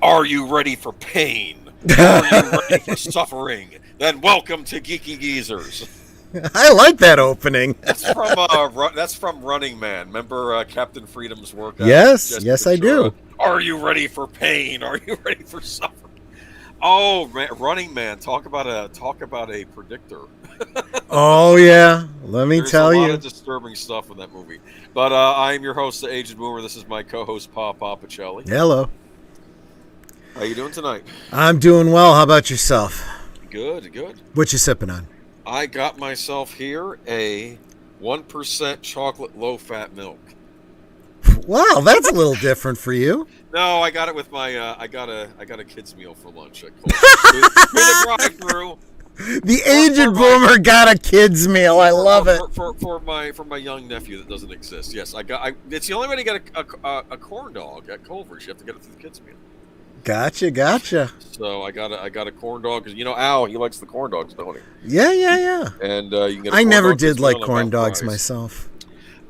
Are you ready for pain? Are you ready for suffering? Then welcome to Geeky Geezers. I like that opening. That's from Running Man. Remember Captain Freedom's workout? Yes, I do. Are you ready for pain? Are you ready for suffering? Oh, Running Man! Talk about a predictor. Oh yeah, let me tell you. There's a lot of disturbing stuff in that movie. But I am your host, the Aged Boomer. This is my co-host, PaPa Pacelli. Hello. How you doing tonight? I'm doing well. How about yourself? Good. What you sipping on? I got myself here a 1% chocolate low-fat milk. Wow, that's a little different for you. No, I got it with my. I got a kids meal for lunch at Coles. Through the drive-through. The Aged Boomer got a kids meal. I love it. For my young nephew that doesn't exist. Yes, it's the only way to get a corn dog at Culver's. You have to get it through the kids meal. Gotcha. So I got a corn dog because Al, he likes the corn dogs, don't he? Yeah. And you can get. I never did like corn dogs myself.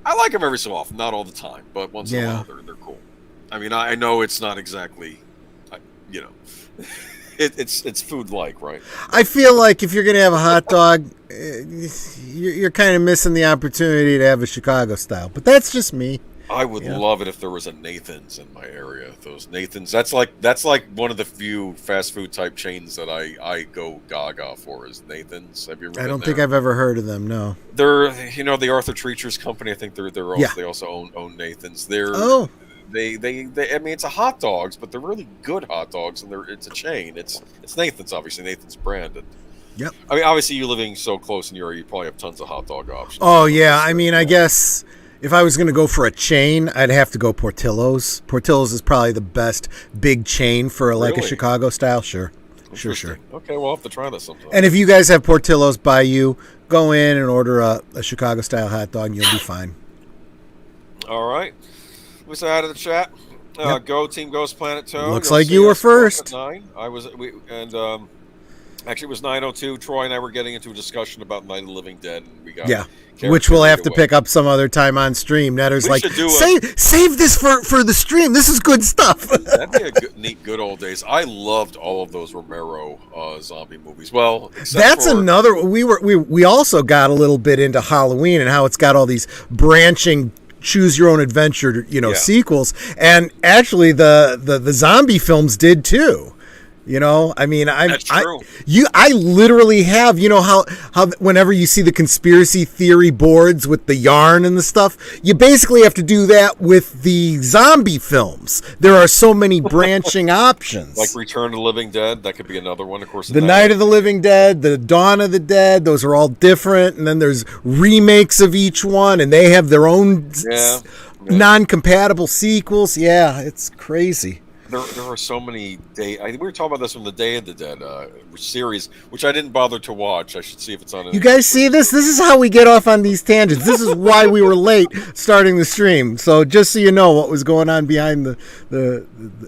I like them every so often, not all the time, but once in a while they're cool. I mean, I know it's not exactly, it's food-like, right? I feel like if you're gonna have a hot dog, you're kind of missing the opportunity to have a Chicago style. But that's just me. I would love it if there was a Nathan's in my area. Those Nathan's, that's like one of the few fast food type chains that I go gaga for is Nathan's. Have you ever? I don't think I've ever heard of them. No. They're the Arthur Treacher's company. I think they also own Nathan's. They I mean, it's a hot dogs, but they're really good hot dogs, and it's a chain. It's Nathan's, obviously Nathan's branded. Yep. I mean, obviously, you living so close in your area, you probably have tons of hot dog options. Oh yeah, I mean, I guess if I was going to go for a chain, I'd have to go Portillo's. Portillo's is probably the best big chain for like a Chicago style. Sure. Okay, well, I'll have to try that sometime. And if you guys have Portillo's by you, go in and order a Chicago style hot dog, and you'll be fine. All right. We say hi to the chat. Go Team Ghost Planet Toad. Looks like you were first. 9. Actually it was 9:02. Troy and I were getting into a discussion about Night of the Living Dead, and we got which we'll have to pick up some other time on stream. Netter's like, save this for the stream. This is good stuff. That'd be a good old days. I loved all of those Romero zombie movies. Well, another. We also got a little bit into Halloween and how it's got all these branching choose your own adventure, sequels, and actually the zombie films did too. I mean, that's true. I literally have, how whenever you see the conspiracy theory boards with the yarn and the stuff, you basically have to do that with the zombie films. There are so many branching options. Like Return of the Living Dead, that could be another one, of course. The Night of the Living Dead, the Dawn of the Dead, those are all different. And then there's remakes of each one, and they have their own non-compatible sequels. Yeah, it's crazy. There are so many we were talking about this from the Day of the Dead series, which I didn't bother to watch. I should see if it's on. You guys see this? This is how we get off on these tangents. This is why we were late starting the stream. So just so you know what was going on behind the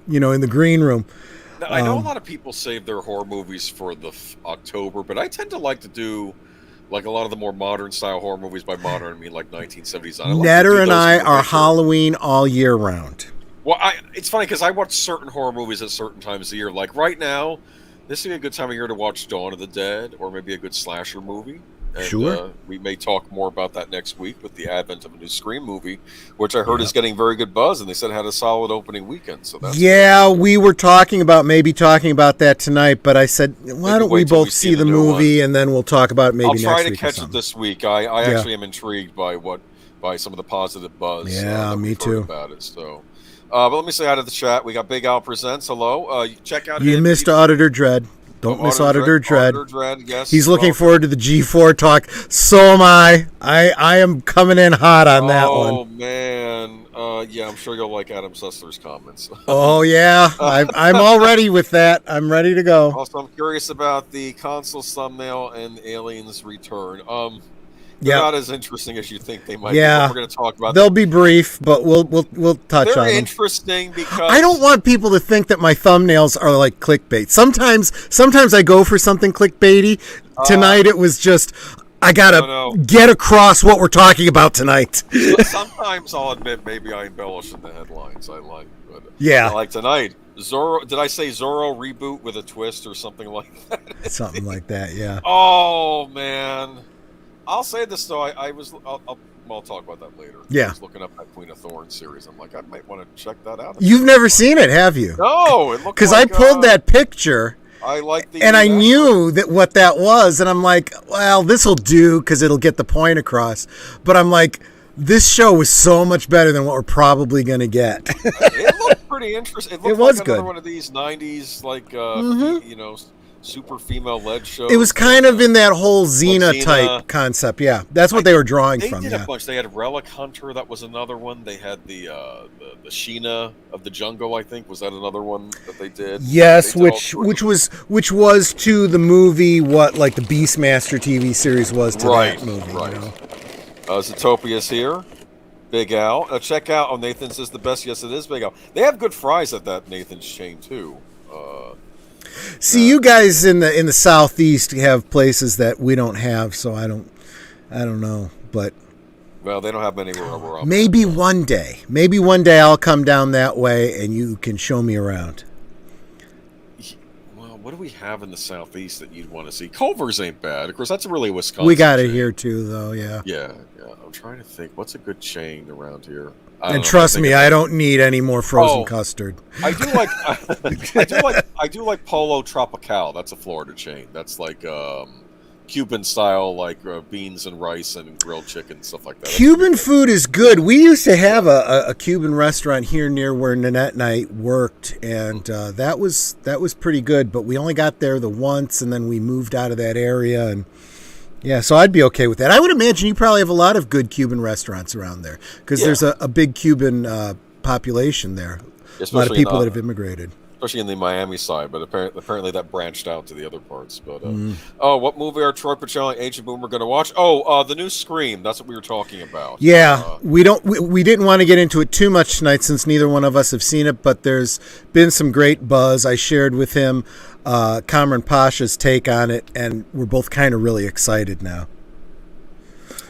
in the green room. Now, I know a lot of people save their horror movies for the October, but I tend to like to do like a lot of the more modern style horror movies. By modern, I mean like 1970s. Netter and I are Halloween all year round. Well, it's funny because I watch certain horror movies at certain times of the year. Like right now, this would be a good time of year to watch Dawn of the Dead or maybe a good slasher movie. And, sure. We may talk more about that next week with the advent of a new Scream movie, which I heard is getting very good buzz, and they said it had a solid opening weekend. So that's we were talking about that tonight, but I said, why don't we both see the movie and then we'll talk about it maybe next week. I'll try to catch it this week. I actually am intrigued by some of the positive buzz. Yeah, me too. About it, so. But let me say hi to the chat. We got Big Al Presents. Hello. Check out. You missed Auditor Dread. Don't miss Auditor Dread. Auditor Dread, yes. He's looking forward to the G4 talk. So am I. I am coming in hot on that one. Oh man. I'm sure you'll like Adam Sessler's comments. Oh yeah. I'm all ready with that. I'm ready to go. Also, I'm curious about the console thumbnail and Aliens Return. They're not as interesting as you think they might be. We're going to talk about They'll be brief, but we'll touch on them. They're interesting because I don't want people to think that my thumbnails are like clickbait. Sometimes I go for something clickbaity. Tonight it was just I gotta get across what we're talking about tonight. Sometimes I'll admit maybe I embellish in the headlines I like, but like tonight, Zorro. Did I say Zorro reboot with a twist or something like that? Something like that, yeah. Oh man, I'll say this though. I'll talk about that later. Yeah. I was looking up that Queen of Thorns series. I'm like, I might want to check that out. You've never seen it, have you? No, it looked because I pulled that picture. I like the. And I knew what that was, and I'm like, well, this will do because it'll get the point across. But I'm like, this show was so much better than what we're probably going to get. It looked pretty interesting. It was like good. Another one of these '90s, like super female-led shows. It was kind of in that whole Xena type concept. Yeah, that's what they were drawing from. They did a bunch. They had Relic Hunter. That was another one. They had the Sheena of the Jungle. I think was that another one that they did. Yes, which was to the movie what like the Beastmaster TV series was to that movie. Right. You know? Zootopia's here. Big Al. Check out. Nathan's is the best. Yes, it is Big Al. They have good fries at that Nathan's chain too. See, you guys in the southeast have places that we don't have, so I don't know, but well, they don't have many where we're up. Maybe one day I'll come down that way and you can show me around. Well, what do we have in the southeast that you'd want to see? Culver's ain't bad. Of course, that's really Wisconsin. We got it here too, though. Yeah. Yeah. I'm trying to think. What's a good chain around here? And trust me, I don't need any more frozen custard. I do like Polo Tropical. That's a Florida chain. That's like Cuban style, like beans and rice and grilled chicken, stuff like that. Cuban food is good. We used to have a Cuban restaurant here near where Nanette and I worked, and that was pretty good. But we only got there the once, and then we moved out of that area, and yeah, so I'd be okay with that. I would imagine you probably have a lot of good Cuban restaurants around there because there's a big Cuban population there. Especially a lot of people that have immigrated. Especially in the Miami side, but apparently that branched out to the other parts. But what movie are Troy Pacelli and Agent Boomer going to watch? The new Scream. That's what we were talking about. Yeah, we didn't want to get into it too much tonight since neither one of us have seen it, but there's been some great buzz. I shared with him Cameron Pasha's take on it, and we're both kind of really excited now.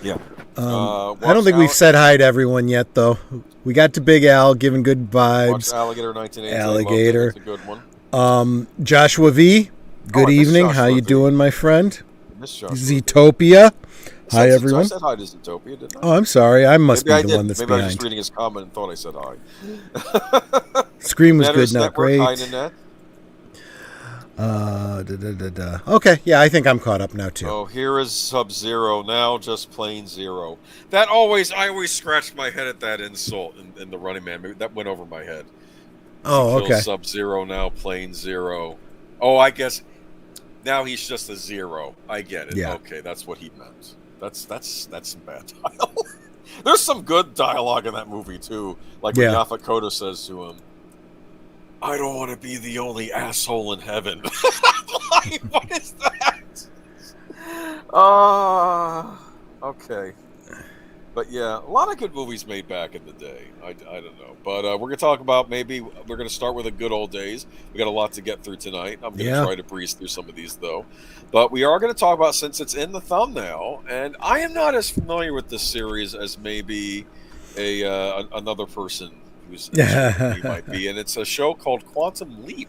Yeah. I don't think we've said hi to everyone yet, though. We got to Big Al giving good vibes. Watch Alligator 1980. Alligator. That's a good one. Joshua V. Good evening. How you doing, my friend? Zetopia. Hi, everyone. I said hi to Zetopia, didn't I? Oh, I'm sorry. I must be the one that's behind. Maybe I was just reading his comment and thought I said hi. Scream was good, not great. Hi, Nanette. Okay, yeah, I think I'm caught up now too. Oh, here is Sub-Zero, now just plain Zero. I always scratched my head at that insult in the Running Man movie. That went over my head. Oh, okay. Sub-Zero, now plain Zero. Oh, I guess now he's just a zero. I get it. Yeah. Okay, that's what he meant. That's some bad dialogue. There's some good dialogue in that movie too. Like when Yaphet Kotto says to him, I don't want to be the only asshole in heaven. Like, what is that? Okay. But yeah, a lot of good movies made back in the day. I don't know. But we're going to talk about we're going to start with the good old days. We got a lot to get through tonight. I'm going to try to breeze through some of these, though. But we are going to talk about, since it's in the thumbnail, and I am not as familiar with this series as maybe another person who's might be, and it's a show called Quantum Leap.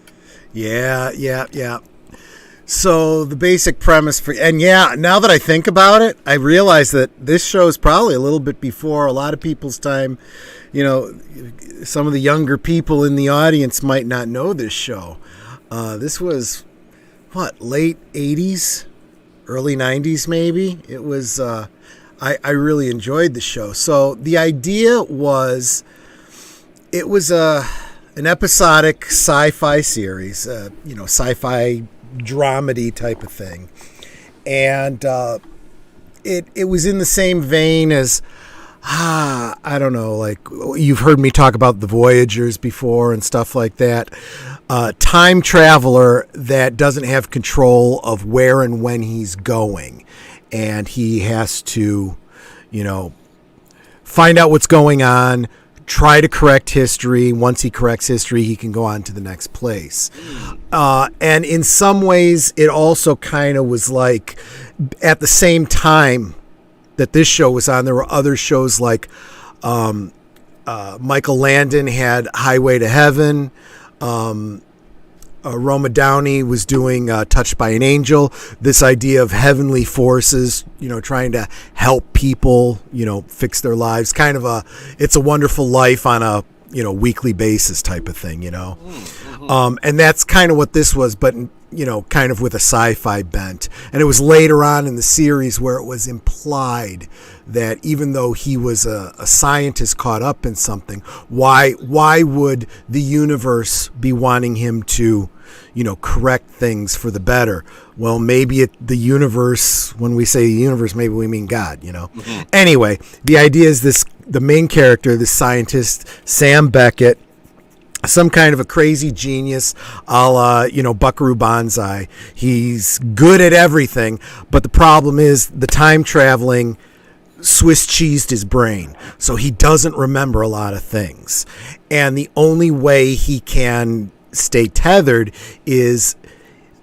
Yeah. So the basic premise now that I think about it, I realize that this show is probably a little bit before a lot of people's time. You know, some of the younger people in the audience might not know this show. This was late 80s, early 90s maybe. It was I really enjoyed the show. So the idea was, it was an episodic sci-fi series, sci-fi dramedy type of thing, and it was in the same vein as I don't know, like you've heard me talk about the Voyagers before and stuff like that. Time traveler that doesn't have control of where and when he's going, and he has to, find out what's going on, try to correct history. Once he corrects history, he can go on to the next place. And in some ways, it also kind of was like at the same time that this show was on, there were other shows like Michael Landon had Highway to Heaven. Roma Downey was doing Touched by an Angel, this idea of heavenly forces, trying to help people, fix their lives, kind of It's a Wonderful Life on a, weekly basis type of thing, and that's kind of what this was, but, kind of with a sci-fi bent. And it was later on in the series where it was implied that even though he was a scientist caught up in something, why would the universe be wanting him to, correct things for the better? Well, maybe the universe, when we say universe, maybe we mean God, Mm-hmm. Anyway, the idea is the main character, this scientist, Sam Beckett, some kind of a crazy genius, a la, Buckaroo Banzai. He's good at everything, but the problem is the time traveling Swiss cheesed his brain, so he doesn't remember a lot of things. And the only way he can stay tethered is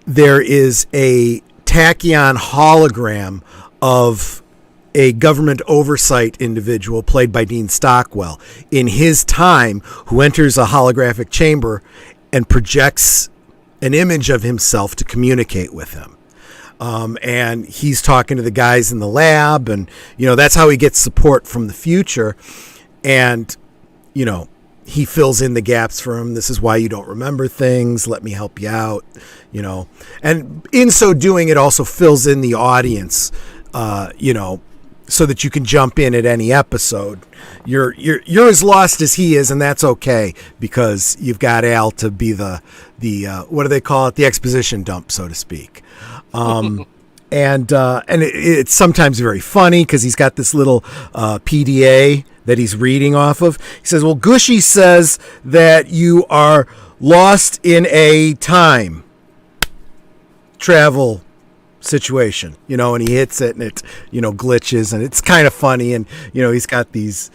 there is a tachyon hologram of a government oversight individual played by Dean Stockwell in his time, who enters a holographic chamber and projects an image of himself to communicate with him. And he's talking to the guys in the lab, and, that's how he gets support from the future. And, he fills in the gaps for him. This is why you don't remember things. Let me help you out, And in so doing, it also fills in the audience, so that you can jump in at any episode. You're as lost as he is, and that's okay, because you've got Al to be the what do they call it? The exposition dump, so to speak. And it's sometimes very funny because he's got this little PDA that he's reading off of. He says, well, Gushy says that you are lost in a time travel situation, and he hits it and it, glitches, and it's kind of funny. And, he's got these,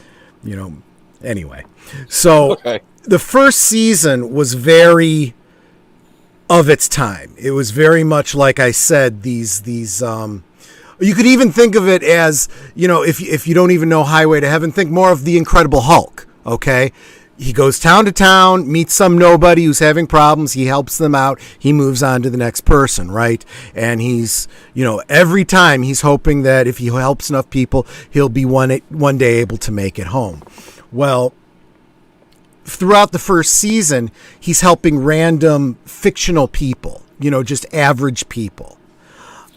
anyway. So okay. The first season was very of its time. It was very much, like I said, these you could even think of it as, if you don't even know Highway to Heaven, think more of the Incredible Hulk. Okay. He goes town to town, meets some nobody who's having problems. He helps them out. He moves on to the next person, right? And he's, every time he's hoping that if he helps enough people, he'll be one day able to make it home. Well, throughout the first season, he's helping random fictional people, just average people.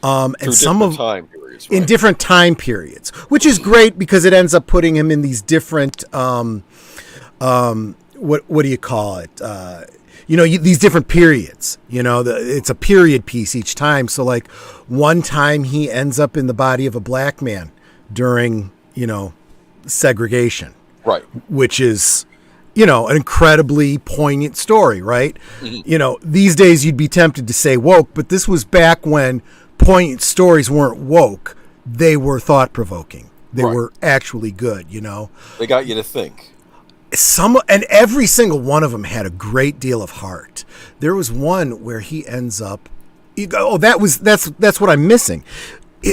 And some of time periods, right? In different time periods, which is great because it ends up putting him in these different, what do you call it? These different periods, it's a period piece each time. So like one time he ends up in the body of a black man during, segregation, right? Which is, an incredibly poignant story, right? Mm-hmm. These days you'd be tempted to say woke, but this was back when poignant stories weren't woke. They were thought-provoking. They were actually good, They got you to think. And every single one of them had a great deal of heart. There was one where he ends up, that's what I'm missing.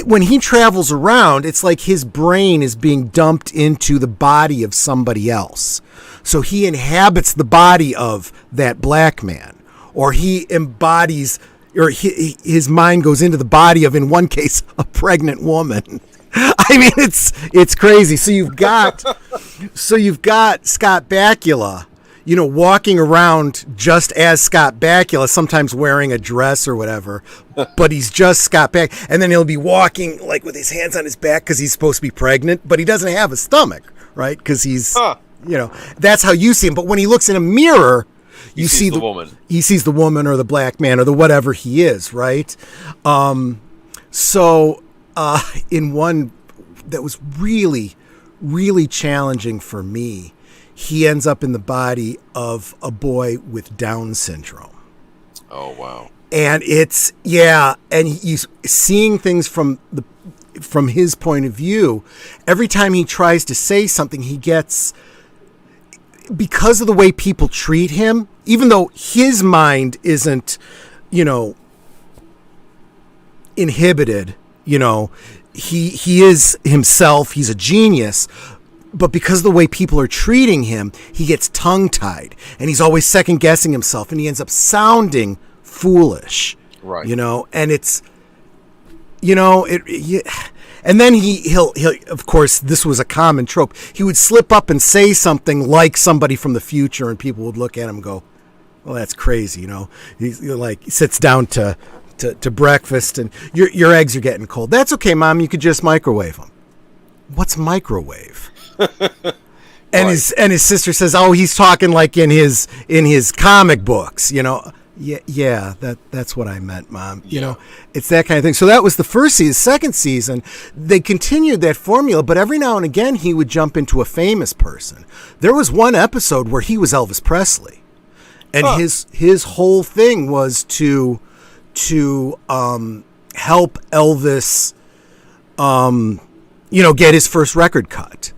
When he travels around, it's like his brain is being dumped into the body of somebody else. So he inhabits the body of that black man, or he embodies, or his mind goes into the body of, in one case, a pregnant woman. I mean, it's crazy. So you've got Scott Bakula, walking around just as Scott Bakula, sometimes wearing a dress or whatever, but he's just Scott Bakula. And then he'll be walking like with his hands on his back because he's supposed to be pregnant, but he doesn't have a stomach, right? Because he's, that's how you see him. But when he looks in a mirror, you see the woman. He sees the woman or the black man or the whatever he is, right? In one that was really, really challenging for me, he ends up in the body of a boy with Down syndrome. Oh, wow. And and he's seeing things from his point of view. Every time he tries to say something, he gets because of the way people treat him, even though his mind isn't, inhibited, he is himself, he's a genius, but because of the way people are treating him, he gets tongue-tied, and he's always second-guessing himself, and he ends up sounding foolish, right? And it's, and then he'll of course, this was a common trope. He would slip up and say something like somebody from the future, and people would look at him and go, "Well, that's crazy," He's like, he sits down to breakfast, and your eggs are getting cold. That's okay, Mom. You could just microwave them. What's microwave? And his sister says, "Oh, he's talking like in his comic books, Yeah, that's what I meant, Mom. It's that kind of thing." So that was the first season. Second season, they continued that formula, but every now and again he would jump into a famous person. There was one episode where he was Elvis Presley, and his whole thing was to help Elvis, get his first record cut.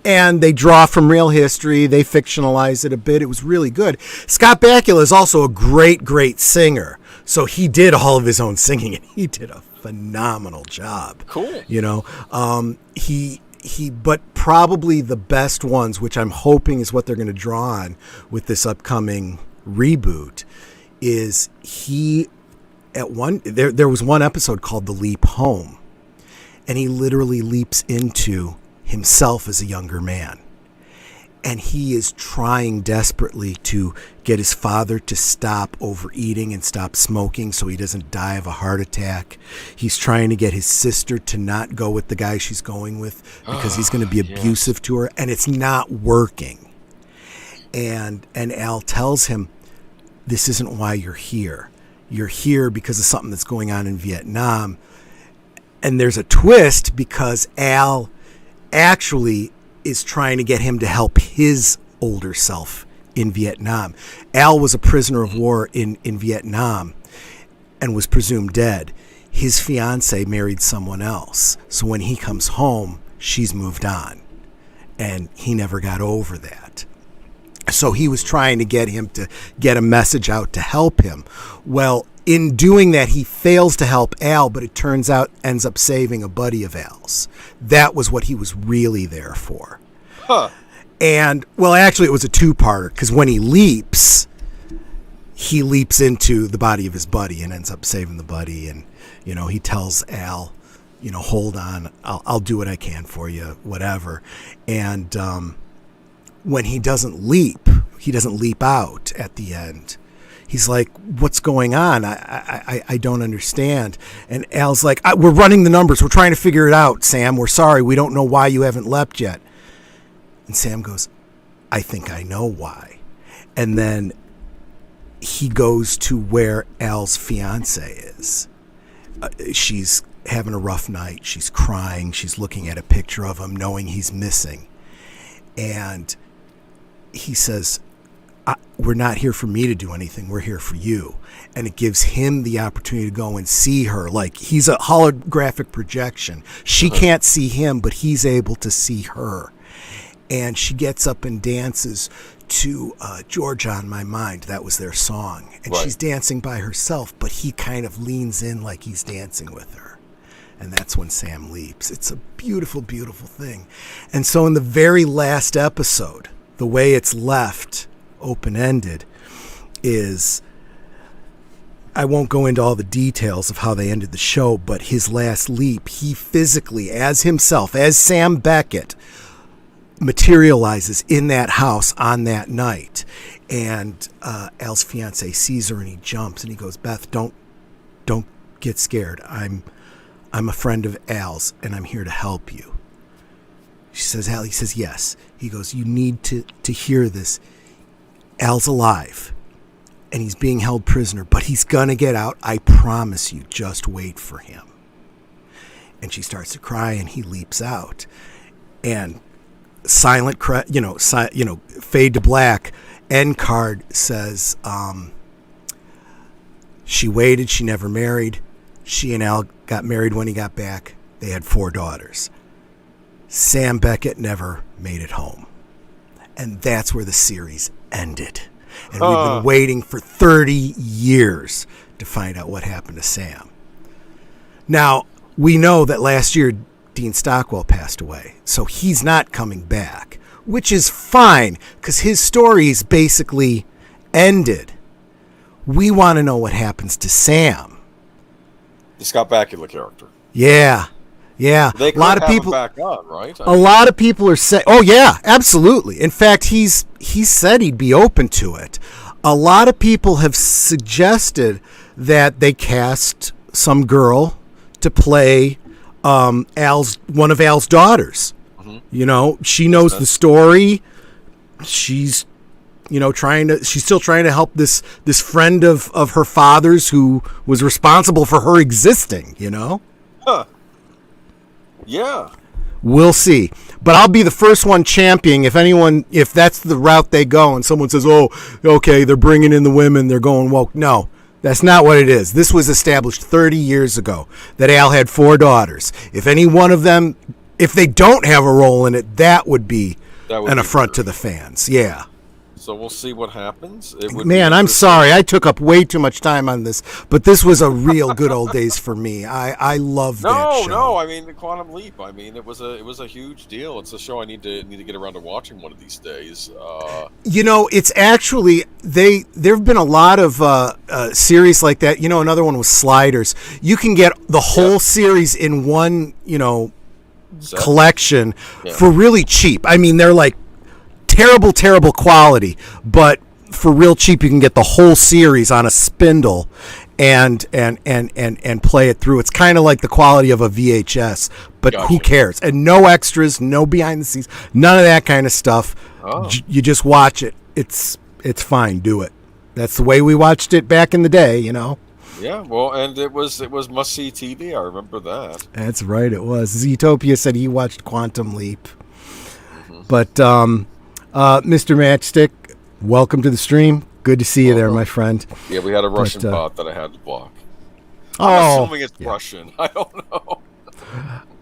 And they draw from real history. They fictionalize it a bit. It was really good. Scott Bakula is also a great, great singer. So he did all of his own singing, and he did a phenomenal job. Cool. But probably the best ones, which I'm hoping is what they're going to draw on with this upcoming reboot, is there was one episode called The Leap Home, and he literally leaps into himself as a younger man, and he is trying desperately to get his father to stop overeating and stop smoking so he doesn't die of a heart attack. He's trying to get his sister to not go with the guy she's going with because he's going to be abusive to her, and it's not working. And Al tells him, "This isn't why you're here. You're here because of something that's going on in Vietnam." And there's a twist because Al actually is trying to get him to help his older self in Vietnam. Al was a prisoner of war in Vietnam and was presumed dead. His fiance married someone else. So when he comes home, she's moved on. And he never got over that. So he was trying to get him to get a message out to help him. Well, in doing that, he fails to help Al, but it turns out ends up saving a buddy of Al's. That was what he was really there for. Huh. And, well, actually, it was a two-parter, because when he leaps into the body of his buddy and ends up saving the buddy. And, he tells Al, hold on, I'll do what I can for you, whatever. And when he doesn't leap out at the end. He's like, "What's going on? I don't understand." And Al's like, "We're running the numbers. We're trying to figure it out, Sam. We're sorry. We don't know why you haven't leapt yet." And Sam goes, "I think I know why." And then he goes to where Al's fiance is. She's having a rough night. She's crying. She's looking at a picture of him, knowing he's missing. And he says, "We're not here for me to do anything. We're here for you." And it gives him the opportunity to go and see her. Like, he's a holographic projection. She can't see him, but he's able to see her. And she gets up and dances to Georgia on My Mind. That was their song. And she's dancing by herself, but he kind of leans in like he's dancing with her. And that's when Sam leaps. It's a beautiful, beautiful thing. And so in the very last episode, the way it's left open-ended is, I won't go into all the details of how they ended the show, but his last leap, he physically, as himself, as Sam Beckett, materializes in that house on that night. And Al's fiance sees her and he jumps and he goes, "Beth, don't get scared. I'm a friend of Al's and I'm here to help you." She says, "Al," he says, "Yes." He goes, "You need to hear this. Al's alive and he's being held prisoner, but he's going to get out. I promise you, just wait for him." And she starts to cry and he leaps out. And fade to black, end card says, she waited, she never married. She and Al got married when he got back. They had 4 daughters. Sam Beckett never made it home. And that's where the series ended. And we've been waiting for 30 years to find out what happened to Sam. Now, we know that last year Dean Stockwell passed away, so he's not coming back, which is fine because his story is basically ended. We want to know what happens to Sam. The Scott Bakula character. Yeah. Yeah, they could have him back on, right? A lot of people are saying, "Oh yeah, absolutely." In fact, he said he'd be open to it. A lot of people have suggested that they cast some girl to play one of Al's daughters. Mm-hmm. You know, she knows the story. She's she's still trying to help this friend of her father's who was responsible for her existing. You know. Huh. Yeah. We'll see. But I'll be the first one championing if that's the route they go and someone says, oh, okay, they're bringing in the women, they're going woke. No, that's not what it is. This was established 30 years ago that Al had 4 daughters. If any one of them, if they don't have a role in it, that would be an affront to the fans. Yeah. So we'll see what happens. Man, I'm sorry. I took up way too much time on this, but this was a real good old days for me. I love that show. No. I mean, the Quantum Leap. I mean, it was a huge deal. It's a show I need to get around to watching one of these days. It's actually there've been a lot of series like that. You know, another one was Sliders. You can get the whole series in one, collection for really cheap. I mean, they're like terrible quality, but for real cheap you can get the whole series on a spindle and play it through. It's kind of like the quality of a VHS, but who cares? And no extras, no behind the scenes, none of that kind of stuff. You just watch it. It's fine. Do it. That's the way we watched it back in the day, Yeah, well, and it was must-see TV. I remember that. That's right, it was. Zootopia said he watched Quantum Leap. Mm-hmm. But Mr. Matchstick, welcome to the stream. Good to see you there, my friend. Yeah, we had a Russian bot that I had to block. I'm assuming it's Russian. I don't know.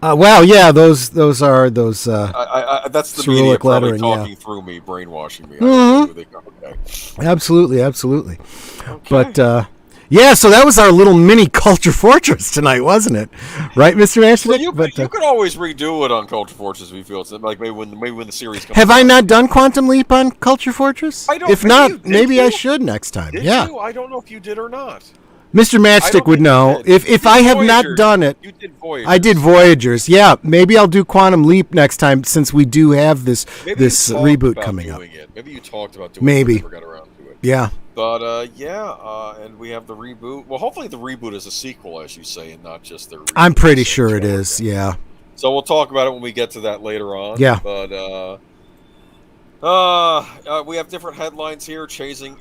Well, yeah, those are those. That's the Cyrillic media probably lettering, talking through me, brainwashing me. Mm-hmm. Absolutely. Okay. But yeah, so that was our little mini Culture Fortress tonight, wasn't it? Right, Mr. Matchstick? Well, you could always redo it on Culture Fortress if you feel it's like maybe when the series comes. Have I not done Quantum Leap on Culture Fortress? I don't. If not, maybe I should next time. Did yeah. you? I don't know if you did or not. Mr. Matchstick would know. If I have not done it, you did Voyagers. I did Voyagers. Yeah, maybe I'll do Quantum Leap next time since we do have this reboot coming up. Maybe you talked about doing it. Maybe. Never got around to it. Yeah. But and we have the reboot. Well, hopefully the reboot is a sequel, as you say, and not just the reboot. I'm pretty sure it is. Yeah. So we'll talk about it when we get to that later on. Yeah. But we have different headlines here. Changing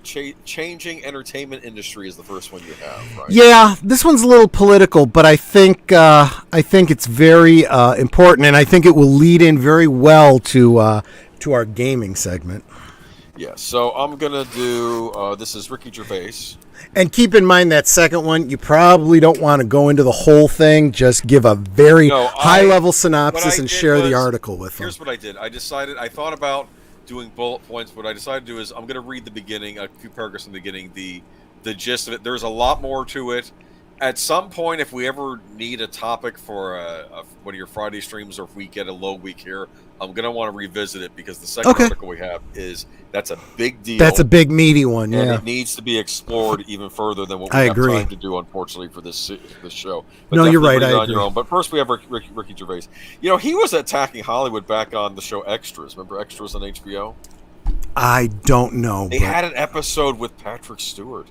entertainment industry is the first one you have, right? Yeah, this one's a little political, but I think it's very important, and I think it will lead in very well to our gaming segment. Yeah, so I'm going to do, this is Ricky Gervais. And keep in mind that second one, you probably don't want to go into the whole thing. Just give a very high-level synopsis and share the article with them. Here's what I did. I thought about doing bullet points. What I decided to do is I'm going to read the beginning, a few paragraphs in the beginning, the gist of it. There's a lot more to it. At some point, if we ever need a topic for one of your Friday streams, or if we get a low week here, I'm going to want to revisit it because the second article we have that's a big deal. That's a big meaty one, and it needs to be explored even further than what we have time to do, unfortunately, for this show. But no, you're right. I agree. On your own. But first, we have Ricky Gervais. He was attacking Hollywood back on the show Extras. Remember Extras on HBO? I don't know. They had an episode with Patrick Stewart.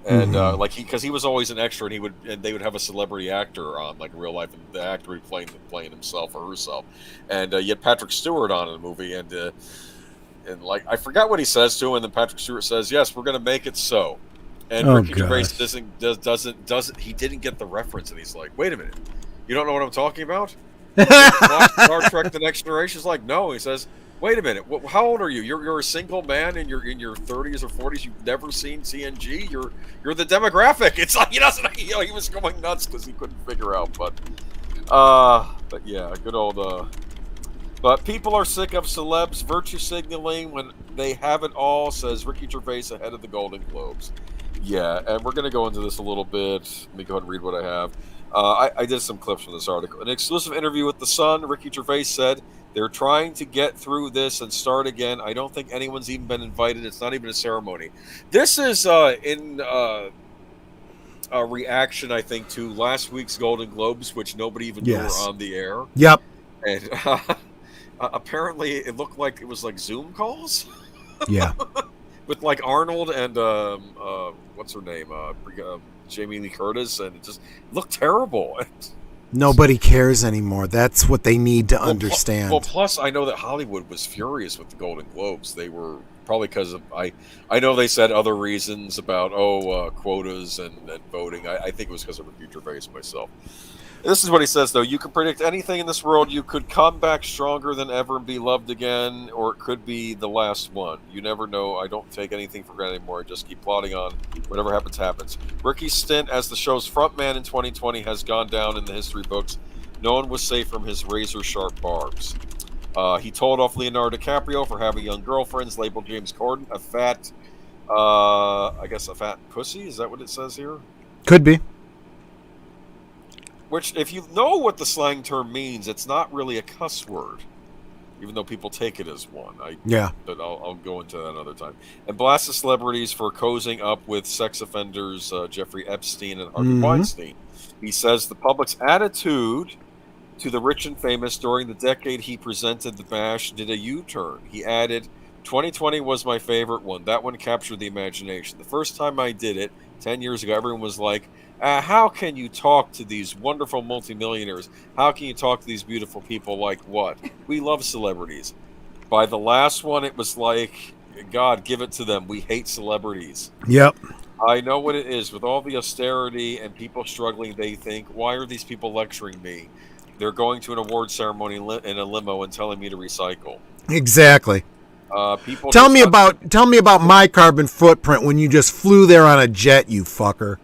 And because he was always an extra, and they would have a celebrity actor on, like in real life, and the actor would be playing himself or herself, and you had Patrick Stewart on in the movie, and I forgot what he says to him, and then Patrick Stewart says, "Yes, we're going to make it so," and Ricky Gervais doesn't he didn't get the reference, and he's like, "Wait a minute, you don't know what I'm talking about?" Watch Star Trek: The Next Generation. He's like, "No," he says. Wait a minute. How old are you? You're a single man in your 30s or 40s. You've never seen TNG. You're the demographic. It's like he doesn't. He was going nuts because he couldn't figure out. But yeah, good old. But people are sick of celebs virtue signaling when they have it all, says Ricky Gervais ahead of the Golden Globes. Yeah, and we're going to go into this a little bit. Let me go ahead and read what I have. I did some clips from this article. In an exclusive interview with The Sun, Ricky Gervais said, "They're trying to get through this and start again. I don't think anyone's even been invited. It's not even a ceremony." This is in a reaction, I think, to last week's Golden Globes, which nobody even knew were on the air. Yep. And apparently it looked like it was like Zoom calls. Yeah. With like Arnold and what's her name? Jamie Lee Curtis, and it just looked terrible. Nobody cares anymore. That's what they need to understand. Plus, I know that Hollywood was furious with the Golden Globes. They were probably because of I know they said other reasons about quotas and voting. I think it was because of Ricky Gervais myself. This is what he says, though. "You can predict anything in this world. You could come back stronger than ever and be loved again, or it could be the last one. You never know. I don't take anything for granted anymore. I just keep plodding on. Whatever happens, happens." Ricky's stint as the show's frontman in 2020 has gone down in the history books. No one was safe from his razor-sharp barbs. He told off Leonardo DiCaprio for having young girlfriends, labeled James Corden a fat, I guess a fat pussy? Is that what it says here? Could be. Which, if you know what the slang term means, it's not really a cuss word, even though people take it as one. But I'll go into that another time. And blasted celebrities for cozying up with sex offenders Jeffrey Epstein and Harvey Weinstein. He says the public's attitude to the rich and famous during the decade he presented the bash did a U-turn. He added, "2020 was my favorite one. That one captured the imagination. The first time I did it, 10 years ago, everyone was like, how can you talk to these wonderful multimillionaires? How can you talk to these beautiful people like what? We love celebrities." By the last one, it was like, God, give it to them. We hate celebrities. Yep. I know what it is. With all the austerity and people struggling, they think, why are these people lecturing me? They're going to an award ceremony in a limo and telling me to recycle. Exactly. People tell me about my carbon footprint when you just flew there on a jet, you fucker.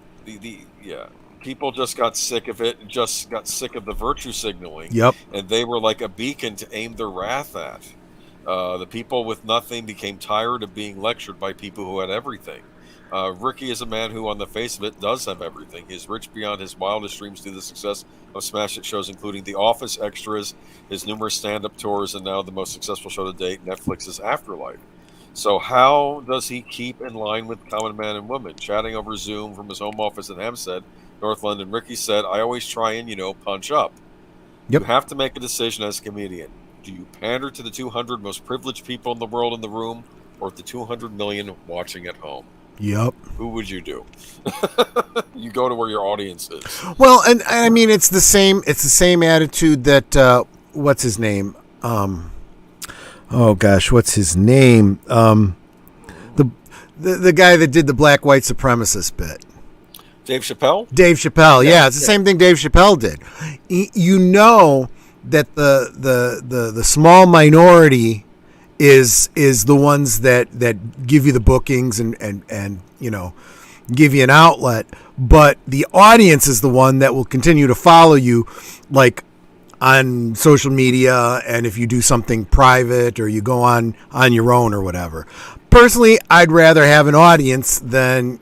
People just got sick of it, just got sick of the virtue signaling. Yep. And they were like a beacon to aim their wrath at. The people with nothing became tired of being lectured by people who had everything. Ricky is a man who, on the face of it, does have everything. He's rich beyond his wildest dreams due to the success of smash hit shows, including The Office, Extras, his numerous stand-up tours, and now the most successful show to date, Netflix's Afterlife. So how does he keep in line with common man and woman? Chatting over Zoom from his home office in Hampstead, North London, Ricky said, "I always try and, punch up." Yep. You have to make a decision as a comedian. Do you pander to the 200 most privileged people in the world in the room, or the 200 million watching at home? Yep. Who would you do? You go to where your audience is. Well, and I mean, it's the same attitude that what's his name? Oh gosh, what's his name? The guy that did the black white supremacist bit. Dave Chappelle? Dave Chappelle, yeah, it's the same thing Dave Chappelle did. You know that the small minority is the ones that give you the bookings and give you an outlet, but the audience is the one that will continue to follow you, like on social media, and if you do something private or you go on your own or whatever. Personally, I'd rather have an audience than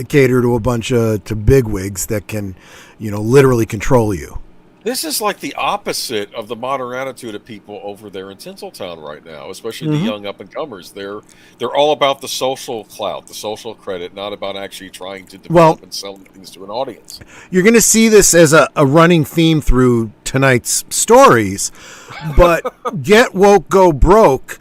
cater to a bunch of bigwigs that can literally control you. This is like the opposite of the modern attitude of people over there in Tinseltown right now, especially the young up-and-comers. They're all about the social clout, the social credit, not about actually trying to develop and sell things to an audience. You're going to see this as a running theme through tonight's stories, but get woke, go broke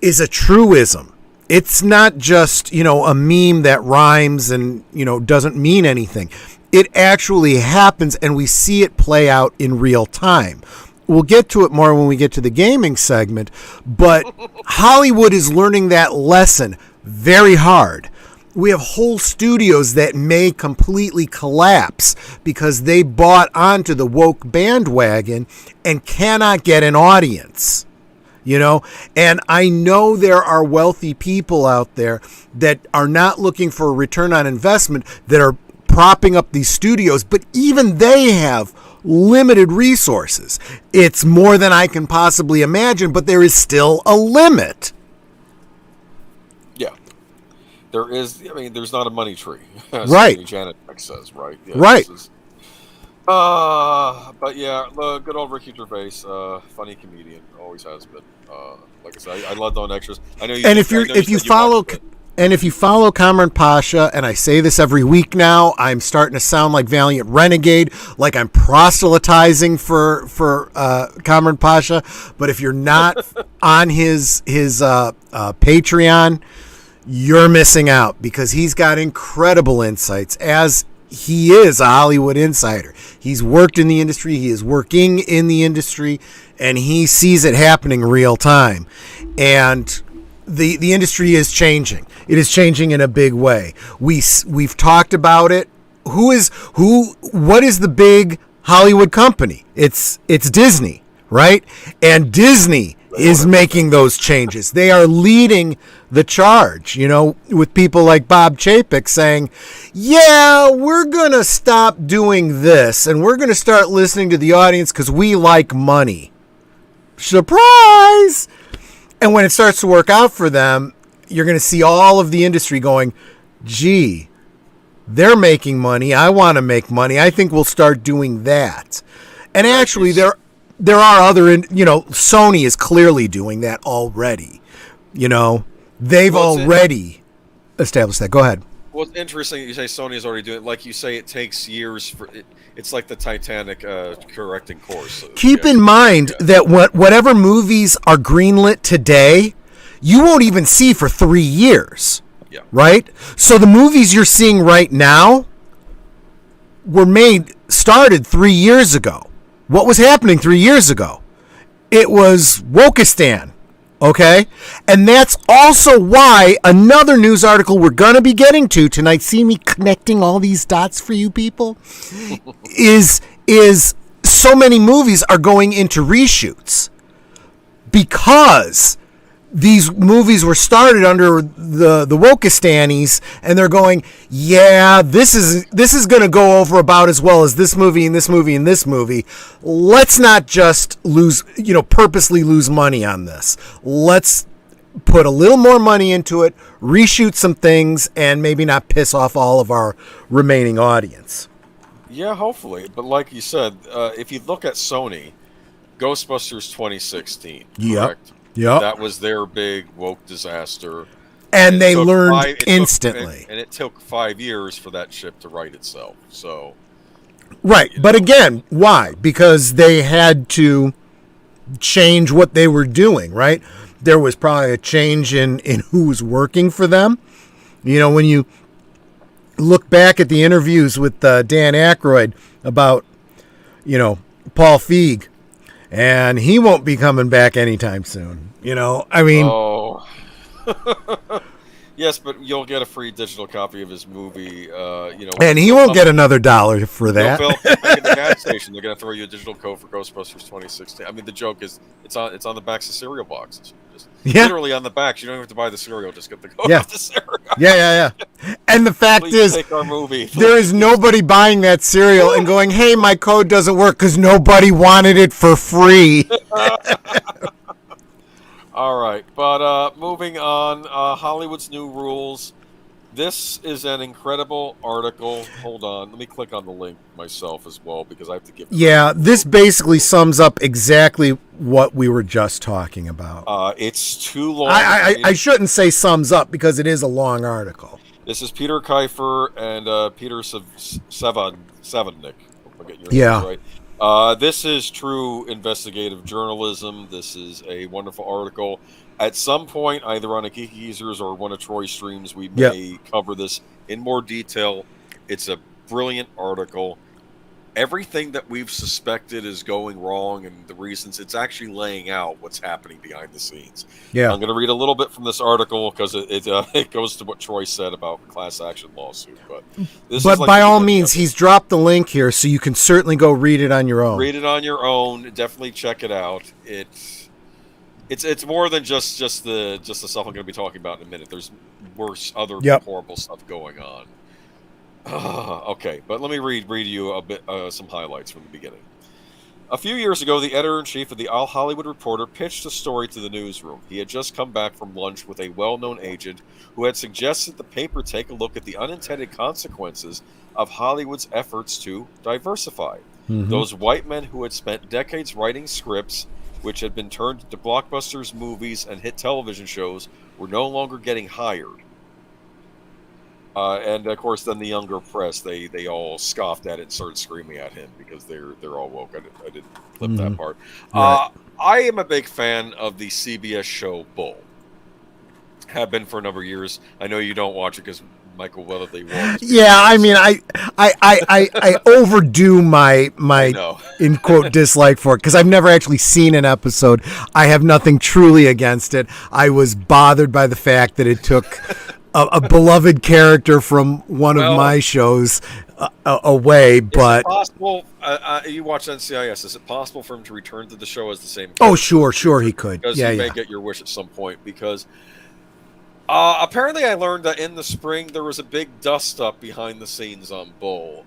is a truism. It's not just, a meme that rhymes and, doesn't mean anything. It actually happens, and we see it play out in real time. We'll get to it more when we get to the gaming segment, but Hollywood is learning that lesson very hard. We have whole studios that may completely collapse because they bought onto the woke bandwagon and cannot get an audience. And I know there are wealthy people out there that are not looking for a return on investment that are propping up these studios, but even they have limited resources. It's more than I can possibly imagine, but there is still a limit. Yeah. There is, I mean, there's not a money tree. As Right. Janet says, right? Yeah, right. But yeah, the good old Ricky Gervais, funny comedian, always has been. Like I said, I loved on extras. I know you. And if you follow Cameron Pasha, and I say this every week now, I'm starting to sound like Valiant Renegade, like I'm proselytizing for Cameron Pasha. But if you're not on his Patreon, you're missing out, because he's got incredible insights, as he is a Hollywood insider. He's worked in the industry. He is working in the industry, and he sees it happening real time. And the industry is changing. It is changing in a big way. We've talked about it. What is the big Hollywood company? It's Disney, right? And Disney is making those changes. They are leading the charge, with people like Bob Chapek saying, yeah, we're going to stop doing this and we're going to start listening to the audience because we like money. Surprise! And when it starts to work out for them, you're going to see all of the industry going, gee, they're making money. I want to make money. I think we'll start doing that. And actually, there are other, Sony is clearly doing that already. They've already established that. Go ahead. Well, it's interesting that you say Sony is already doing it. Like you say, it takes years for it. It's like the Titanic correcting course. Keep in mind that whatever movies are greenlit today, you won't even see for 3 years. Yeah. Right? So the movies you're seeing right now started 3 years ago. What was happening 3 years ago? It was Wokistan, okay? And that's also why another news article we're going to be getting to tonight, see me connecting all these dots for you people, is so many movies are going into reshoots because these movies were started under the Wokistanis, and they're going, yeah, this is going to go over about as well as this movie and this movie and this movie. Let's not just purposely lose money on this. Let's put a little more money into it, reshoot some things, and maybe not piss off all of our remaining audience. Yeah, hopefully. But like you said, if you look at Sony, Ghostbusters 2016, correct? Yep. That was their big woke disaster. And they learned instantly. And it took 5 years for that ship to right itself. So, right. But again, why? Because they had to change what they were doing, right? There was probably a change in who was working for them. When you look back at the interviews with Dan Aykroyd about, Paul Feig, and he won't be coming back anytime soon. Oh. Yes, but you'll get a free digital copy of his movie. And he won't get another $1 for that. Back at the gas station, they're going to throw you a digital code for Ghostbusters 2016. I mean, the joke is it's on the backs of cereal boxes. Literally on the backs. You don't even have to buy the cereal. Just get the code of the cereal. Yeah. And the fact is, take our movie. There is nobody buying that cereal and going, hey, my code doesn't work, because nobody wanted it for free. All right, but moving on, Hollywood's new rules. This is an incredible article. Hold on, let me click on the link myself as well, because I have to give. Yeah, this basically sums up exactly what we were just talking about. It's too long. I shouldn't say sums up, because it is a long article. This is Peter Kiefer and Peter Savodnik. I'll get your name right. This is true investigative journalism. This is a wonderful article. At some point, either on a Geeky Geezers or one of Troy's streams, we may cover this in more detail. It's a brilliant article. Everything that we've suspected is going wrong, and the reasons, it's actually laying out what's happening behind the scenes. Yeah, I'm going to read a little bit from this article because it goes to what Troy said about class action lawsuit. But by all means, he's dropped the link here, so you can certainly go read it on your own. Read it on your own. Definitely check it out. It's more than just the stuff I'm going to be talking about in a minute. There's worse, other horrible stuff going on. Okay, but let me read you a bit some highlights from the beginning. A few years ago, the editor-in-chief of the All Hollywood Reporter pitched a story to the newsroom. He had just come back from lunch with a well-known agent who had suggested the paper take a look at the unintended consequences of Hollywood's efforts to diversify. Those white men who had spent decades writing scripts which had been turned into blockbusters, movies, and hit television shows were no longer getting hired. And of course, then the younger press, they all scoffed at it and started screaming at him because they're all woke. I didn't clip that part. Right. I am a big fan of the CBS show Bull. Have been for a number of years. I know you don't watch it because Michael Weatherly won't. Yeah, I mean, I overdo my in quote dislike for it because I've never actually seen an episode. I have nothing truly against it. I was bothered by the fact that it took a beloved character from one of my shows away, but is it possible? You watch NCIS. Is it possible for him to return to the show as the same character? Oh, sure he could. Because you may get your wish at some point. Because apparently, I learned that in the spring there was a big dust up behind the scenes on Bull.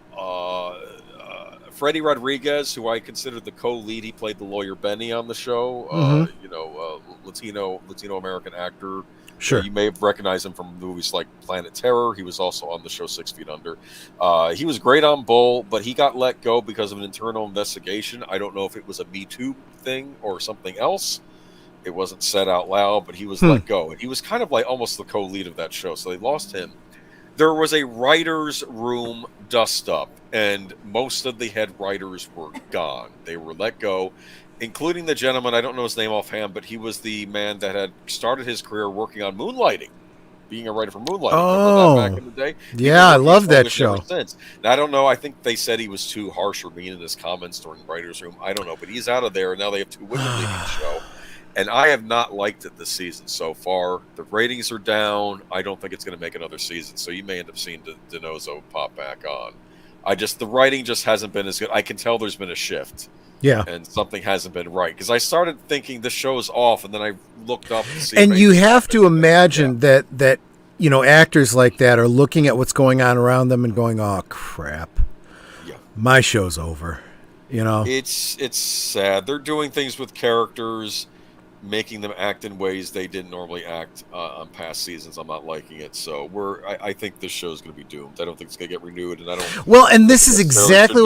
Freddie Rodriguez, who I consider the co-lead, he played the lawyer Benny on the show. Latino American actor. Sure. You may have recognized him from movies like Planet Terror. He was also on the show 6 Feet Under. He was great on Bull, but he got let go because of an internal investigation. I don't know if it was a Me Too thing or something else. It wasn't said out loud, but he was let go. And he was kind of like almost the co-lead of that show, so they lost him. There was a writer's room dust-up, and most of the head writers were gone. They were let go, including the gentleman, I don't know his name offhand, but he was the man that had started his career working on Moonlighting, being a writer for Moonlighting. Oh, back in the day? Yeah, I love that show. Since. Now, I don't know. I think they said he was too harsh or mean in his comments during Writer's Room. I don't know, but he's out of there, and now they have 2 women leading the show. And I have not liked it this season so far. The ratings are down. I don't think it's going to make another season, so you may end up seeing DiNozzo pop back on. The writing just hasn't been as good. I can tell there's been a shift. Yeah. And something hasn't been right. Because I started thinking this show is off, and then I looked up to see. And you have to imagine that actors like that are looking at what's going on around them and going, "Oh crap, my show's over." It's sad. They're doing things with characters, making them act in ways they didn't normally act on past seasons. I'm not liking it, so I think this show's going to be doomed. I don't think it's going to get renewed, and I don't. Well, and this is exactly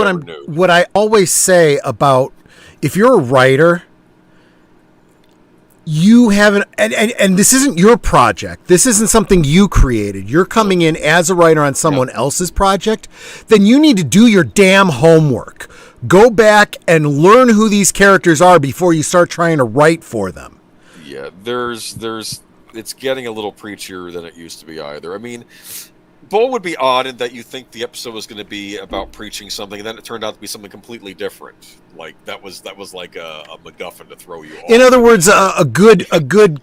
what I always say about if you're a writer, you have and this isn't your project. This isn't something you created. You're coming in as a writer on someone else's project. Then you need to do your damn homework. Go back and learn who these characters are before you start trying to write for them. Yeah, it's getting a little preachier than it used to be either. I mean, Bull would be odd in that you think the episode was going to be about preaching something, and then it turned out to be something completely different. Like that was like a MacGuffin to throw you off. In other words, a good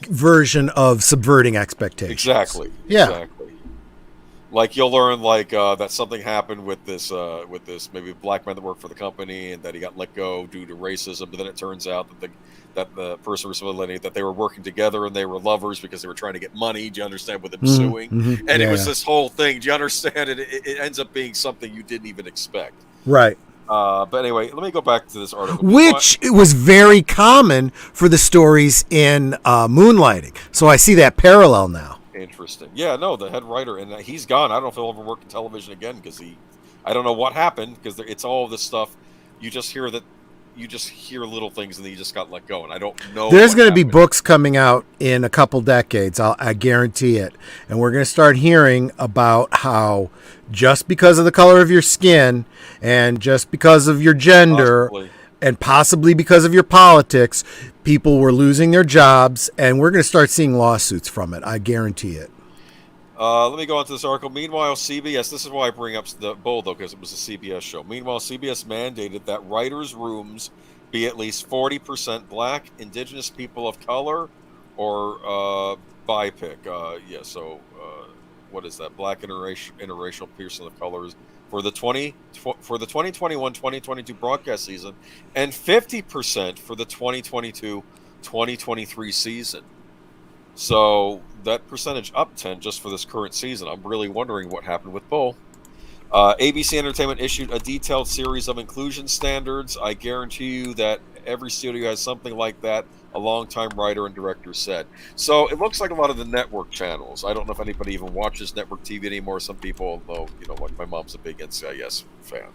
version of subverting expectations. Exactly. Yeah. Exactly. Like you'll learn that something happened with this maybe black man that worked for the company, and that he got let go due to racism. But then it turns out that the person responsible that they were working together and they were lovers because they were trying to get money. Do you understand? With him suing, and it was this whole thing. Do you understand? It ends up being something you didn't even expect. Right. But anyway, let me go back to this article. Which was very common for the stories in Moonlighting. So I see that parallel now. Interesting. Yeah, no, the head writer, and he's gone. I don't know if he'll ever work in television again because I don't know what happened because it's all this stuff. You just hear little things and then you just got let go, and I don't know. There's going to be books coming out in a couple decades. I guarantee it. And we're going to start hearing about how just because of the color of your skin and just because of your gender and possibly because of your politics, people were losing their jobs, and we're going to start seeing lawsuits from it. I guarantee it. Let me go on to this article. Meanwhile, CBS, this is why I bring up the Bull, though, because it was a CBS show. Meanwhile, CBS mandated that writers' rooms be at least 40% black, indigenous people of color, or BIPOC. What is that? Black interracial person of colors for the 2021-2022 broadcast season, and 50% for the 2022-2023 season. So that percentage up 10 just for this current season. I'm really wondering what happened with Bull. ABC Entertainment issued a detailed series of inclusion standards. I guarantee you that every studio has something like that, a longtime writer and director said. So it looks like a lot of the network channels. I don't know if anybody even watches network TV anymore. Some people, though, like my mom's a big NCIS fan.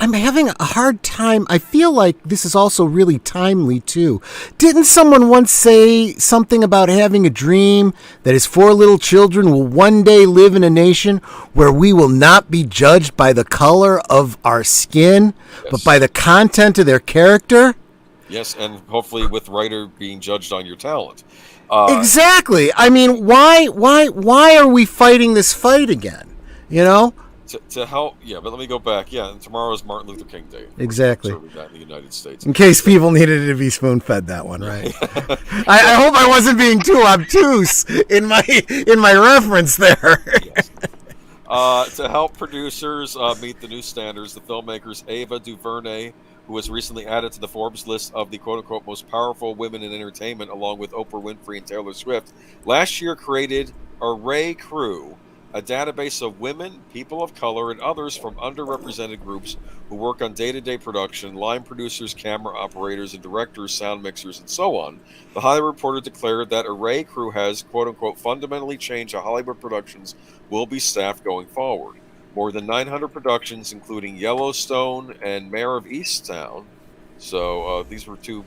I'm having a hard time. I feel like this is also really timely, too. Didn't someone once say something about having a dream that his 4 little children will one day live in a nation where we will not be judged by the color of our skin, but by the content of their character? Yes, and hopefully with writer being judged on your talent. Exactly. I mean, why are we fighting this fight again? To help, but let me go back. And tomorrow is Martin Luther King Day. Exactly. In the United States. In case people needed to be spoon-fed that one, right? I hope I wasn't being too obtuse in my reference there. Yes. To help producers meet the new standards, the filmmakers Ava DuVernay, who was recently added to the Forbes list of the quote-unquote most powerful women in entertainment, along with Oprah Winfrey and Taylor Swift, last year created Array Crew, a database of women, people of color, and others from underrepresented groups who work on day-to-day production, line producers, camera operators, and directors, sound mixers, and so on. The Hollywood Reporter declared that Array Crew has, quote-unquote, fundamentally changed how Hollywood productions will be staffed going forward. More than 900 productions, including Yellowstone and Mayor of Easttown, so these were 2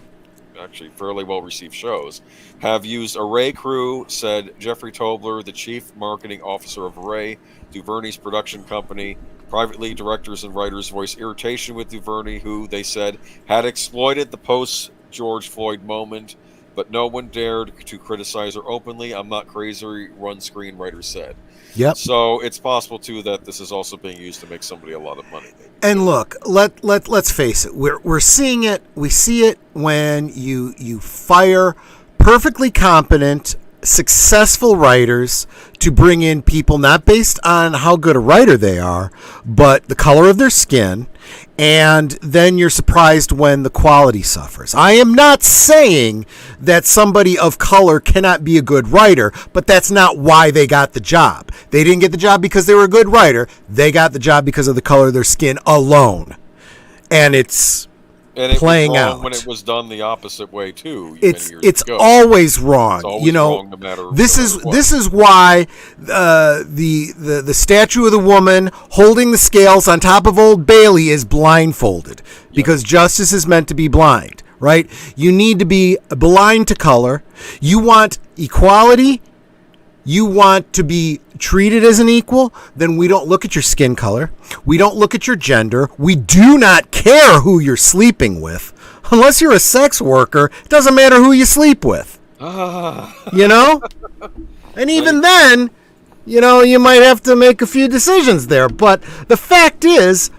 actually fairly well-received shows, have used Array Crew, said Jeffrey Tobler, the chief marketing officer of Array, DuVernay's production company. Privately, directors and writers voiced irritation with DuVernay, who, they said, had exploited the post-George Floyd moment, but no one dared to criticize her openly. I'm not crazy, one screenwriter said. Yep. So it's possible, too, that this is also being used to make somebody a lot of money. And look, let's face it. We're seeing it. We see it when you fire perfectly competent, successful writers to bring in people not based on how good a writer they are, but the color of their skin, and then you're surprised when the quality suffers. I am not saying that somebody of color cannot be a good writer, but that's not why they got the job. They didn't get the job because they were a good writer. They got the job because of the color of their skin alone. And it's playing out when it was done the opposite way too. It's always wrong. It's always wrong, no matter this is why the statue of the woman holding the scales on top of Old Bailey is blindfolded, because justice is meant to be blind, right? You need to be blind to color. You want equality. You want to be treated as an equal, then we don't look at your skin color. We don't look at your gender. We do not care who you're sleeping with. Unless you're a sex worker, it doesn't matter who you sleep with. You know? And even then, you might have to make a few decisions there. But the fact is,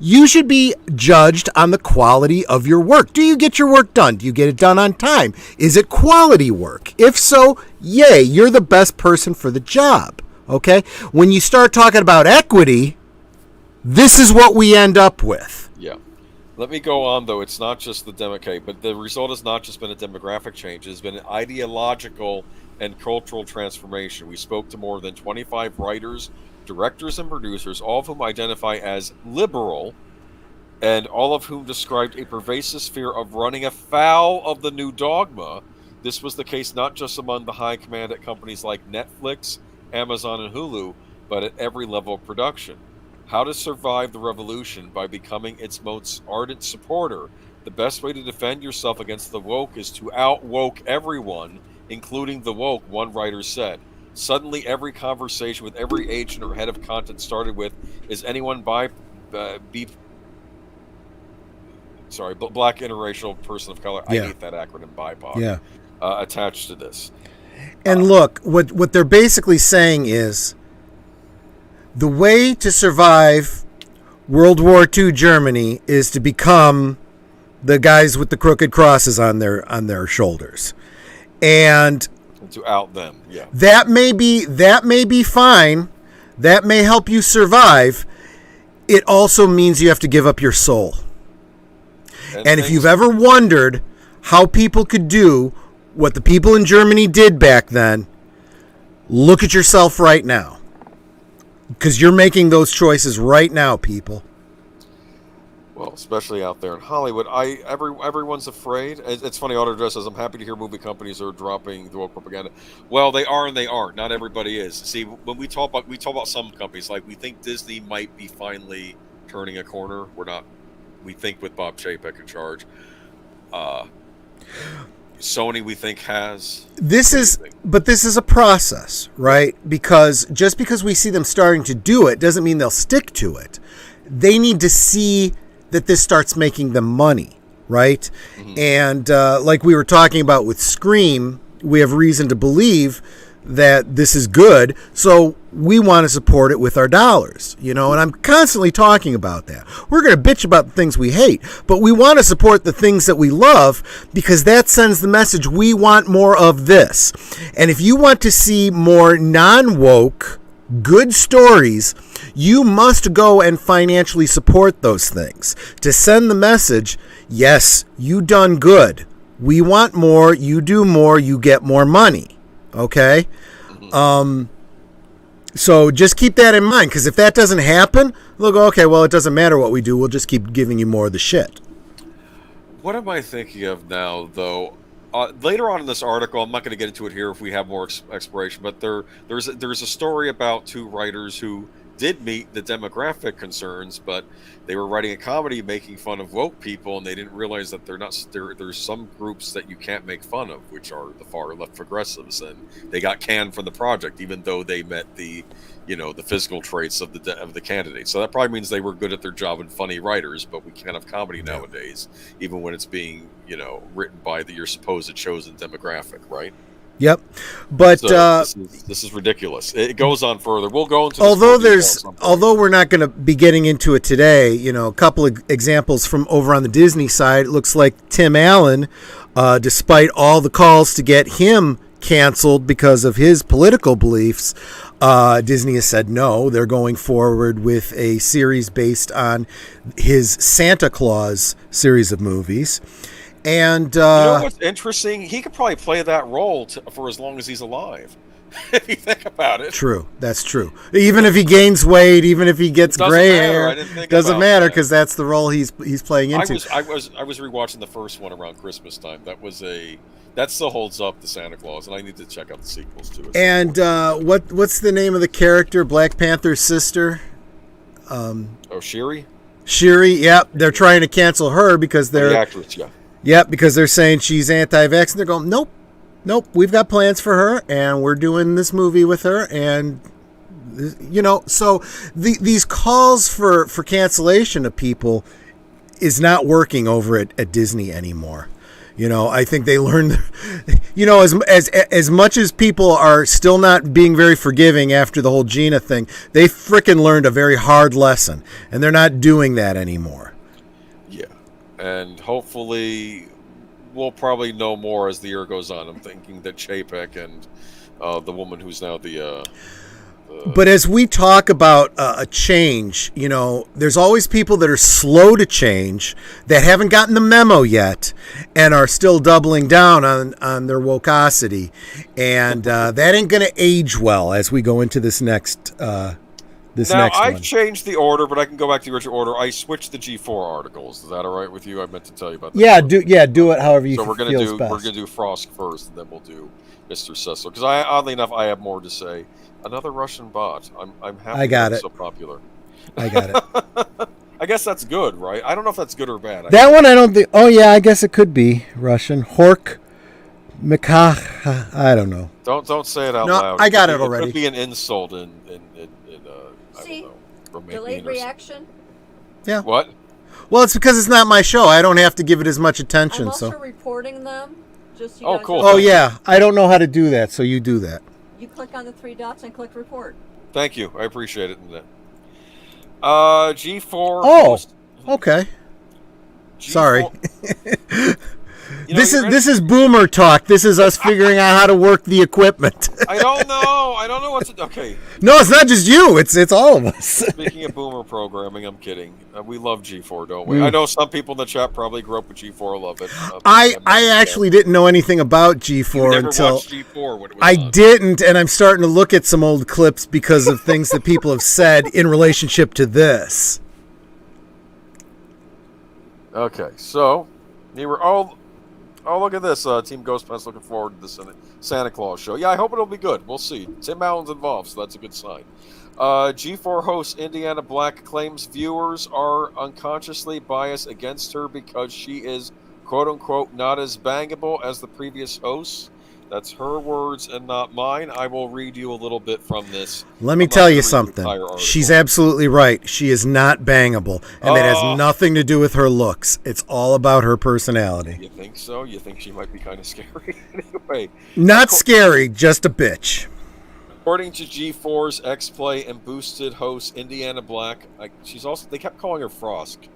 you should be judged on the quality of your work. Do you get your work done? Do you get it done on time? Is it quality work? If so, yay, you're the best person for the job. Okay? When you start talking about equity, this is what we end up with. Yeah. Let me go on, though. It's not just the demographic, but the result has not just been a demographic change. It's been an ideological and cultural transformation. We spoke to more than 25 writers, directors, and producers, all of whom identify as liberal, and all of whom described a pervasive fear of running afoul of the new dogma. This was the case not just among the high command at companies like Netflix, Amazon, and Hulu, but at every level of production. How to survive the revolution by becoming its most ardent supporter. The best way to defend yourself against the woke is to out-woke everyone, including the woke, one writer said. Suddenly, every conversation with every agent or head of content started with, is anyone black interracial person of color? Yeah. I hate that acronym, BIPOC. Yeah. Attached to this. And look, what they're basically saying is, the way to survive World War II Germany is to become the guys with the crooked crosses on their shoulders. And to out them, yeah. That may be fine. That may help you survive. It also means you have to give up your soul. And if you've ever wondered how people could do what the people in Germany did back then, look at yourself right now. Because you're making those choices right now, people. Well, especially out there in Hollywood, everyone's afraid. It's funny. Autodress says, "I'm happy to hear movie companies are dropping the woke propaganda." Well, they are and they aren't. Not everybody is. See, when we talk about some companies, like we think Disney might be finally turning a corner. We're not. We think with Bob Chapek in charge. Sony, we think, has. This is a process, right? Because just because we see them starting to do it doesn't mean they'll stick to it. They need to see that this starts making them money, right? Mm-hmm. And like we were talking about with Scream, we have reason to believe that this is good, so we want to support it with our dollars, and I'm constantly talking about that. We're going to bitch about the things we hate, but we want to support the things that we love because that sends the message we want more of this. And if you want to see more non-woke, good stories, you must go and financially support those things to send the message, yes, you done good. We want more, you do more, you get more money. Okay? So just keep that in mind, because if that doesn't happen, they'll go, okay, well, it doesn't matter what we do. We'll just keep giving you more of the shit. What am I thinking of now, though? Later on in this article, I'm not going to get into it here if we have more exploration, but there's a story about two writers who did meet the demographic concerns, but they were writing a comedy making fun of woke people, and they didn't realize that there's some groups that you can't make fun of, which are the far left progressives, and they got canned from the project, even though they met the physical traits of the candidate. So that probably means they were good at their job and funny writers, but we can't have comedy nowadays, even when it's being written by your supposed chosen demographic, right? Yep, but so this is ridiculous. It goes on further. We'll go into although we're not going to be getting into it today. A couple of examples from over on the Disney side. It looks like Tim Allen, despite all the calls to get him canceled because of his political beliefs, Disney has said no. They're going forward with a series based on his Santa Claus series of movies. And you know what's interesting? He could probably play that role for as long as he's alive. If you think about it. True, that's true. Even if he gains weight, even if he gets gray hair, doesn't matter because that's the role he's playing into. I was rewatching the first one around Christmas time. That still holds up, the Santa Claus, and I need to check out the sequels to it. And what's the name of the character? Black Panther's sister. Shuri. Shuri. Yep, they're trying to cancel her because they're the actress. Yeah. Yep, because they're saying she's anti-vax, and they're going, nope, we've got plans for her, and we're doing this movie with her, and, so these calls for cancellation of people is not working over at Disney anymore. I think they learned, as much as people are still not being very forgiving after the whole Gina thing, they frickin' learned a very hard lesson, and they're not doing that anymore. And hopefully we'll probably know more as the year goes on. I'm thinking that Chapek and the woman who's now the... But as we talk about a change, there's always people that are slow to change, that haven't gotten the memo yet, and are still doubling down on their wokosity. And that ain't going to age well as we go into this next I've changed the order, but I can go back to the original order. I switched the G4 articles. Is that all right with you? I meant to tell you about that. Do it however you feel best. So we're gonna do Frost first, and then we'll do Mr. Sessler. Because oddly enough, I have more to say. Another Russian bot. I'm happy I got it. So popular. I got it. I guess that's good, right? I don't know if that's good or bad. That one I don't think. Oh yeah, I guess it could be Russian. Hork Mikah. I don't know. Don't say it out loud. I got it already. It could be an insult in See, delayed reaction. Yeah. What? Well, it's because it's not my show. I don't have to give it as much attention. I'm also reporting them. Just you guys cool. Oh yeah, I don't know how to do that, so you do that. You click on the three dots and click report. Thank you. I appreciate it. G4. Oh, okay. G4. Sorry. This is boomer talk. This is us figuring out how to work the equipment. I don't know what's okay? No, it's not just you. It's all of us. Speaking of boomer programming, I'm kidding. We love G4, don't we? I know some people in the chat probably grew up with G4, love it. I actually didn't know anything about G4 until G4 when it was I on. didn't, and I'm starting to look at some old clips because of things that people have said in relationship to this. Okay, so you were all. Oh, look at this. Team Ghost Pants looking forward to the Santa Claus show. Yeah, I hope it'll be good. We'll see. Tim Allen's involved, so that's a good sign. G4 host Indiana Black claims viewers are unconsciously biased against her because she is, quote-unquote, not as bangable as the previous hosts. That's her words and not mine. I will read you a little bit from this. Let me tell you something. She's absolutely right. She is not bangable, and it has nothing to do with her looks. It's all about her personality. You think so? You think she might be kind of scary? Anyway. Not scary, just a bitch. According to G4's X-Play and Boosted host Indiana Black, they kept calling her Frost.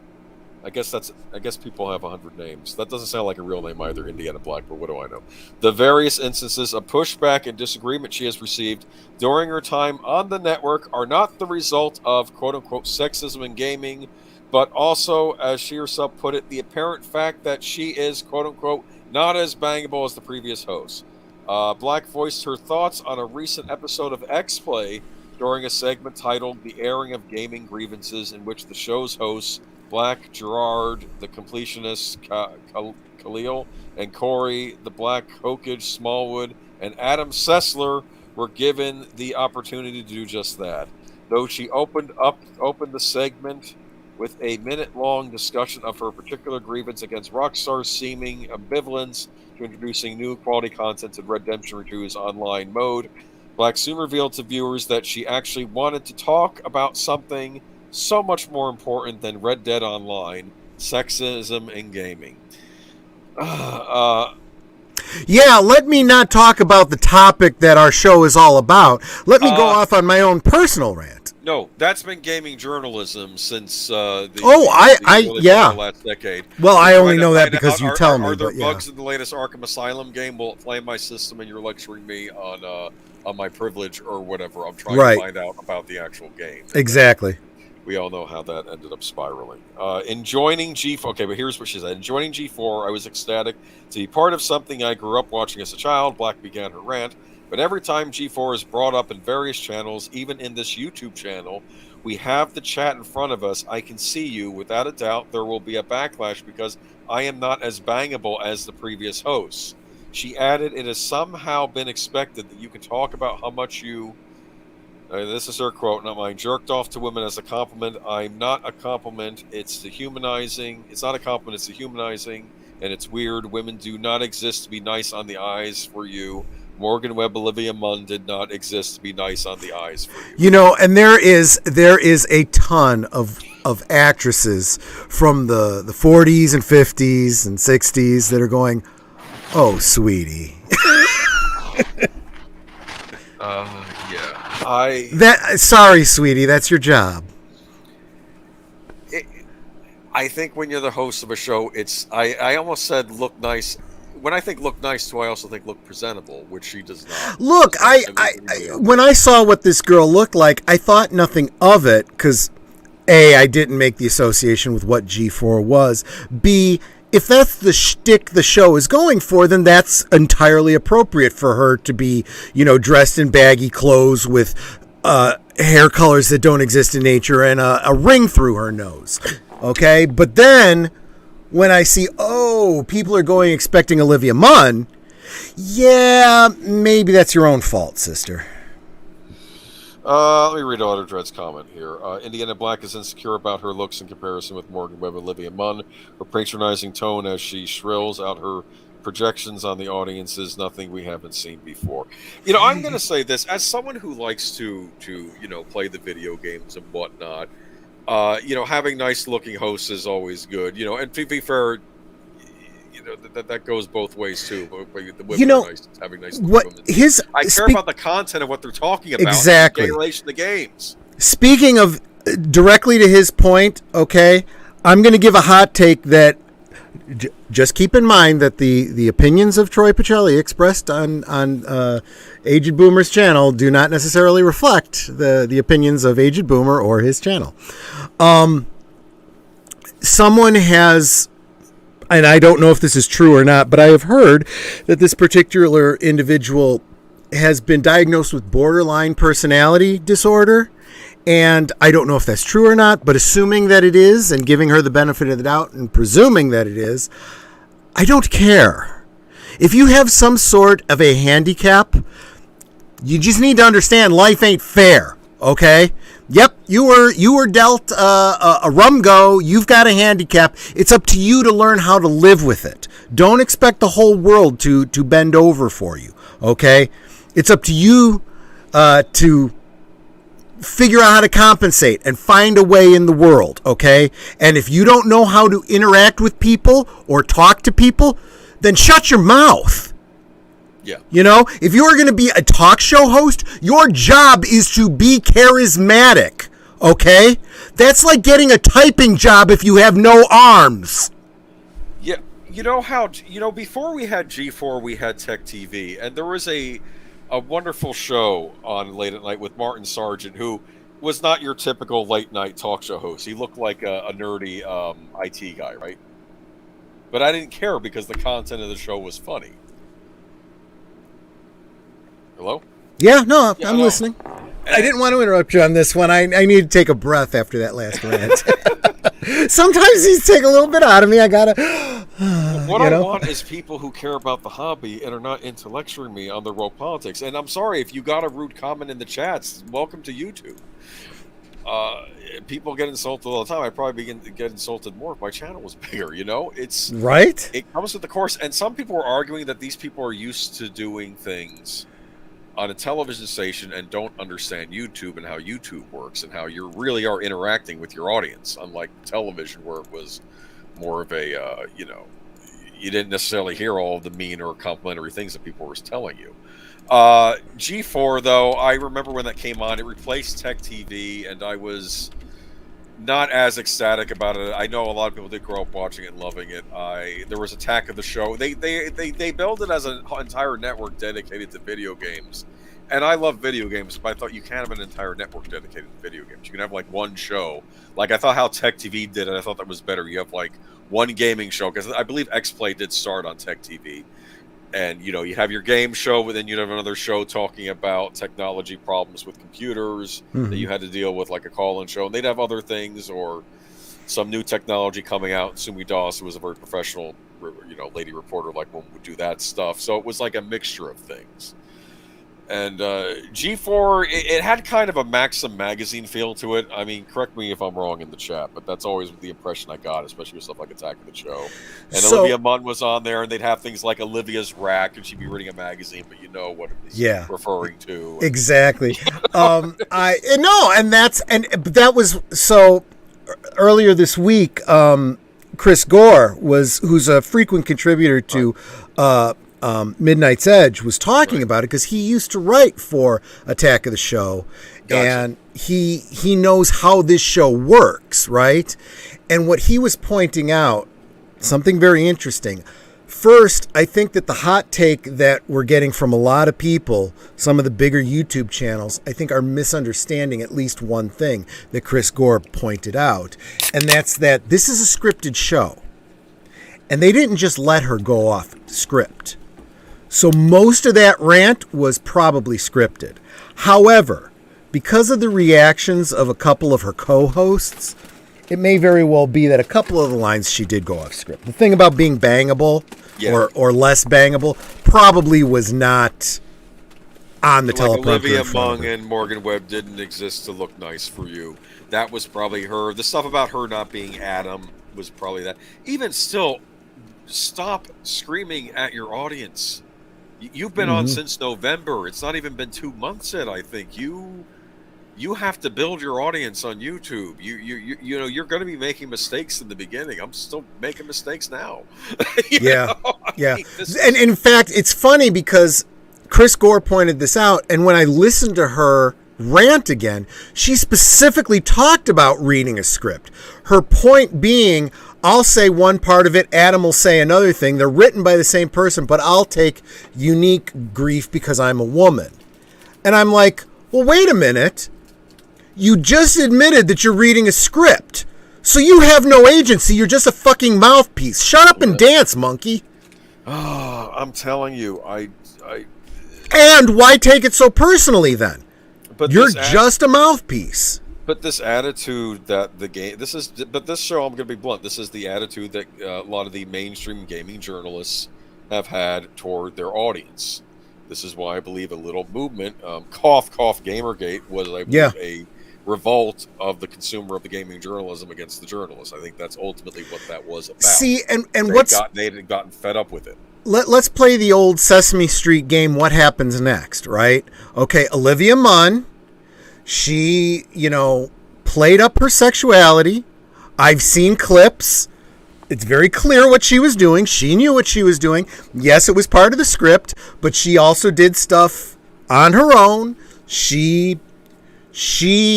I guess people have 100 names. That doesn't sound like a real name either, Indiana Black, but what do I know? The various instances of pushback and disagreement she has received during her time on the network are not the result of quote-unquote sexism in gaming, but also, as she herself put it, the apparent fact that she is quote-unquote not as bangable as the previous host. Black voiced her thoughts on a recent episode of X-Play during a segment titled The Airing of Gaming Grievances, in which the show's hosts Black, Gerard, the completionist Khalil, and Corey, the Black, Hokage, Smallwood, and Adam Sessler were given the opportunity to do just that. Though she opened the segment with a minute-long discussion of her particular grievance against Rockstar's seeming ambivalence to introducing new quality content in Redemption 2's online mode, Black soon revealed to viewers that she actually wanted to talk about something so much more important than Red Dead Online, sexism in gaming. Yeah, let me not talk about the topic that our show is all about. Let me go off on my own personal rant. No, that's been gaming journalism since last decade. Well, I only know that because you tell me. Are there bugs in the latest Arkham Asylum game? Will it flame my system and you're lecturing me on my privilege or whatever? I'm trying to find out about the actual game. Exactly. We all know how that ended up spiraling. In joining G4, okay, but here's what she said. In joining G4, I was ecstatic to be part of something I grew up watching as a child. Black began her rant. But every time G4 is brought up in various channels, even in this YouTube channel, we have the chat in front of us. I can see you. Without a doubt, there will be a backlash because I am not as bangable as the previous hosts. She added, it has somehow been expected that you can talk about how much you... this is her quote, not mine. Jerked off to women as a compliment. I'm not a compliment. It's dehumanizing. It's not a compliment. It's dehumanizing, and it's weird. Women do not exist to be nice on the eyes for you. Morgan Webb, Olivia Munn did not exist to be nice on the eyes for you. You know, and there is a ton of actresses from the 40s and 50s and 60s that are going, oh, sweetie. Sorry, sweetie, that's your job. I think when you're the host of a show, I almost said look nice. When I think look nice too, I also think look presentable, which she does not. Look, when I saw what this girl looked like, I thought nothing of it because A, I didn't make the association with what G4 was. B, if that's the shtick the show is going for, then that's entirely appropriate for her to be, dressed in baggy clothes with hair colors that don't exist in nature and a ring through her nose. Okay? But then when I see, people are going expecting Olivia Munn, yeah, maybe that's your own fault, sister. Let me read Auto Dread's comment here. Indiana Black is insecure about her looks in comparison with Morgan Webb and Olivia Munn. Her patronizing tone as she shrills out her projections on the audience is nothing we haven't seen before. I'm going to say this. As someone who likes to play the video games and whatnot, having nice-looking hosts is always good. And to be fair, that goes both ways too. The women are nice, having nice women. I care about the content of what they're talking about. Exactly. In relation to games. Speaking of directly to his point, okay, I'm going to give a hot take that just keep in mind that the opinions of Troy Pacelli expressed on Aged Boomer's channel do not necessarily reflect the opinions of Aged Boomer or his channel. Someone has, and I don't know if this is true or not, but I have heard that this particular individual has been diagnosed with borderline personality disorder. And I don't know if that's true or not, but assuming that it is and giving her the benefit of the doubt and presuming that it is, I don't care. If you have some sort of a handicap, you just need to understand life ain't fair, okay? Yep, you were dealt a rum go. You've got a handicap. It's up to you to learn how to live with it. Don't expect the whole world to bend over for you, okay? It's up to you to figure out how to compensate and find a way in the world, okay? And if you don't know how to interact with people or talk to people, then shut your mouth. Yeah. You know, if you're going to be a talk show host, your job is to be charismatic, okay? That's like getting a typing job if you have no arms. Yeah. Before we had G4, we had Tech TV, and there was a wonderful show on late at night with Martin Sargent, who was not your typical late night talk show host. He looked like a nerdy IT guy, right? But I didn't care because the content of the show was funny. Hello? Yeah, no, I'm listening. I didn't want to interrupt you on this one. I need to take a breath after that last rant. Sometimes these take a little bit out of me. I gotta. What I want is people who care about the hobby and are not into lecturing me on the real politics. And I'm sorry if you got a rude comment in the chats. Welcome to YouTube. People get insulted all the time. I'd probably begin to get insulted more if my channel was bigger. It's right. It comes with the course. And some people are arguing that these people are used to doing things on a television station and don't understand YouTube and how YouTube works and how you really are interacting with your audience, unlike television where it was more of a, you didn't necessarily hear all of the mean or complimentary things that people were telling you. G4, though, I remember when that came on, it replaced Tech TV, and I was not as ecstatic about it. I know a lot of people did grow up watching it and loving it. There was Attack of the Show. They built it as an entire network dedicated to video games. And I love video games, but I thought you can't have an entire network dedicated to video games. You can have like one show. Like I thought how Tech TV did it, I thought that was better. You have like one gaming show, because I believe X-Play did start on Tech TV. And, you have your game show, but then you'd have another show talking about technology problems with computers that you had to deal with, like a call-in show. And they'd have other things or some new technology coming out. Sumi Doss, who was a very professional, lady reporter, like one would do that stuff. So it was like a mixture of things. And G4, it had kind of a Maxim magazine feel to it. I mean, correct me if I'm wrong in the chat, but that's always the impression I got, especially with stuff like Attack of the Show. And Olivia Munn was on there, and they'd have things like Olivia's Rack, and she'd be reading a magazine, but you know what it was referring to. Exactly. That was so. Earlier this week, Chris Gore who's a frequent contributor to. Midnight's Edge was talking about it because he used to write for Attack of the Show. Gotcha. And he knows how this show works, right? And what he was pointing out, something very interesting. First, I think that the hot take that we're getting from a lot of people, some of the bigger YouTube channels, I think are misunderstanding at least one thing that Chris Gore pointed out. And that's that this is a scripted show. And they didn't just let her go off script. So most of that rant was probably scripted. However, because of the reactions of a couple of her co-hosts, it may very well be that a couple of the lines she did go off script. The thing about being bangable or less bangable probably was not on the teleprompter. Olivia Munn and Morgan Webb didn't exist to look nice for you. That was probably her. The stuff about her not being Adam was probably that. Even still, stop screaming at your audience. You've been on since November. It's not even been 2 months yet, I think. You have to build your audience on YouTube. You're going to be making mistakes in the beginning. I'm still making mistakes now. Yeah. And in fact, it's funny because Chris Gore pointed this out, and when I listened to her rant again, she specifically talked about reading a script. Her point being, I'll say one part of it, Adam will say another thing. They're written by the same person, but I'll take unique grief because I'm a woman. And I'm like, well, wait a minute. You just admitted that you're reading a script. So you have no agency. You're just a fucking mouthpiece. Shut up and dance, monkey. Oh, I'm telling you, And why take it so personally then? But you're just a mouthpiece. But this attitude that the game, but this show, I'm going to be blunt, this is the attitude that a lot of the mainstream gaming journalists have had toward their audience. This is why I believe a little movement, cough, Gamergate, was a revolt of the consumer of the gaming journalism against the journalists. I think that's ultimately what that was about. See, and they had gotten fed up with it. Let's play the old Sesame Street game, What Happens Next, right? Okay, Olivia Munn, she, played up her sexuality. I've seen clips. It's very clear what she was doing. She knew what she was doing. Yes, it was part of the script, but she also did stuff on her own. She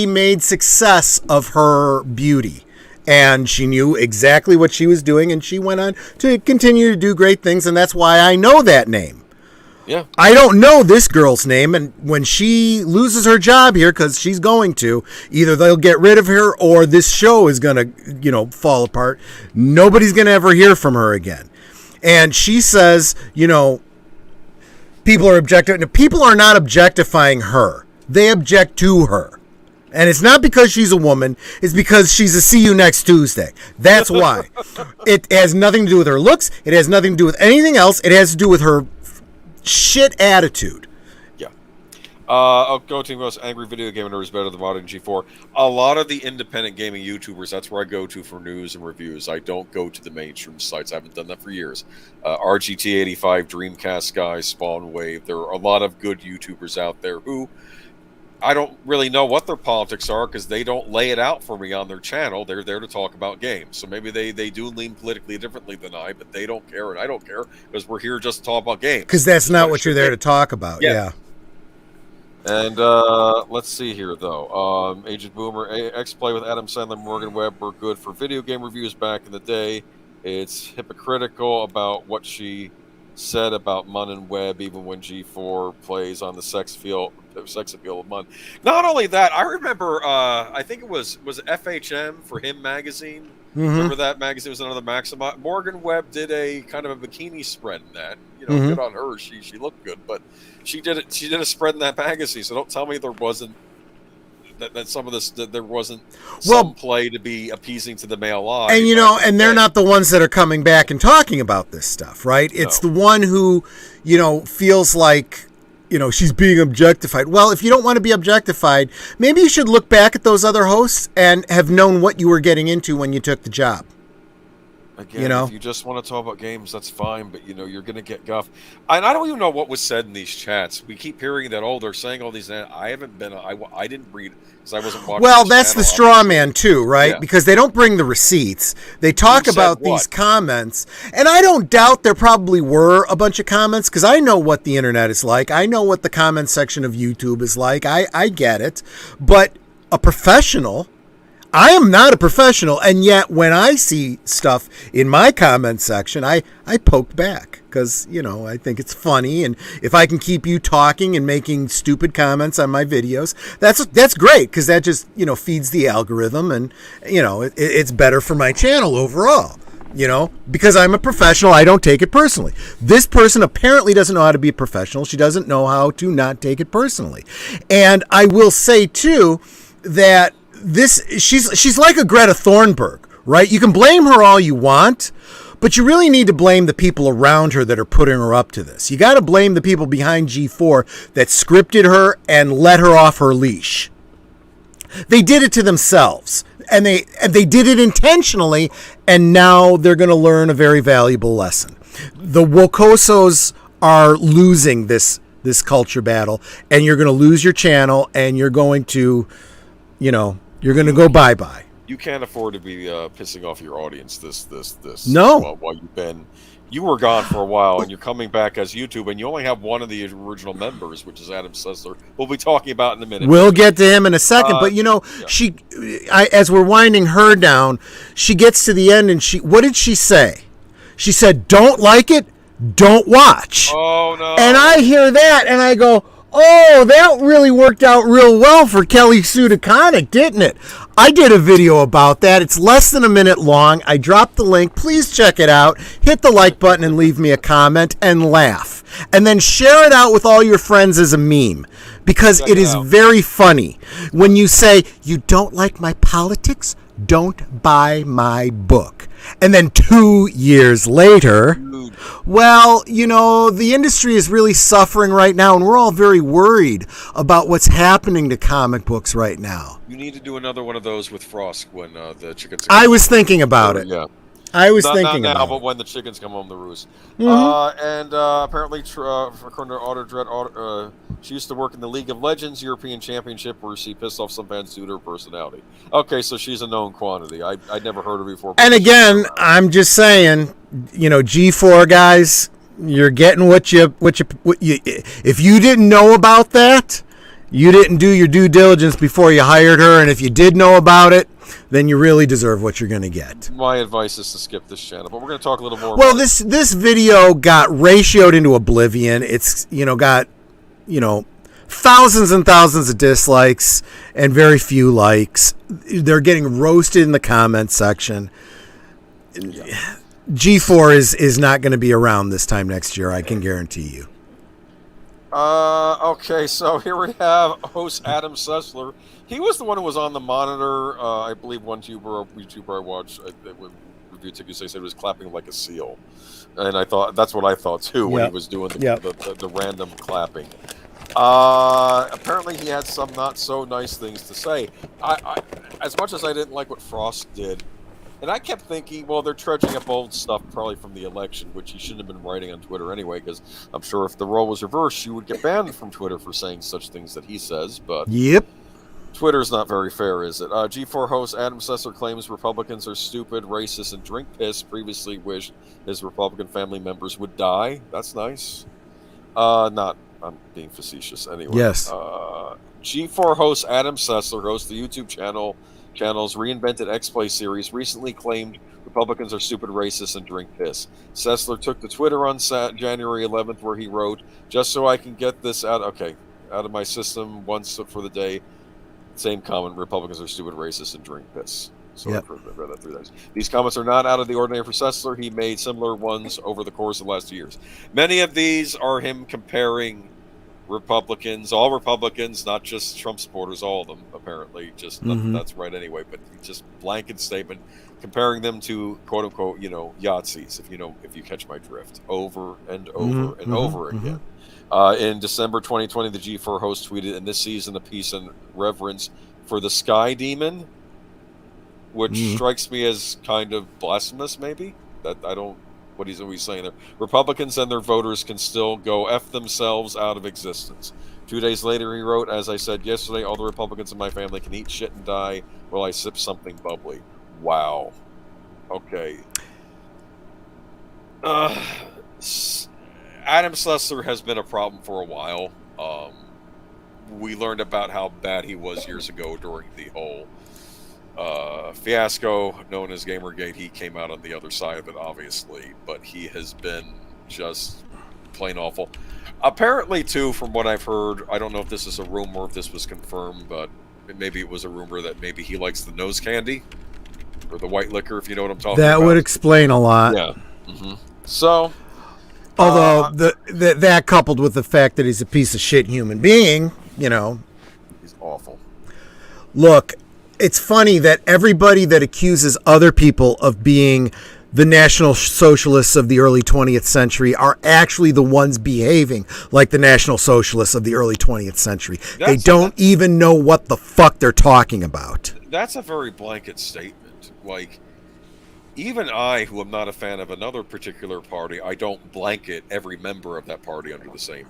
made success of her beauty. And she knew exactly what she was doing, and she went on to continue to do great things, and that's why I know that name. Yeah. I don't know this girl's name, and when she loses her job here, because she's going to, either they'll get rid of her or this show is going to, fall apart. Nobody's going to ever hear from her again. And she says, people are objectifying. People are not objectifying her. They object to her. And it's not because she's a woman. It's because she's a see you next Tuesday. That's why. It has nothing to do with her looks. It has nothing to do with anything else. It has to do with her shit attitude. Yeah. I'll go to most angry video game nerds better than modern G4. A lot of the independent gaming YouTubers, that's where I go to for news and reviews. I don't go to the mainstream sites. I haven't done that for years. RGT85, Dreamcast guys, Spawn Wave. There are a lot of good YouTubers out there who I don't really know what their politics are because they don't lay it out for me on their channel. They're there to talk about games. So maybe they do lean politically differently than I, but they don't care and I don't care because we're here just to talk about games. Because that's not what you're there to talk about. Yeah. And let's see here, though. Agent Boomer, X-Play with Adam Sandler and Morgan Webb were good for video game reviews back in the day. It's hypocritical about what she said about Munn and Webb, even when G4 plays on the sex appeal of Munn. Not only that, I remember, I think it was FHM for Him magazine. Mm-hmm. Remember that magazine was another Maxima. Morgan Webb did a kind of a bikini spread in that. Good on her. She looked good, but she did it. She did a spread in that magazine. So don't tell me there wasn't that some of this that there wasn't some play to be appeasing to the male eye. And and they're not the ones that are coming back and talking about this stuff, right? It's the one who feels like she's being objectified. Well, if you don't want to be objectified, maybe you should look back at those other hosts and have known what you were getting into when you took the job. Again, if you just want to talk about games, that's fine, but you're going to get guff. And I don't even know what was said in these chats. We keep hearing that, they're saying all these. I haven't been. I didn't read because I wasn't watching. Well, that's the straw man too, right? Yeah. Because they don't bring the receipts. They talk about these comments, and I don't doubt there probably were a bunch of comments because I know what the internet is like. I know what the comment section of YouTube is like. I get it, but a professional. I am not a professional, and yet when I see stuff in my comment section, I poke back because, I think it's funny, and if I can keep you talking and making stupid comments on my videos, that's great because that just, feeds the algorithm, and, it's better for my channel overall. Because I'm a professional, I don't take it personally. This person apparently doesn't know how to be a professional. She doesn't know how to not take it personally. And I will say, too, that she's like a Greta Thunberg, right? You can blame her all you want, but you really need to blame the people around her that are putting her up to this. You got to blame the people behind G4 that scripted her and let her off her leash. They did it to themselves, and they did it intentionally, and now they're going to learn a very valuable lesson. The Wokosos are losing this culture battle, and you're going to lose your channel, and you're going to you're going to go bye-bye. You can't afford to be pissing off your audience this No. while you've been you were gone for a while, and you're coming back as YouTube, and you only have one of the original members, which is Adam Sessler. We'll be talking about in a minute. We'll get to him in a second, but as we're winding her down, she gets to the end, and what did she say? She said, "Don't like it, don't watch." Oh no! And I hear that, and I go, "Oh, that really worked out real well for Kelly Sue DeConnick, didn't it?" I did a video about that. It's less than a minute long. I dropped the link. Please check it out. Hit the like button and leave me a comment and laugh. And then share it out with all your friends as a meme, because it is very funny. When you say, "You don't like my politics? Don't buy my book." And then 2 years later, well, the industry is really suffering right now, and we're all very worried about what's happening to comic books right now. You need to do another one of those with Frost when the chickens. I was thinking about it. Yeah. I was thinking not now, about but it. when the chickens come home to roost. Mm-hmm. And apparently, according to Otter Dread, she used to work in the League of Legends European Championship, where she pissed off some fans due to her personality. Okay, so she's a known quantity. I'd never heard her before. And again, I'm just saying, G4 guys, you're getting what you. If you didn't know about that, you didn't do your due diligence before you hired her, and if you did know about it, then you really deserve what you're going to get. My advice is to skip this channel, but we're going to talk a little more. Well, this video got ratioed into oblivion. It's got thousands and thousands of dislikes and very few likes. They're getting roasted in the comment section. Yeah. G4 is not going to be around this time next year. I can guarantee you. Okay, so here we have host Adam Sessler. He was the one who was on the monitor. I believe one YouTuber I watched review tickets, they said he was clapping like a seal, and I thought that's what I thought too when he was doing the random clapping. Apparently, he had some not so nice things to say. I as much as I didn't like what Frost did. And I kept thinking, well, they're trudging up old stuff probably from the election, which he shouldn't have been writing on Twitter anyway, because I'm sure if the role was reversed, you would get banned from Twitter for saying such things that he says. But Twitter's not very fair, is it? G4 host Adam Sessler claims Republicans are stupid, racist, and drink piss. Previously wished his Republican family members would die. That's nice. I'm being facetious anyway. Yes. G4 host Adam Sessler hosts the YouTube channel's reinvented X-Play series, recently claimed Republicans are stupid, racist, and drink piss. Sessler took to Twitter on January 11th, where he wrote, "Just so I can get this out of my system once for the day." Same comment: Republicans are stupid, racist, and drink piss. So I've read that 3 times. These comments are not out of the ordinary for Sessler. He made similar ones over the course of the last 2 years. Many of these are him comparing Republicans, all Republicans, not just Trump supporters, all of them, apparently. Just that's right anyway, but just blanket statement comparing them to quote unquote, Yahtzees, if you catch my drift, over and over and over again. In December 2020, the G4 host tweeted, "In this season, a peace and reverence for the Sky Demon," which strikes me as kind of blasphemous, maybe. That I don't. What he's always saying there. Republicans and their voters can still go F themselves out of existence. 2 days later, he wrote, "As I said yesterday, all the Republicans in my family can eat shit and die while I sip something bubbly." Wow. Okay. Adam Sessler has been a problem for a while. We learned about how bad he was years ago during the whole fiasco known as Gamergate. He came out on the other side of it, obviously, but he has been just plain awful. Apparently, too, from what I've heard, I don't know if this is a rumor or if this was confirmed, but maybe it was a rumor that maybe he likes the nose candy or the white liquor, if you know what I'm talking about. That would explain a lot. Yeah. So, although that coupled with the fact that he's a piece of shit human being, he's awful. Look, it's funny that everybody that accuses other people of being the National Socialists of the early 20th century are actually the ones behaving like the National Socialists of the early 20th century. They don't even know what the fuck they're talking about. That's a very blanket statement. Like, even I, who am not a fan of another particular party, I don't blanket every member of that party under the same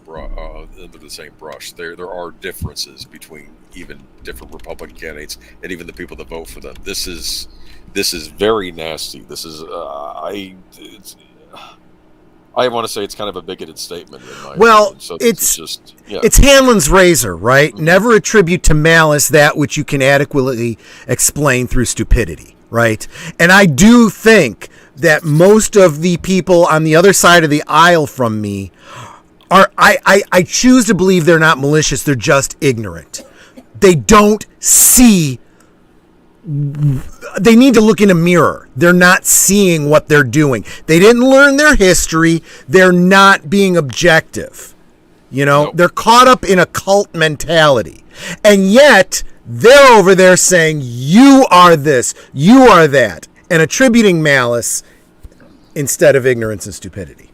brush. There are differences between even different Republican candidates and even the people that vote for them. This is very nasty. This is I want to say it's kind of a bigoted statement. Well, so it's just it's Hanlon's razor, right? Mm-hmm. Never attribute to malice that which you can adequately explain through stupidity, right? And I do think that most of the people on the other side of the aisle from me are, I choose to believe they're not malicious, they're just ignorant. They don't see. They need to look in a mirror. They're not seeing what they're doing. They didn't learn their history. They're not being objective. You know, They're caught up in a cult mentality. And yet, they're over there saying, you are this, you are that, and attributing malice instead of ignorance and stupidity.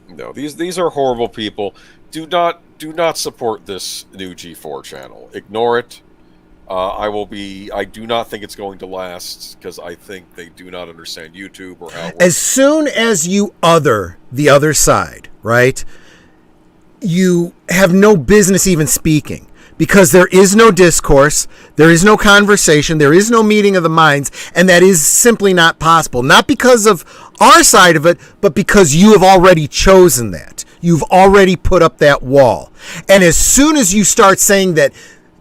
No, these are horrible people. Do not support this new G4 channel. Ignore it. I do not think it's going to last because I think they do not understand YouTube or how it works. As soon as you other the other side, right, you have no business even speaking because there is no discourse, there is no conversation, there is no meeting of the minds, and that is simply not possible. Not because of our side of it, but because you have already chosen that. You've already put up that wall. And as soon as you start saying that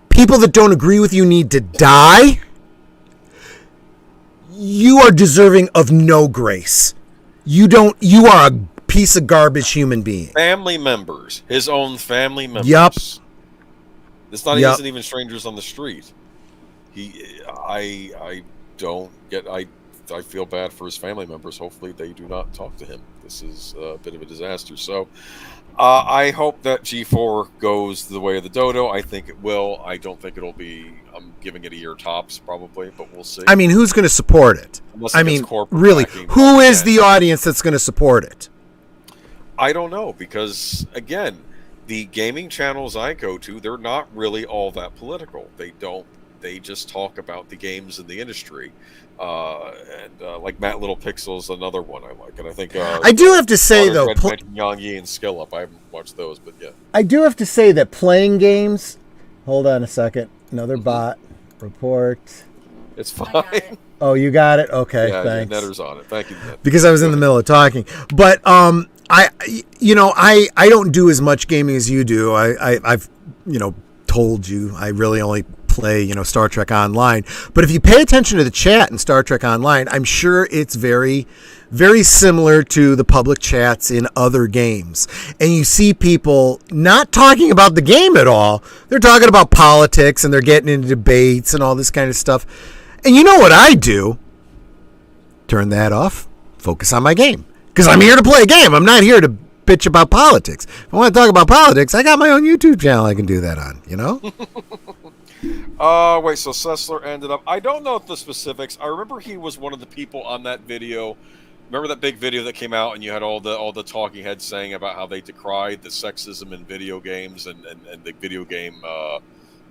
people that don't agree with you need to die, you are deserving of no grace. You are a piece of garbage human being. Family members, his own family members. Yup. It's not isn't even strangers on the street. I feel bad for his family members. Hopefully they do not talk to him. This is a bit of a disaster. So I hope that G4 goes the way of the dodo. I think it will. I don't think it'll be. I'm giving it a year tops probably, but we'll see. I mean, who's going to support it? I mean, really, who is the audience that's going to support it? I don't know, because again, the gaming channels I go to, they're not really all that political. They just talk about the games in the industry. Like Matt Little Pixel's another one I like, and I think I do have to say though, Yang Yi and Skill Up. I haven't watched those, but yeah, I do have to say that playing games. Hold on a second, another bot report. It's fine. Oh, you got it. Okay, yeah, thanks. Yeah, Netter's on it. Thank you, Net. Because I was in the middle of talking, but I don't do as much gaming as you do. I've told you I really only play Star Trek Online, but if you pay attention to the chat in Star Trek Online, I'm sure it's very, very similar to the public chats in other games, and you see people not talking about the game at all. They're talking about politics and they're getting into debates and all this kind of stuff. And you know what I do? Turn that off, focus on my game, because I'm here to play a game. I'm not here to bitch about politics. If I want to talk about politics, I got my own YouTube channel I can do that on, Wait, so Sessler ended up... I don't know the specifics. I remember he was one of the people on that video. Remember that big video that came out and you had all the talking heads saying about how they decried the sexism in video games and the video game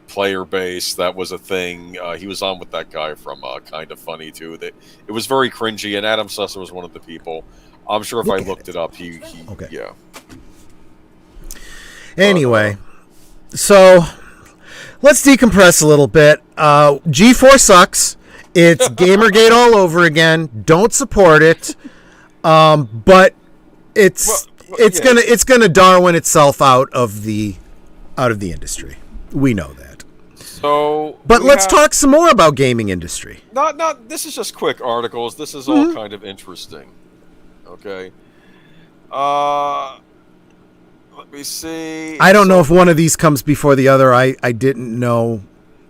player base? That was a thing. He was on with that guy from Kind of Funny, too. It was very cringy, and Adam Sessler was one of the people. I'm sure if I looked it up, he okay. Yeah. Anyway, so... let's decompress a little bit. G4 sucks. It's Gamergate all over again. Don't support it. But it's gonna Darwin itself out of the industry. We know that. So, but let's talk some more about gaming industry. Not. This is just quick articles. This is all kind of interesting. Okay. Let me see. I don't know if one of these comes before the other. I didn't know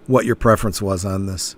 what your preference was on this.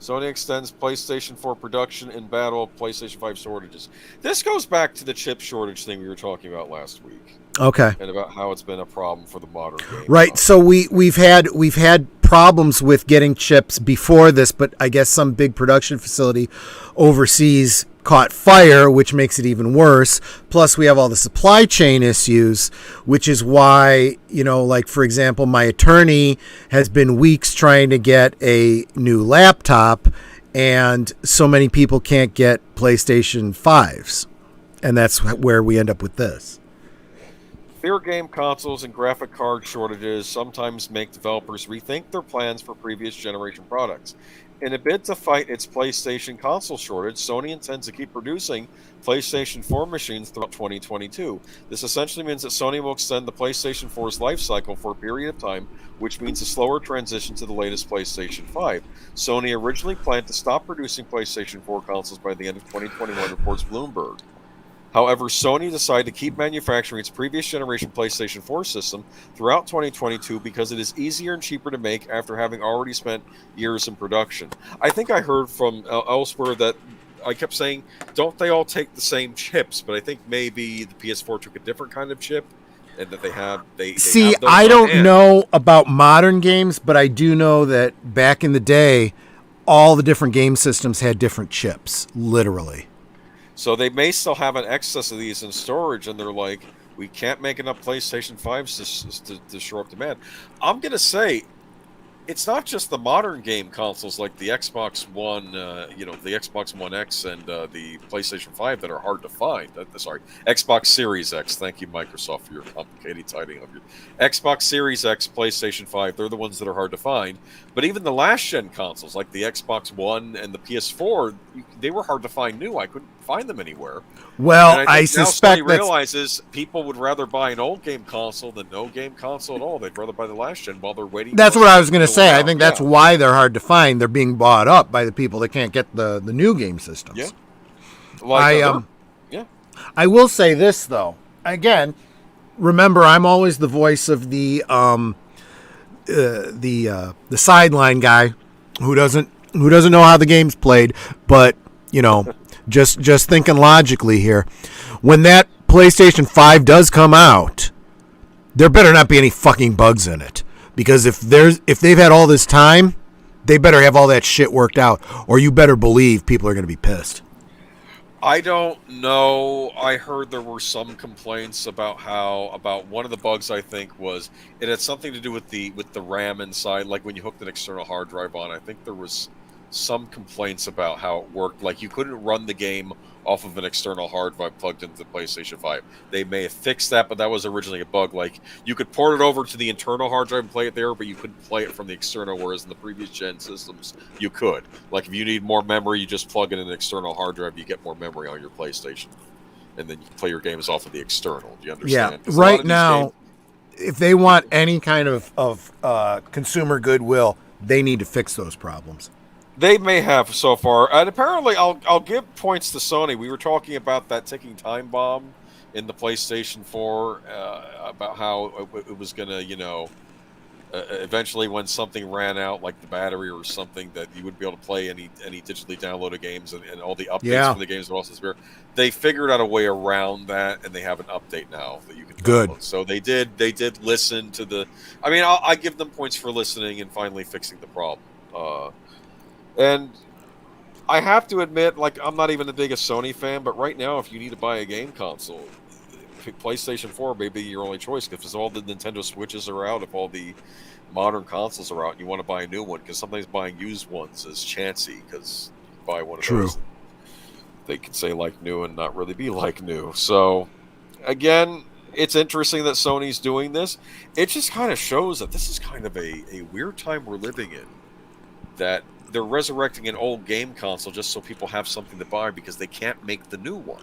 Sony extends PlayStation 4 production in battle of PlayStation 5 shortages. This goes back to the chip shortage thing we were talking about last week. Okay. And about how it's been a problem for the modern game. Right. So we've had problems with getting chips before this, but I guess some big production facility overseas caught fire, which makes it even worse. Plus, we have all the supply chain issues, which is why, like, for example, my attorney has been weeks trying to get a new laptop, and so many people can't get PlayStation 5s. And that's where we end up with this. Fear game consoles and graphic card shortages sometimes make developers rethink their plans for previous generation products. In a bid to fight its PlayStation console shortage, Sony intends to keep producing PlayStation 4 machines throughout 2022. This essentially means that Sony will extend the PlayStation 4's life cycle for a period of time, which means a slower transition to the latest PlayStation 5. Sony originally planned to stop producing PlayStation 4 consoles by the end of 2021, reports Bloomberg. However, Sony decided to keep manufacturing its previous generation PlayStation 4 system throughout 2022 because it is easier and cheaper to make after having already spent years in production. I think I heard from elsewhere that I kept saying, don't they all take the same chips? But I think maybe the PS4 took a different kind of chip, and that they have See, have those I on don't hand. know about modern games, but I do know that back in the day, all the different game systems had different chips, literally. So they may still have an excess of these in storage, and they're like, we can't make enough PlayStation 5s to shore up demand. I'm going to say, it's not just the modern game consoles like the Xbox One, the Xbox One X and the PlayStation 5 that are hard to find. Xbox Series X. Thank you, Microsoft, for your complicated tidying of your Xbox Series X, PlayStation 5. They're the ones that are hard to find. But even the last-gen consoles like the Xbox One and the PS4, they were hard to find new. I couldn't find them anywhere. Well, I suspect Sony realizes people would rather buy an old game console than no game console at all. They'd rather buy the last gen while they're waiting. That's what I was going to say. I think that's why they're hard to find. They're being bought up by the people that can't get the new game systems. Yeah. I will say this though. Again, remember, I'm always the voice of the sideline guy who doesn't know how the game's played, but just thinking logically here. When that PlayStation 5 does come out, there better not be any fucking bugs in it. Because if they've had all this time, they better have all that shit worked out, or you better believe people are going to be pissed. I don't know. I heard there were some complaints about one of the bugs. I think was it had something to do with the RAM inside, like when you hooked an external hard drive on. I think there was some complaints about how it worked. Like you couldn't run the game off of an external hard drive plugged into the PlayStation 5. They may have fixed that, but that was originally a bug. Like you could port it over to the internal hard drive and play it there, but you couldn't play it from the external, whereas in the previous gen systems you could. Like if you need more memory, you just plug in an external hard drive, you get more memory on your PlayStation, and then you play your games off of the external. Do you understand? Yeah. Right now, if they want any kind of consumer goodwill, they need to fix those problems. They may have so far, and apparently, I'll give points to Sony. We were talking about that ticking time bomb in the PlayStation 4, about how it was going to, eventually when something ran out, like the battery or something, that you wouldn't be able to play any digitally downloaded games, and all the updates for the games would also disappear. They figured out a way around that, and they have an update now that you can download. Good. So they did listen to the. I mean, I give them points for listening and finally fixing the problem. And I have to admit, like, I'm not even the biggest Sony fan, but right now, if you need to buy a game console, PlayStation 4 may be your only choice, because all the Nintendo Switches are out, if all the modern consoles are out, and you want to buy a new one, because sometimes buying used ones is chancy, because you buy one of those, they can say like new and not really be like new. So, again, it's interesting that Sony's doing this. It just kind of shows that this is kind of a weird time we're living in, that they're resurrecting an old game console just so people have something to buy because they can't make the new one.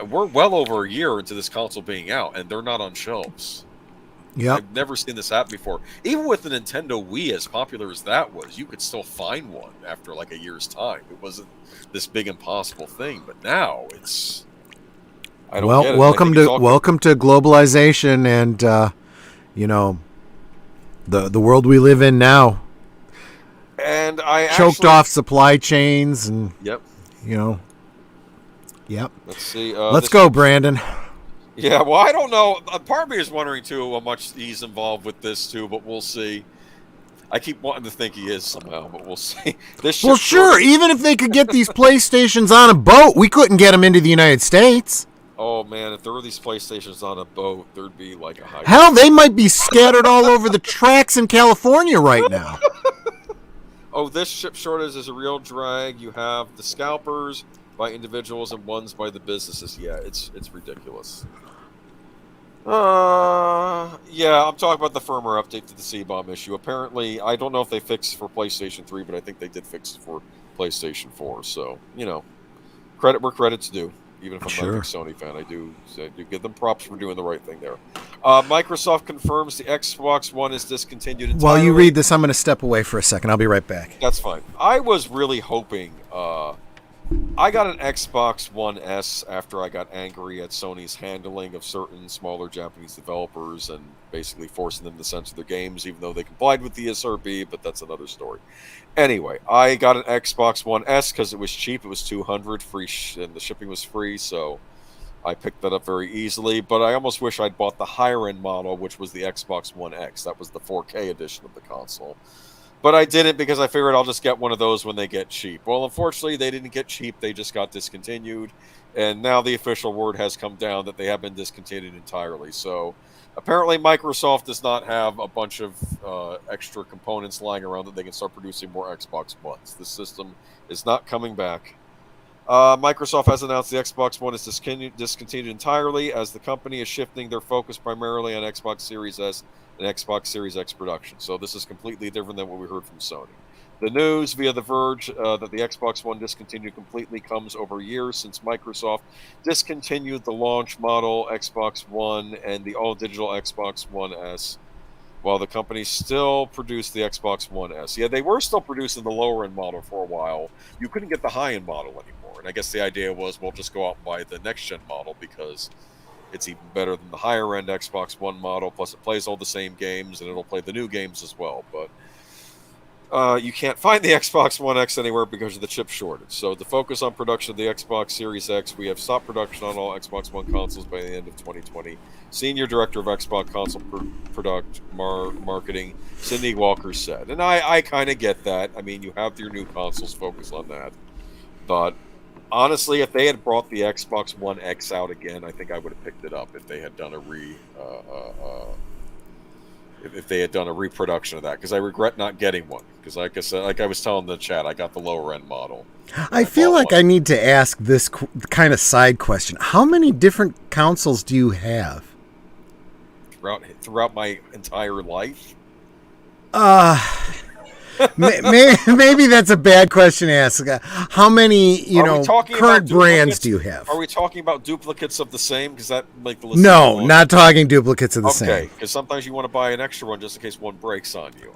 We're well over a year into this console being out, and they're not on shelves. Yeah, I've never seen this happen before. Even with the Nintendo Wii, as popular as that was, you could still find one after like a year's time. It wasn't this big impossible thing, but now it's. I don't get it. Welcome to globalization and the world we live in now. And I choked off supply chains and Yep. Let's see. Let's go, Brandon. Yeah, well, I don't know. Part of me is wondering too how much he's involved with this too, but we'll see. I keep wanting to think he is somehow, but we'll see. Well, sure. Even if they could get these PlayStations on a boat, we couldn't get them into the United States. Oh man, if there were these PlayStations on a boat, there'd be like a high. Hell, they might be scattered all over the tracks in California right now. Oh, this chip shortage is a real drag. You have the scalpers by individuals and ones by the businesses. Yeah, it's ridiculous. Yeah, I'm talking about the firmware update to the C-bomb issue. Apparently, I don't know if they fixed for PlayStation 3, but I think they did fix it for PlayStation 4. So, credit where credit's due. Even if I'm not a big Sony fan, I do give them props for doing the right thing there. Microsoft confirms the Xbox One is discontinued entirely. While you read this, I'm going to step away for a second. I'll be right back. That's fine. I was really hoping... I got an Xbox One S after I got angry at Sony's handling of certain smaller Japanese developers and basically forcing them to censor their games, even though they complied with the SRB, but that's another story. Anyway, I got an Xbox One S because it was cheap. It was $200 free, and the shipping was free, so I picked that up very easily. But I almost wish I'd bought the higher-end model, which was the Xbox One X. That was the 4K edition of the console. But I didn't because I figured I'll just get one of those when they get cheap. Well, unfortunately, they didn't get cheap. They just got discontinued. And now the official word has come down that they have been discontinued entirely. So apparently Microsoft does not have a bunch of extra components lying around that they can start producing more Xbox Ones. The system is not coming back. Microsoft has announced the Xbox One is discontinued entirely as the company is shifting their focus primarily on Xbox Series S and Xbox Series X production. So this is completely different than what we heard from Sony. The news via The Verge that the Xbox One discontinued completely comes over years since Microsoft discontinued the launch model Xbox One and the all-digital Xbox One S, while the company still produced the Xbox One S. Yeah, they were still producing the lower-end model for a while. You couldn't get the high-end model anymore. And I guess the idea was, well, just go out and buy the next-gen model because it's even better than the higher-end Xbox One model, plus it plays all the same games, and it'll play the new games as well. But you can't find the Xbox One X anywhere because of the chip shortage. So to focus on production of the Xbox Series X, we have stopped production on all Xbox One consoles by the end of 2020. Senior Director of Xbox Console Product Marketing, Cindy Walker said. And I kind of get that. I mean, you have your new consoles, focus on that. But honestly, if they had brought the Xbox One X out again, I think I would have picked it up if they had done a if they had done a reproduction of that, because I regret not getting one. Because like I said, like I was telling the chat, I got the lower end model. I feel like I need to ask this kind of side question: how many different consoles do you have? Throughout my entire life. Maybe that's a bad question to ask. How many, current brands do you have? Are we talking about duplicates of the same? Because that make the list. No, not talking duplicates of the same. Okay, because sometimes you want to buy an extra one just in case one breaks on you.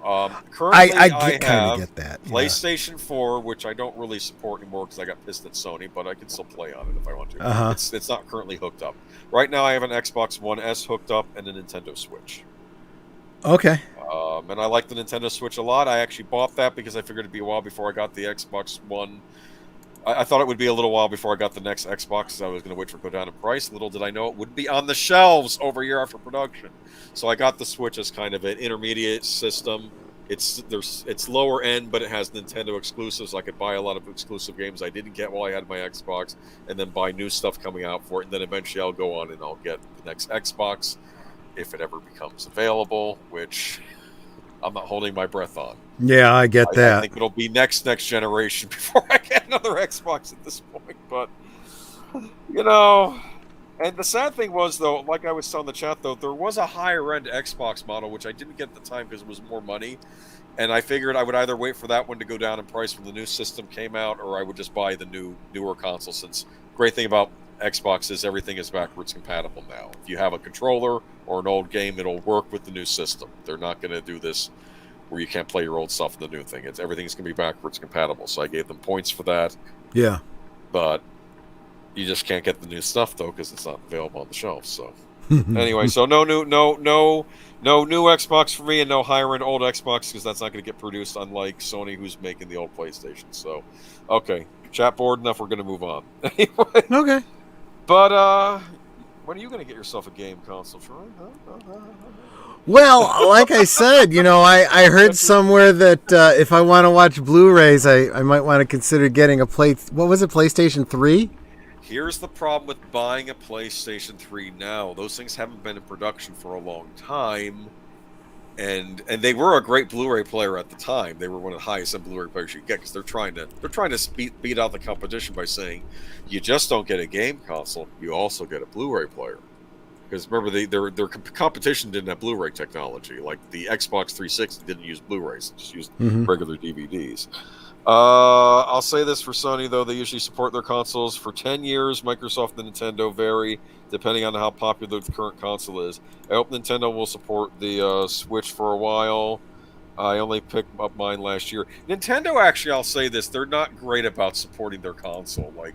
Currently, I kind of get that. PlayStation 4, which I don't really support anymore because I got pissed at Sony, but I can still play on it if I want to. It's not currently hooked up. Right now, I have an Xbox One S hooked up and a Nintendo Switch. Okay. And I like the Nintendo Switch a lot. I actually bought that because I figured it'd be a while before I got the Xbox One. I thought it would be a little while before I got the next Xbox because I was going to wait for it to go down in price. Little did I know it would be on the shelves over a year after production. So I got the Switch as kind of an intermediate system. It's lower end, but it has Nintendo exclusives. I could buy a lot of exclusive games I didn't get while I had my Xbox, and then buy new stuff coming out for it. And then eventually I'll go on and I'll get the next Xbox if it ever becomes available, which I'm not holding my breath on. Yeah, I get that. I think it'll be next generation before I get another Xbox at this point. But, and the sad thing was, though, like I was telling the chat, though, there was a higher-end Xbox model, which I didn't get at the time because it was more money. And I figured I would either wait for that one to go down in price when the new system came out, or I would just buy the newer console, since great thing about Xbox is everything is backwards compatible now. If you have a controller or an old game, it'll work with the new system. They're not going to do this where you can't play your old stuff in the new thing. Everything's going to be backwards compatible. So I gave them points for that. Yeah. But you just can't get the new stuff though because it's not available on the shelves. So anyway, so no new Xbox for me, and no higher end old Xbox because that's not going to get produced. Unlike Sony, who's making the old PlayStation. So okay, chat board enough. We're going to move on. Anyway. Okay. But when are you going to get yourself a game console, Troy? Well, like I said, I heard somewhere that if I want to watch Blu-rays, I might want to consider getting PlayStation 3? Here's the problem with buying a PlayStation 3 now. Those things haven't been in production for a long time. And they were a great Blu-ray player at the time. They were one of the highest end Blu-ray players you get because they're trying to beat out the competition by saying you just don't get a game console, you also get a Blu-ray player. Because remember, their competition didn't have Blu-ray technology. Like the Xbox 360 didn't use Blu-rays; it just used regular DVDs. I'll say this for Sony, though. They usually support their consoles for 10 years. Microsoft and Nintendo vary depending on how popular the current console is. I hope Nintendo will support the Switch for a while. I only picked up mine last year. Nintendo, actually, I'll say this. They're not great about supporting their console. I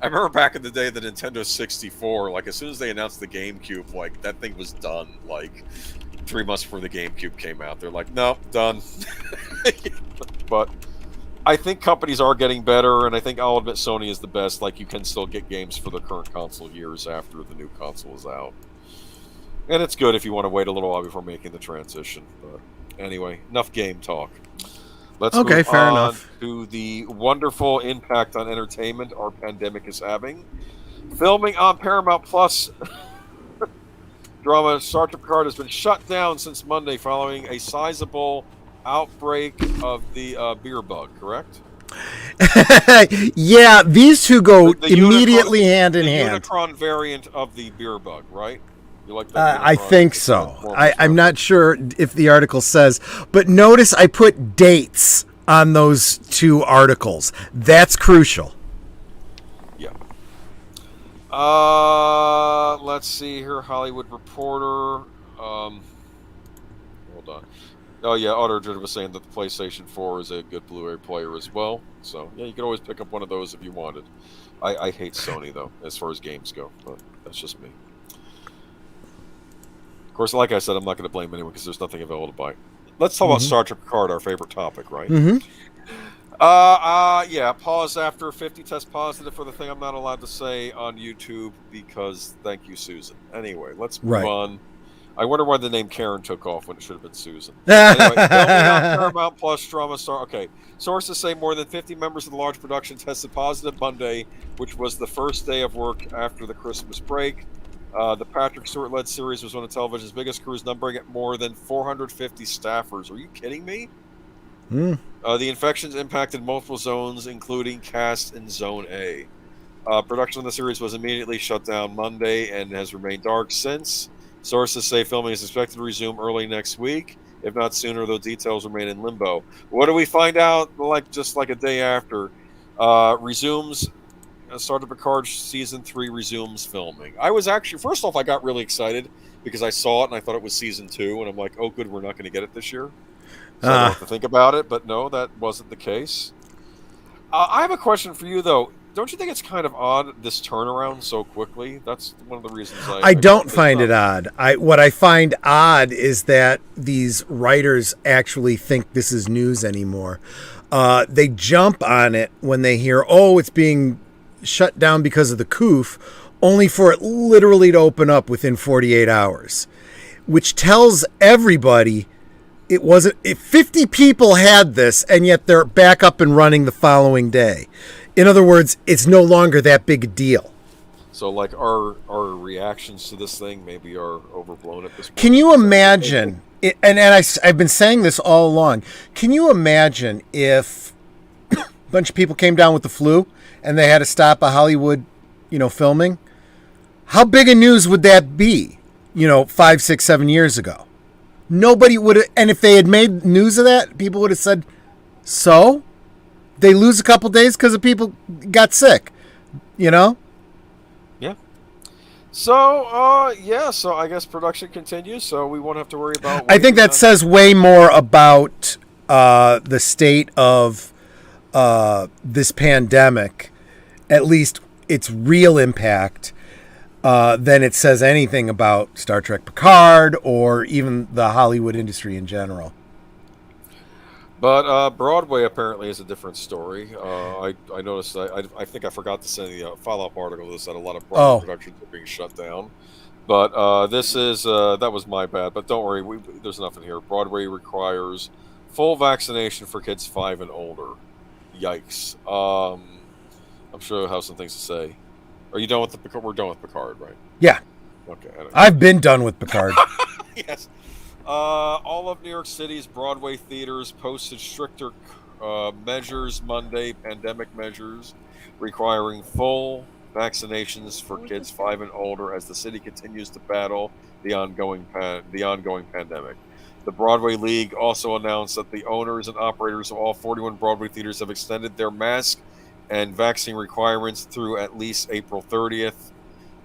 remember back in the day, the Nintendo 64, like, as soon as they announced the GameCube, like, that thing was done, like, 3 months before the GameCube came out. They're like, no, done. But I think companies are getting better, and I think I'll admit Sony is the best. Like, you can still get games for the current console years after the new console is out. And it's good if you want to wait a little while before making the transition. But anyway, enough game talk. Let's move on to the wonderful impact on entertainment our pandemic is having. Filming on Paramount Plus drama Star Trek Picard has been shut down since Monday following a sizable outbreak of the beer bug, correct? Yeah, these two go immediately hand in hand. The Unicron variant of the beer bug, right? You like that? I think so. I'm not sure if the article says, but notice I put dates on those two articles. That's crucial. Yeah. Let's see here. Hollywood Reporter. Hold on. Oh, yeah, Autogen was saying that the PlayStation 4 is a good Blu-ray player as well. So, yeah, you could always pick up one of those if you wanted. I hate Sony, though, as far as games go. But that's just me. Of course, like I said, I'm not going to blame anyone because there's nothing available to buy. Let's talk about Star Trek Picard, our favorite topic, right? Yeah, pause after 50 test positive for the thing I'm not allowed to say on YouTube because thank you, Susan. Anyway, let's move on. I wonder why the name Karen took off when it should have been Susan. Anyway, filming on Paramount Plus drama star. Okay, sources say more than 50 members of the large production tested positive Monday, which was the first day of work after the Christmas break. The Patrick Stewart-led series was one of television's biggest crews, numbering at more than 450 staffers. Are you kidding me? The infections impacted multiple zones, including cast in Zone A. Production of the series was immediately shut down Monday and has remained dark since. Sources say filming is expected to resume early next week, if not sooner, though details remain in limbo. What do we find out just like a day after? Resumes Star Trek Picard Season 3 resumes filming. I was actually, first off, I got really excited because I saw it and I thought it was Season 2, and I'm like, oh, good, we're not going to get it this year. So I don't have to think about it, but no, that wasn't the case. I have a question for you, though. Don't you think it's kind of odd, this turnaround so quickly? That's one of the reasons I don't find it odd. What I find odd is that these writers actually think this is news anymore. They jump on it when they hear, oh, it's being shut down because of the coof, only for it literally to open up within 48 hours, which tells everybody it wasn't. If 50 people had this, and yet they're back up and running the following day. In other words, it's no longer that big a deal. So, like, our reactions to this thing maybe are overblown at this point. Can you imagine? I've been saying this all along. Can you imagine if a bunch of people came down with the flu and they had to stop a Hollywood, filming? How big a news would that be? 5, 6, 7 years ago. Nobody would have, and if they had made news of that, people would have said, so? They lose a couple days because of people got sick, Yeah. So, so I guess production continues, so we won't have to worry about... I think that says way more about the state of this pandemic, at least its real impact, than it says anything about Star Trek Picard or even the Hollywood industry in general. But Broadway apparently is a different story. I noticed, I think I forgot to send the follow-up article that said a lot of Broadway productions are being shut down. But this is, that was my bad, but don't worry, there's nothing here. Broadway requires full vaccination for kids 5 and older. Yikes. I'm sure you'll have some things to say. Are you done with Picard? We're done with Picard, right? Yeah. Okay. I've been done with Picard. Yes. All of New York City's Broadway theaters posted stricter measures Monday, pandemic measures requiring full vaccinations for kids 5 and older as the city continues to battle the ongoing pandemic. The Broadway League also announced that the owners and operators of all 41 Broadway theaters have extended their mask and vaccine requirements through at least April 30th.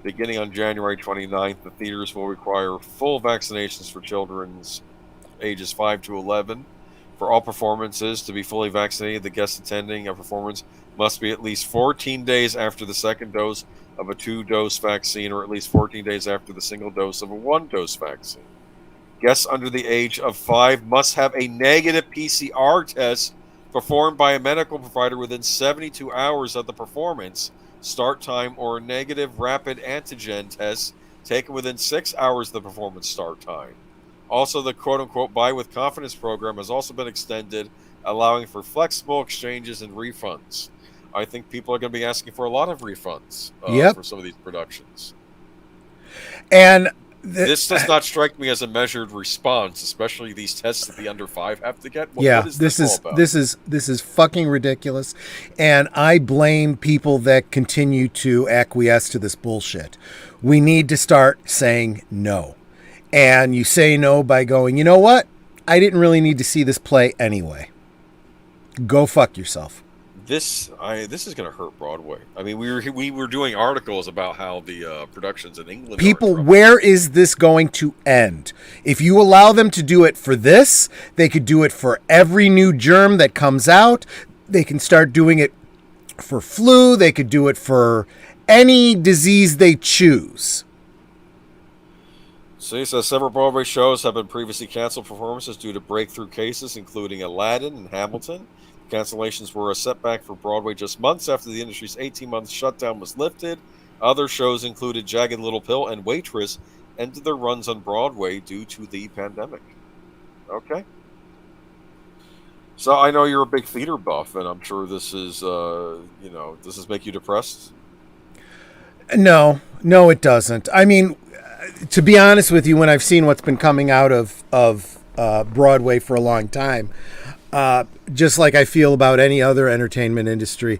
Beginning on January 29th, the theaters will require full vaccinations for children's ages 5 to 11. For all performances to be fully vaccinated, the guests attending a performance must be at least 14 days after the second dose of a 2-dose vaccine or at least 14 days after the single dose of a 1-dose vaccine. Guests under the age of 5 must have a negative PCR test performed by a medical provider within 72 hours of the performance start time or a negative rapid antigen test taken within 6 hours of the performance start time. Also, the quote-unquote Buy with Confidence program has also been extended, allowing for flexible exchanges and refunds. I think people are going to be asking for a lot of refunds for some of these productions. And this does not strike me as a measured response, especially these tests that the under 5 have to get. What is this all about? This is fucking ridiculous, and I blame people that continue to acquiesce to this bullshit. We need to start saying no, and you say no by going, you know what? I didn't really need to see this play anyway. Go fuck yourself. This is going to hurt Broadway. I mean, we were doing articles about how the productions in England. People, where is this going to end? If you allow them to do it for this, they could do it for every new germ that comes out. They can start doing it for flu. They could do it for any disease they choose. So he says several Broadway shows have been previously canceled performances due to breakthrough cases, including Aladdin and Hamilton. Cancellations were a setback for Broadway just months after the industry's 18-month shutdown was lifted. Other shows included Jagged Little Pill and Waitress ended their runs on Broadway due to the pandemic. Okay. So I know you're a big theater buff, and I'm sure this is, does this make you depressed? No, it doesn't. I mean, to be honest with you, when I've seen what's been coming out of Broadway for a long time, just like I feel about any other entertainment industry,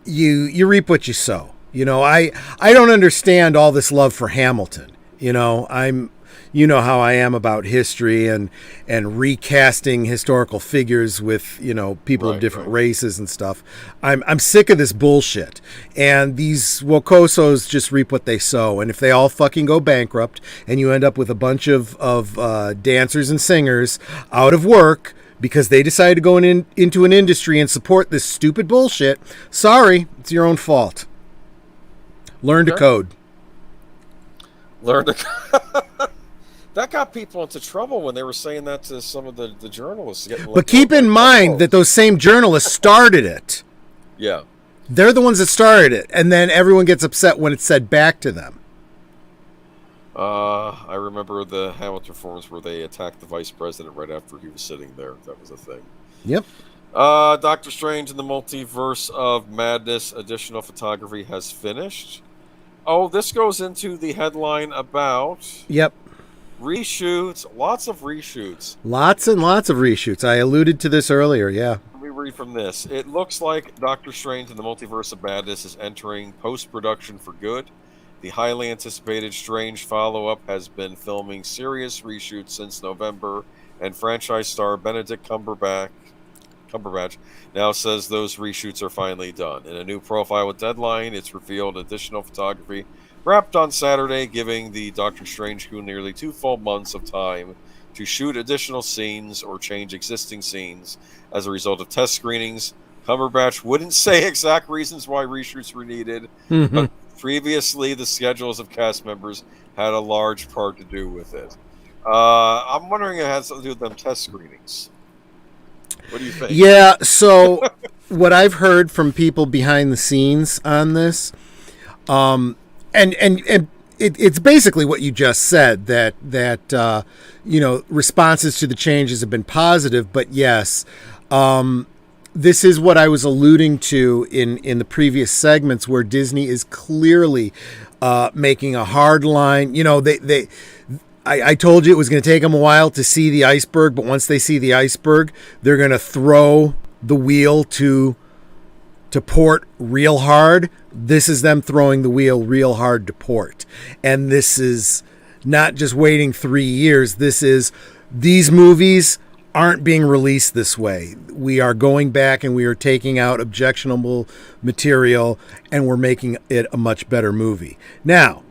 you reap what you sow. You know, I don't understand all this love for Hamilton. You know, you know how I am about history and recasting historical figures with, people of different races and stuff. I'm sick of this bullshit. And these Wokosos just reap what they sow. And if they all fucking go bankrupt and you end up with a bunch of dancers and singers out of work because they decided to go into an industry and support this stupid bullshit, sorry, it's your own fault. Learn to code. Learn to code. That got people into trouble when they were saying that to some of the journalists. But keep in mind that those same journalists started it. Yeah. They're the ones that started it, and then everyone gets upset when it's said back to them. I remember the Hamilton performance where they attacked the vice president right after he was sitting there. That was a thing. Yep. Doctor Strange and the Multiverse of Madness additional photography has finished. Oh, this goes into the headline about... Yep. Reshoots. Lots of reshoots. Lots and lots of reshoots. I alluded to this earlier, yeah. Let me read from this. It looks like Doctor Strange and the Multiverse of Madness is entering post-production for good. The highly anticipated Strange follow-up has been filming serious reshoots since November, and franchise star Benedict Cumberbatch now says those reshoots are finally done. In a new profile with Deadline, it's revealed additional photography wrapped on Saturday, giving the Doctor Strange crew nearly 2 full months of time to shoot additional scenes or change existing scenes as a result of test screenings. Cumberbatch wouldn't say exact reasons why reshoots were needed, but previously the schedules of cast members had a large part to do with it. I'm wondering if it has something to do with them test screenings. What do you think? Yeah, so what I've heard from people behind the scenes on this, and it's basically what you just said, that responses to the changes have been positive, but yes, this is what I was alluding to in the previous segments, where Disney is clearly making a hard line. I told you it was going to take them a while to see the iceberg, but once they see the iceberg, they're going to throw the wheel to to port real hard. This is them throwing the wheel real hard to port. And this is not just waiting 3 years. This is, these movies aren't being released this way. We are going back and we are taking out objectionable material and we're making it a much better movie. Now,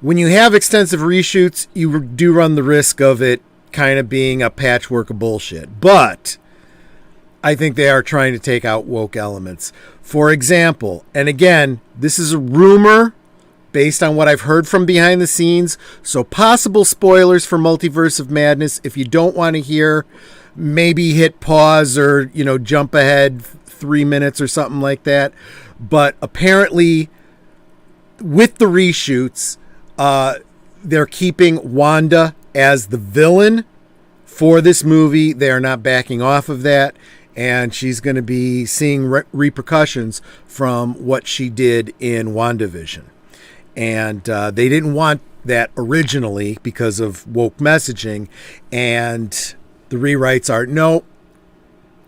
when you have extensive reshoots, you do run the risk of it kind of being a patchwork of bullshit. But I think they are trying to take out woke elements. For example, and again, this is a rumor based on what I've heard from behind the scenes, so possible spoilers for Multiverse of Madness. If you don't want to hear, maybe hit pause or, jump ahead 3 minutes or something like that. But apparently, with the reshoots, they're keeping Wanda as the villain for this movie. They are not backing off of that, and she's going to be seeing repercussions from what she did in WandaVision. And they didn't want that originally because of woke messaging. And the rewrites are, no,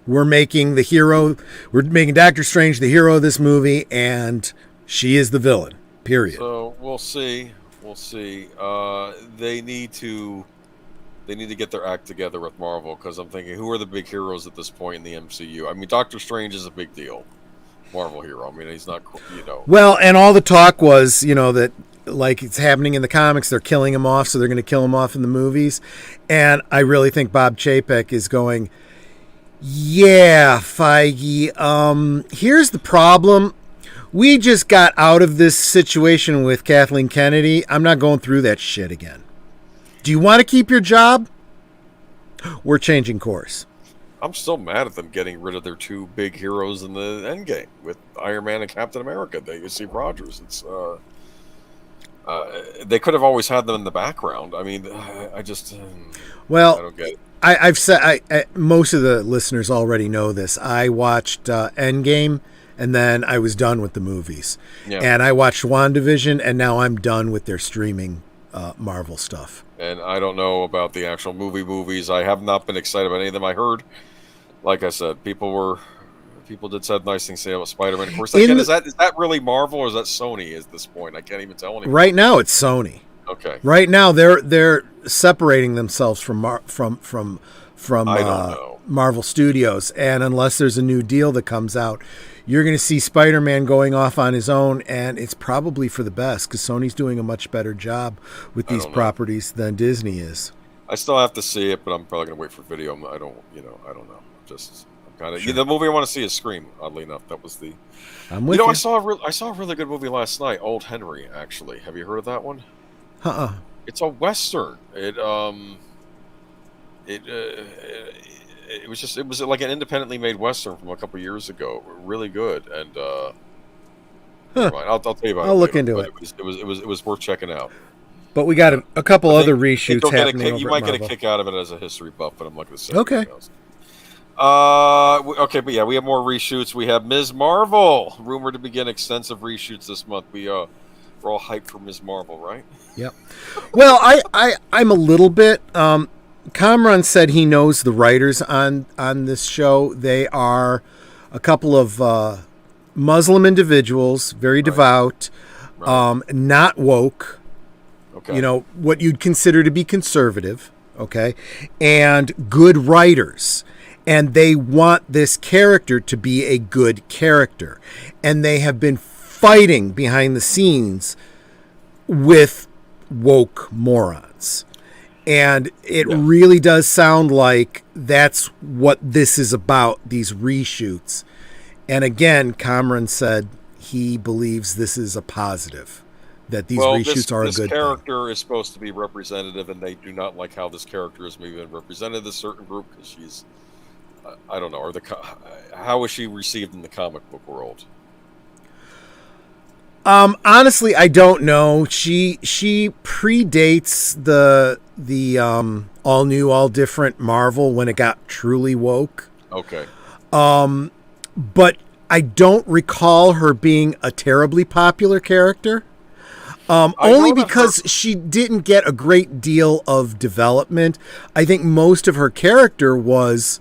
we're making Doctor Strange the hero of this movie, and she is the villain, period. So we'll see. They need to get their act together with Marvel, because I'm thinking, who are the big heroes at this point in the MCU? I mean, Doctor Strange is a big deal. Marvel hero. I mean, he's not, Well, and all the talk was, that like it's happening in the comics, they're killing him off, so they're going to kill him off in the movies. And I really think Bob Chapek is going, yeah, Feige, here's the problem. We just got out of this situation with Kathleen Kennedy. I'm not going through that shit again. Do you want to keep your job? We're changing course. I'm still mad at them getting rid of their two big heroes in the Endgame with Iron Man and Captain America. Steve Rogers. It's they could have always had them in the background. I mean, I don't get it. I've said most of the listeners already know this. I watched Endgame, and then I was done with the movies. Yeah. And I watched WandaVision, and now I'm done with their streaming Marvel stuff. And I don't know about the actual movies. I have not been excited about any of them. I heard, like I said, people did say nice things about Spider-Man. Of course, again, is that really Marvel or is that Sony at this point? I can't even tell anymore. Right now, it's Sony. Okay. Right now, they're separating themselves from Marvel Studios, and unless there's a new deal that comes out, you're going to see Spider-Man going off on his own, and it's probably for the best because Sony's doing a much better job with these properties than Disney is. I still have to see it, but I'm probably going to wait for video. I don't know. I'm kind of the movie I want to see is Scream. Oddly enough, that was the. I'm with you. I saw a really good movie last night, Old Henry. Actually, have you heard of that one? It's a Western. It was like an independently made Western from a couple years ago. Really good, and never mind. I'll tell you about it. I'll look into it. It was worth checking out. But we got a couple other reshoots happening. You might get a kick out of it as a history buff, but I'm not going to say. Okay. Okay, but yeah, we have more reshoots. We have Ms. Marvel, rumored to begin extensive reshoots this month. We're all hyped for Ms. Marvel, right? Yep. Well, I'm a little bit. Kamran said he knows the writers on this show. They are a couple of Muslim individuals, very devout, not woke. Okay. What you'd consider to be conservative, okay, and good writers. And they want this character to be a good character. And they have been fighting behind the scenes with woke morons. And it really does sound like that's what this is about, these reshoots. And again, Cameron said he believes this is a positive, that these reshoots are a good thing. This character is supposed to be representative, and they do not like how this character is maybe represented a certain group because she's, I don't know, or how is she received in the comic book world? Honestly, I don't know. She predates the all new, all different Marvel when it got truly woke. Okay. But I don't recall her being a terribly popular character. Only because she didn't get a great deal of development. I think most of her character was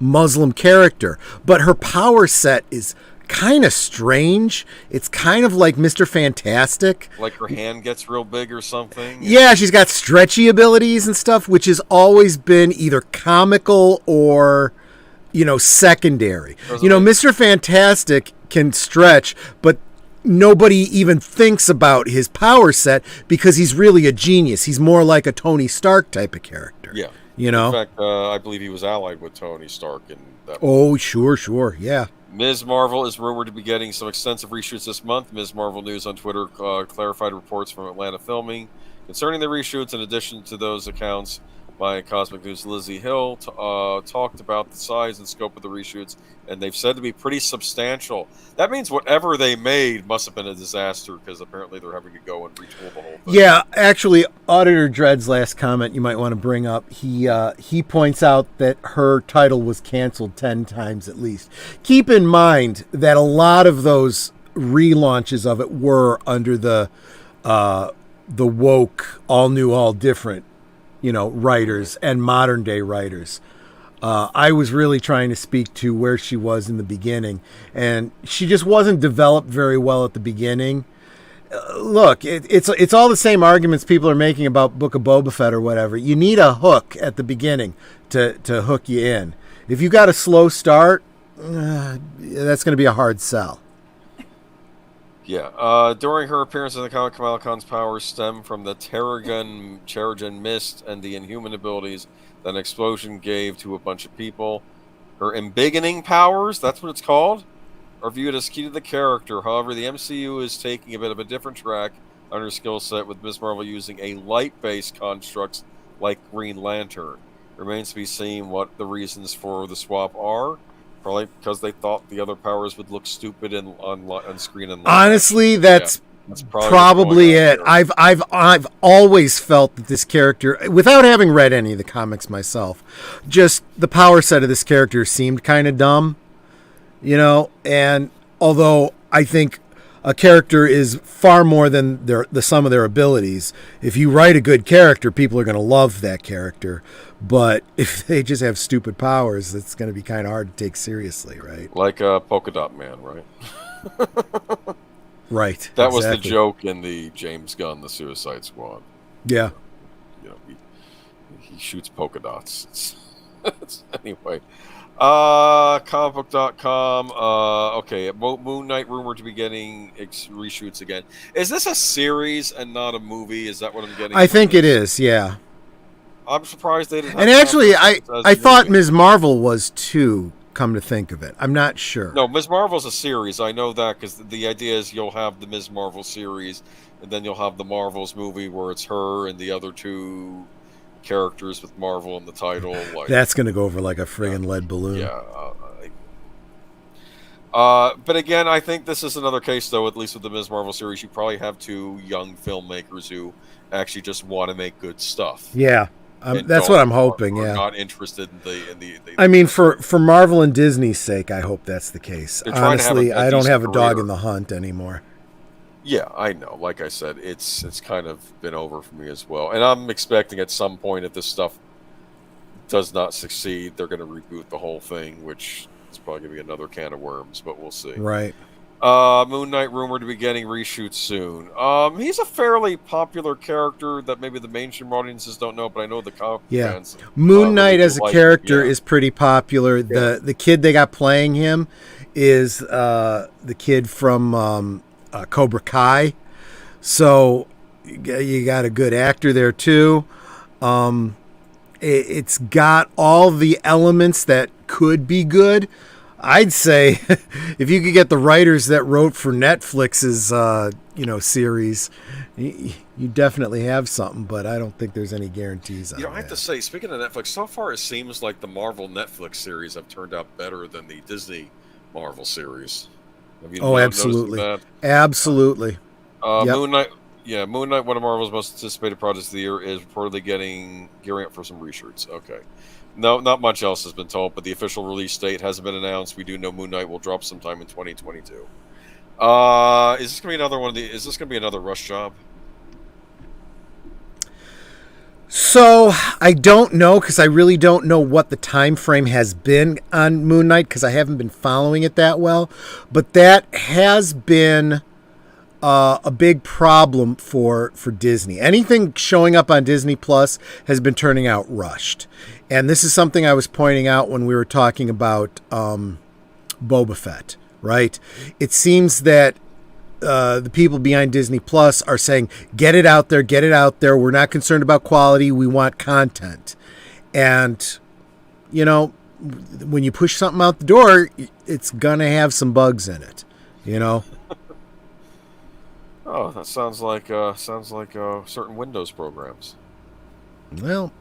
Muslim character, but her power set is kind of strange. It's kind of like Mr. Fantastic. Like her hand gets real big or something? Yeah, she's got stretchy abilities and stuff, which has always been either comical or, secondary. Mr. Fantastic can stretch, but nobody even thinks about his power set because he's really a genius. He's more like a Tony Stark type of character. Yeah. In fact, I believe he was allied with Tony Stark in that movie. Sure, yeah. Ms. Marvel is rumored to be getting some extensive reshoots this month. Ms. Marvel News on Twitter clarified reports from Atlanta Filming concerning the reshoots. In addition to those accounts, by Cosmic News' Lizzie Hill talked about the size and scope of the reshoots, and they've said to be pretty substantial. That means whatever they made must have been a disaster, because apparently they're having to go and retool the whole thing. Yeah, actually, Auditor Dread's last comment you might want to bring up, he points out that her title was canceled 10 times at least. Keep in mind that a lot of those relaunches of it were under the woke, all new, all different, writers and modern day writers. I was really trying to speak to where she was in the beginning, and she just wasn't developed very well at the beginning. Look, it's all the same arguments people are making about Book of Boba Fett or whatever. You need a hook at the beginning to hook you in. If you got a slow start, that's going to be a hard sell. Yeah. During her appearance in the comic, Kamala Khan's powers stem from the Terrigen mist and the inhuman abilities that an explosion gave to a bunch of people. Her embiggening powers, that's what it's called, are viewed as key to the character. However, the MCU is taking a bit of a different track on her skill set, with Ms. Marvel using a light-based constructs like Green Lantern. Remains to be seen what the reasons for the swap are. Probably because they thought the other powers would look stupid on screen. And honestly, that's probably it. I've always felt that this character, without having read any of the comics myself, just the power set of this character seemed kind of dumb, And although I think a character is far more than the sum of their abilities, if you write a good character, people are going to love that character. But if they just have stupid powers, it's going to be kind of hard to take seriously, right? Like Polka Dot Man, right? Right. That was the joke in the James Gunn, The Suicide Squad. Yeah. He shoots polka dots. Anyway. Comicbook.com. Okay, Moon Knight rumored to be getting reshoots again. Is this a series and not a movie? Is that what I'm getting? I think it is, yeah. I'm surprised they didn't. And actually, I thought Ms. Marvel was too, come to think of it. I'm not sure. No, Ms. Marvel's a series. I know that, because the idea is you'll have the Ms. Marvel series, and then you'll have the Marvels movie where it's her and the other two characters with Marvel in the title. That's going to go over like a friggin' lead balloon. Yeah. But again, I think this is another case, though, at least with the Ms. Marvel series, you probably have two young filmmakers who actually just want to make good stuff. Yeah. That's what I'm hoping. Yeah, not interested in the. I mean, for Marvel and Disney's sake, I hope that's the case. Honestly, I don't have a dog in the hunt anymore. Yeah, I know. Like I said, it's kind of been over for me as well, and I'm expecting at some point, if this stuff does not succeed, they're going to reboot the whole thing, which is probably going to be another can of worms, but we'll see. Right. Moon Knight rumored to be getting reshoots soon. He's a fairly popular character that maybe the mainstream audiences don't know, but I know the comic fans. Moon Knight as a character is pretty popular. Yeah. The kid they got playing him is the kid from Cobra Kai, so you got a good actor there too. It's got all the elements that could be good. I'd say if you could get the writers that wrote for Netflix's, series, you definitely have something. But I don't think there's any guarantees on that. I have to say, speaking of Netflix, so far it seems like the Marvel Netflix series have turned out better than the Disney Marvel series. Absolutely, absolutely. Yep. Moon Knight, one of Marvel's most anticipated projects of the year, is reportedly gearing up for some reshoots. Okay. No, not much else has been told, but the official release date hasn't been announced. We do know Moon Knight will drop sometime in 2022. Is this going to be another one of the? Is this going to be another rush job? So I don't know, because I really don't know what the time frame has been on Moon Knight, because I haven't been following it that well. But that has been a big problem for Disney. Anything showing up on Disney Plus has been turning out rushed. And this is something I was pointing out when we were talking about Boba Fett, right? It seems that the people behind Disney Plus are saying, get it out there. We're not concerned about quality. We want content. And, you know, when you push something out the door, it's going to have some bugs in it, you know? Oh, that sounds like certain Windows programs. Well,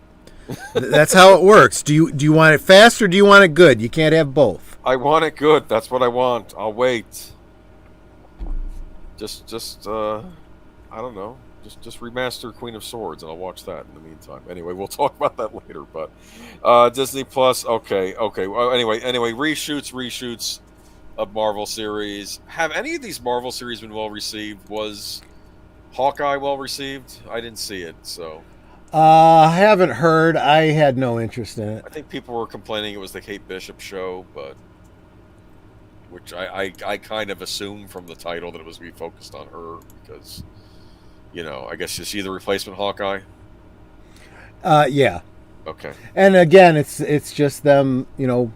that's how it works. Do you want it fast or do you want it good? You can't have both. I want it good. That's what I want. I'll wait. Just I don't know. Just remaster Queen of Swords, and I'll watch that in the meantime. Anyway, we'll talk about that later. But Disney Plus, okay. Well, anyway, reshoots of Marvel series. Have any of these Marvel series been well received? Was Hawkeye well received? I didn't see it, so. I haven't heard. I had no interest in it. I think people were complaining it was the Kate Bishop show, but which I kind of assumed from the title that it was going to be focused on her because, you know, I guess is she the replacement Hawkeye? Yeah. Okay. And again, it's just them, you know,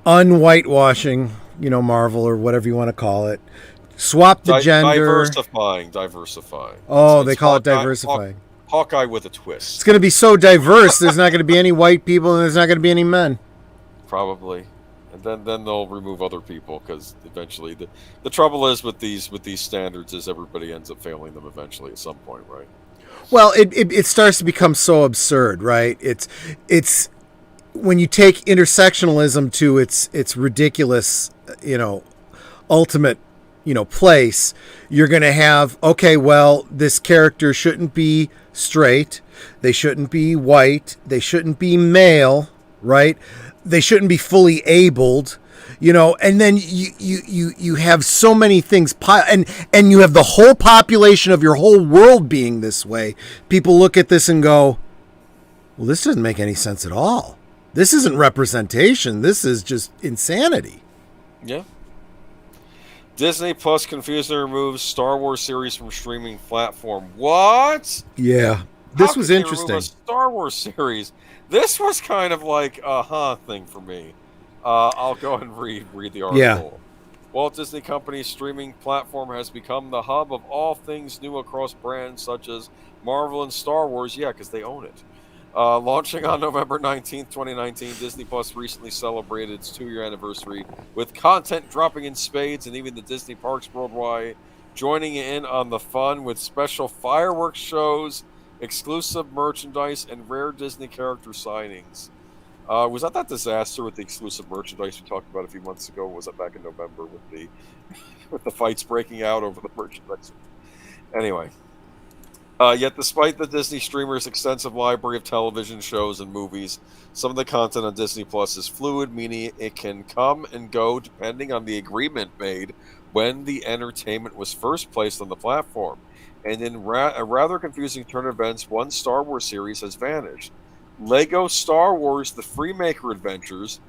unwhitewashing, you know, Marvel or whatever you want to call it. Swap the gender. Diversifying. Oh, they call it diversifying. Hawkeye with a twist. It's going to be so diverse. There's not going to be any white people, and there's not going to be any men. Probably, and then they'll remove other people because eventually the trouble is with these standards is everybody ends up failing them eventually at some point, right? Well, it starts to become so absurd, right? It's when you take intersectionalism to its ridiculous, you know, ultimate, you know, place, you're going to have, okay, well, this character shouldn't be straight, they shouldn't be white, they shouldn't be male, right? They shouldn't be fully abled, you know, and then you have so many things, and you have the whole population of your whole world being this way. People look at this and go, well, this doesn't make any sense at all. This isn't representation. This is just insanity. Yeah. Disney Plus confusingly removes Star Wars series from streaming platform. What? Yeah. This was interesting. A Star Wars series. This was kind of like a thing for me. I'll go and read the article. Yeah. Walt Disney Company's streaming platform has become the hub of all things new across brands such as Marvel and Star Wars. Yeah, because they own it. Launching on November 19th, 2019, Disney Plus recently celebrated its 2-year anniversary with content dropping in spades and even the Disney parks worldwide joining in on the fun with special fireworks shows, exclusive merchandise, and rare Disney character signings. Was that disaster with the exclusive merchandise we talked about a few months ago? Was that back in November with the fights breaking out over the merchandise? Anyway. Yet despite the Disney streamer's extensive library of television shows and movies, some of the content on Disney Plus is fluid, meaning it can come and go depending on the agreement made when the entertainment was first placed on the platform. And in a rather confusing turn of events, one Star Wars series has vanished. Lego Star Wars The Freemaker Adventures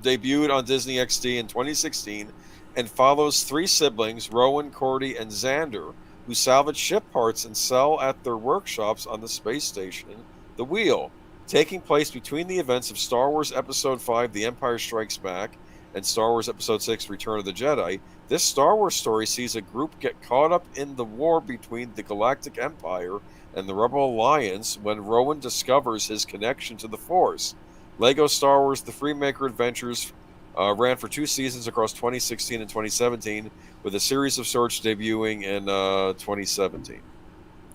debuted on Disney XD in 2016 and follows 3 siblings, Rowan, Cordy, and Xander, who salvage ship parts and sell at their workshops on the space station, The Wheel. Taking place between the events of Star Wars Episode 5, The Empire Strikes Back, and Star Wars Episode 6, Return of the Jedi, this Star Wars story sees a group get caught up in the war between the Galactic Empire and the Rebel Alliance when Rowan discovers his connection to the Force. Lego Star Wars The Freemaker Adventures ran for 2 seasons across 2016 and 2017, with a series of sorts debuting in 2017.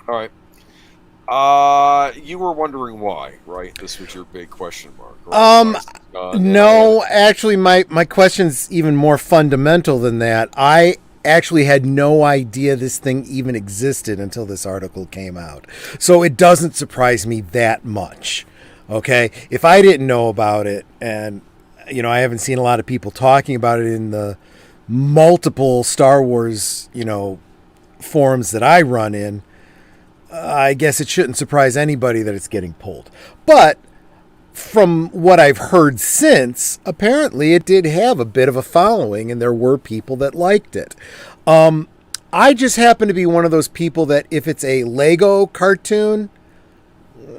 All right. You were wondering why, right? This was your big question mark. Right? No, actually, my question's even more fundamental than that. I actually had no idea this thing even existed until this article came out. So it doesn't surprise me that much. Okay? If I didn't know about it, and you know, I haven't seen a lot of people talking about it in the multiple Star Wars, you know, forums that I run in, I guess it shouldn't surprise anybody that it's getting pulled. But from what I've heard since, apparently it did have a bit of a following, and there were people that liked it. I just happen to be one of those people that if it's a Lego cartoon,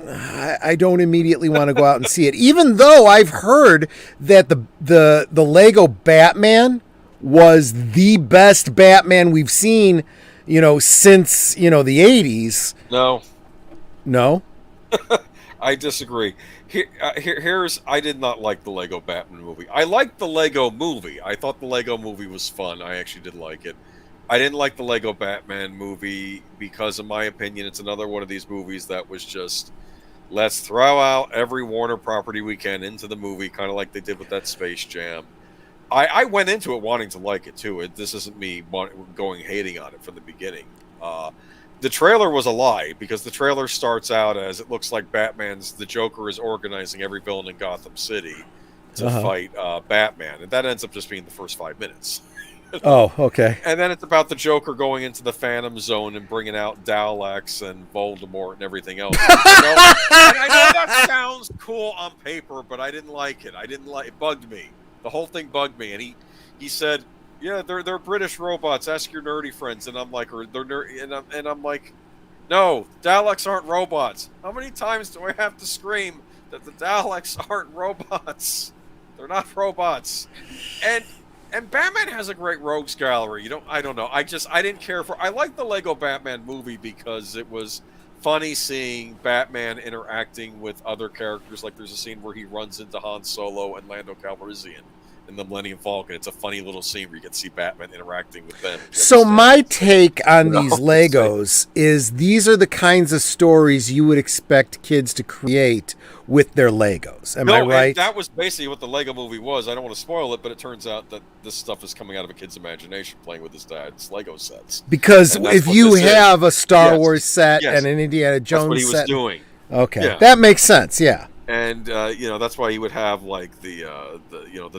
I don't immediately want to go out and see it, even though I've heard that the Lego Batman was the best Batman we've seen, since, the 80s. No? I disagree. I did not like the Lego Batman movie. I liked the Lego movie. I thought the Lego movie was fun. I actually did like it. I didn't like the Lego Batman movie because, in my opinion, it's another one of these movies that was just, let's throw out every Warner property we can into the movie, kind of like they did with that Space Jam. I went into it wanting to like it, too. This isn't me going hating on it from the beginning. The trailer was a lie, because the trailer starts out as it looks like the Joker is organizing every villain in Gotham City to fight Batman. And that ends up just being the first 5 minutes. Oh, okay. And then it's about the Joker going into the Phantom Zone and bringing out Daleks and Voldemort and everything else. I know that sounds cool on paper, but I didn't like it. It bugged me. The whole thing bugged me. And he said, yeah, they're British robots. Ask your nerdy friends. And I'm like, and I'm like, no, Daleks aren't robots. How many times do I have to scream that the Daleks aren't robots? They're not robots. And Batman has a great rogues gallery. I don't know. I didn't care for. I liked the Lego Batman movie because it was funny seeing Batman interacting with other characters. Like there's a scene where he runs into Han Solo and Lando Calrissian in the Millennium Falcon. It's a funny little scene where you can see Batman interacting with them. So my take on these Legos is these are the kinds of stories you would expect kids to create with their Legos. Am I right? That was basically what the Lego movie was. I don't want to spoil it, but it turns out that this stuff is coming out of a kid's imagination playing with his dad's Lego sets. Because if you have a Star Wars set and an Indiana Jones set. That's what he was doing. Okay. That makes sense, yeah. And that's why you would have like the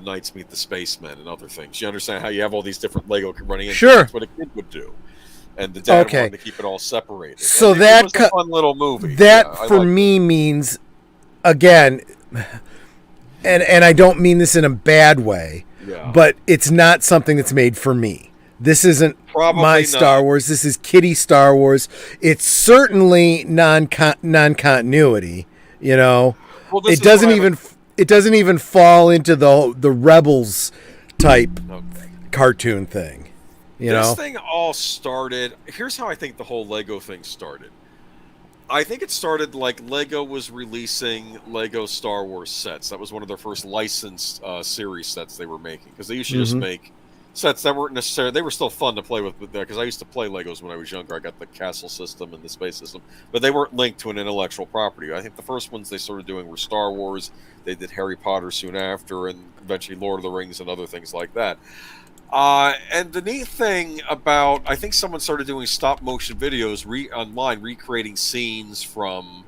Knights Meet the Spacemen and other things. You understand how you have all these different Lego running in? Sure. That's what a kid would do. And the dad wanted to keep it all separated. So it was a fun little movie. That for me means, again, and I don't mean this in a bad way, but it's not something that's made for me. This isn't my Star Wars. This is kiddie Star Wars. It's certainly non-continuity, Well, it doesn't even fall into the Rebels type cartoon thing. This thing all started. Here's how I think the whole Lego thing started. I think it started like Lego was releasing Lego Star Wars sets. That was one of their first licensed series sets they were making, because they used to just make sets that weren't necessarily. They were still fun to play with, because I used to play Legos when I was younger. I got the castle system and the space system, but they weren't linked to an intellectual property. I think the first ones they started doing were Star Wars. They did Harry Potter soon after, and eventually Lord of the Rings and other things like that. And the neat thing about, I think someone started doing stop motion videos online, recreating scenes from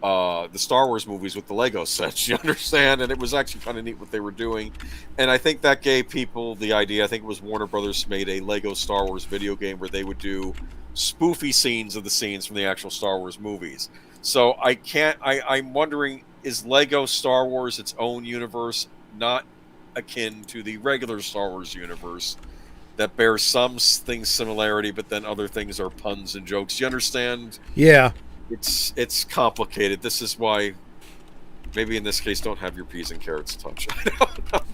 the Star Wars movies with the Lego sets, you understand? And it was actually kind of neat what they were doing. And I think that gave people the idea. I think it was Warner Brothers made a Lego Star Wars video game where they would do spoofy scenes of the scenes from the actual Star Wars movies. So I'm wondering, is Lego Star Wars its own universe, not akin to the regular Star Wars universe that bears some things similarity, but then other things are puns and jokes? You understand? Yeah. It's complicated. This is why maybe in this case don't have your peas and carrots touch.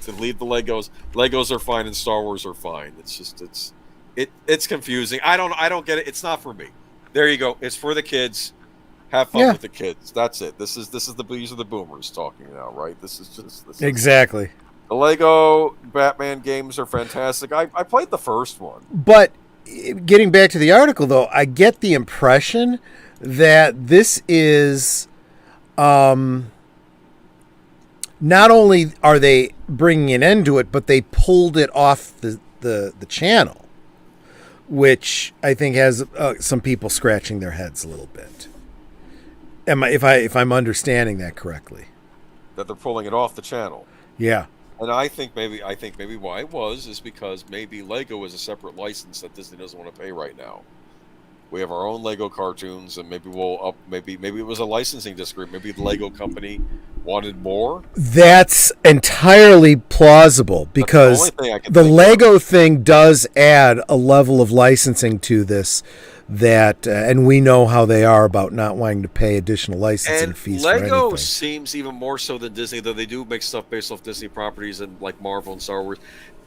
To leave the Legos. Legos are fine and Star Wars are fine. It's just it's confusing. I don't get it. It's not for me. There you go. It's for the kids. Have fun with the kids. That's it. These are the boomers talking now, right? Exactly. The Lego Batman games are fantastic. I played the first one. But getting back to the article, though, I get the impression that this is not only are they bringing an end to it, but they pulled it off the channel, which I think has some people scratching their heads a little bit. If I'm understanding that correctly? That they're pulling it off the channel. Yeah. And I think maybe why it is because maybe Lego is a separate license that Disney doesn't want to pay right now. We have our own Lego cartoons, and maybe maybe it was a licensing disagreement. Maybe the Lego company wanted more. That's entirely plausible because the Lego thing does add a level of licensing to this that, and we know how they are about not wanting to pay additional licensing fees. Lego seems even more so than Disney, though they do make stuff based off Disney properties and like Marvel and Star Wars.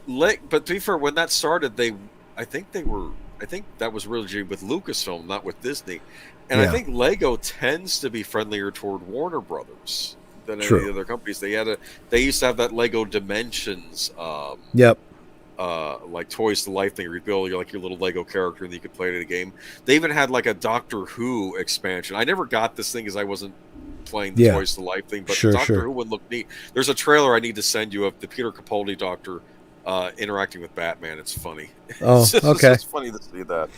But to be fair, when that started, I think that was really with Lucasfilm, not with Disney. And I think Lego tends to be friendlier toward Warner Brothers than any of the other companies. They used to have that Lego Dimensions. Like Toys to Life thing, where you build your little Lego character and you could play it in a game. They even had like a Doctor Who expansion. I never got this thing because I wasn't playing the Toys to Life thing, but Doctor Who would look neat. There's a trailer I need to send you of the Peter Capaldi Doctor interacting with Batman. It's funny. It's funny to see that.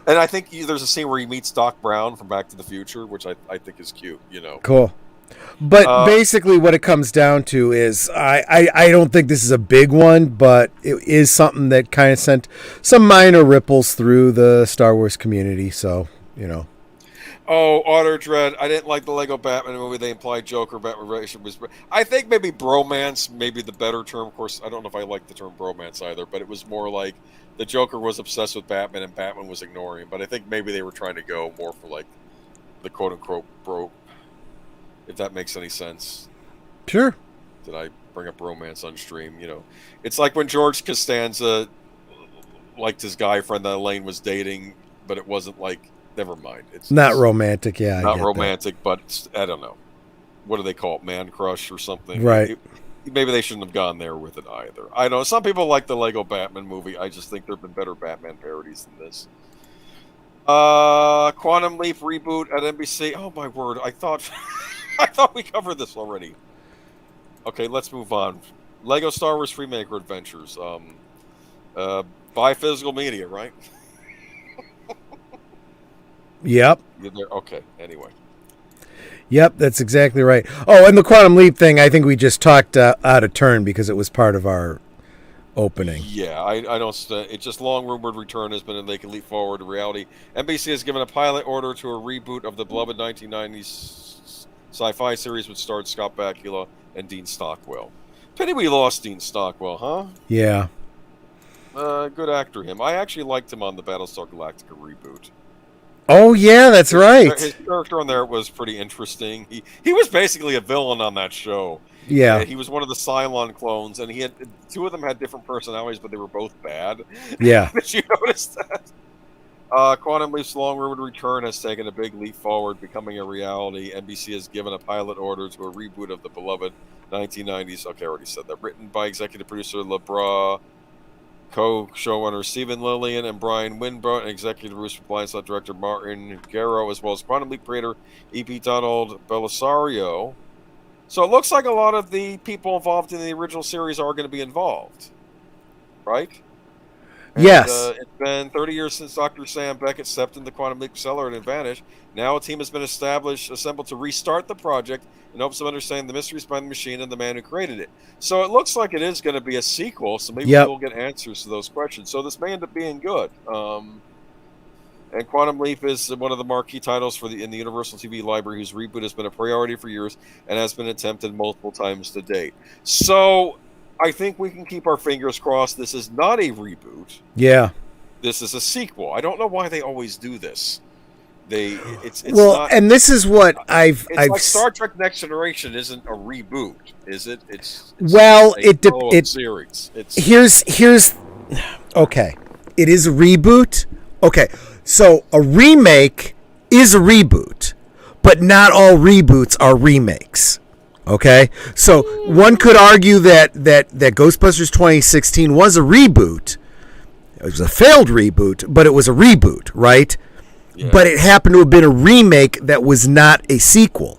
And I think there's a scene where he meets Doc Brown from Back to the Future, which I think is cute. Cool. But basically what it comes down to is I don't think this is a big one, but it is something that kind of sent some minor ripples through the Star Wars community. So, Oh, Auto Dread. I didn't like the Lego Batman movie. They implied Joker Batman relation was. I think maybe bromance, maybe the better term. Of course, I don't know if I like the term bromance either, but it was more like the Joker was obsessed with Batman and Batman was ignoring him. But I think maybe they were trying to go more for like the quote unquote bro. If that makes any sense. Sure. Did I bring up romance on stream? It's like when George Costanza liked his guy friend that Elaine was dating, but it wasn't like. Never mind. It's not romantic. Yeah, not romantic, but I don't know. What do they call it? Man crush or something? Right. Maybe they shouldn't have gone there with it either. I know some people like the Lego Batman movie. I just think there have been better Batman parodies than this. Quantum Leap reboot at NBC. Oh my word! I thought we covered this already. Okay, let's move on. Lego Star Wars Freemaker Adventures. Buy physical media, right? Yep. Okay, anyway. Yep, that's exactly right. Oh, and the Quantum Leap thing, I think we just talked out of turn because it was part of our opening. Yeah, I don't. It's just long rumored return has been, and they can leap forward to reality. NBC has given a pilot order to a reboot of the beloved 1990s sci-fi series, which starred Scott Bakula and Dean Stockwell. Pity we lost Dean Stockwell, huh? Yeah. Good actor, him. I actually liked him on the Battlestar Galactica reboot. Oh yeah, that's right. His character on there was pretty interesting. He was basically a villain on that show. Yeah, he was one of the Cylon clones, and he had two of them had different personalities, but they were both bad. Yeah, did you notice that? Quantum Leap's long rumored return has taken a big leap forward, becoming a reality. NBC has given a pilot order to a reboot of the beloved 1990s. Okay, I already said that. Written by executive producer LeBra. Co-showrunner Stephen Lillian and Brian Winbrough, and executive producer Blindside director Martin Garrow, as well as Quantum Leap creator E.P. Donald Belisario. So it looks like a lot of the people involved in the original series are going to be involved, right? And, yes. It's been 30 years since Dr. Sam Beckett stepped into Quantum Leap Sessler and Advantage. Now a team has been assembled to restart the project in hopes of understanding the mysteries behind the machine and the man who created it. So it looks like it is going to be a sequel, so maybe we'll get answers to those questions. So this may end up being good. And Quantum Leap is one of the marquee titles in the Universal TV library, whose reboot has been a priority for years and has been attempted multiple times to date. So I think we can keep our fingers crossed this is not a reboot. Yeah. This is a sequel. I don't know why they always do this. It's well, not, and this is what I've like Star Trek Next Generation isn't a reboot, is it? It's series. Here's okay. It is a reboot. Okay, so a remake is a reboot, but not all reboots are remakes. Okay, so one could argue that Ghostbusters 2016 was a reboot. It was a failed reboot, but it was a reboot, right? Yeah. But it happened to have been a remake that was not a sequel,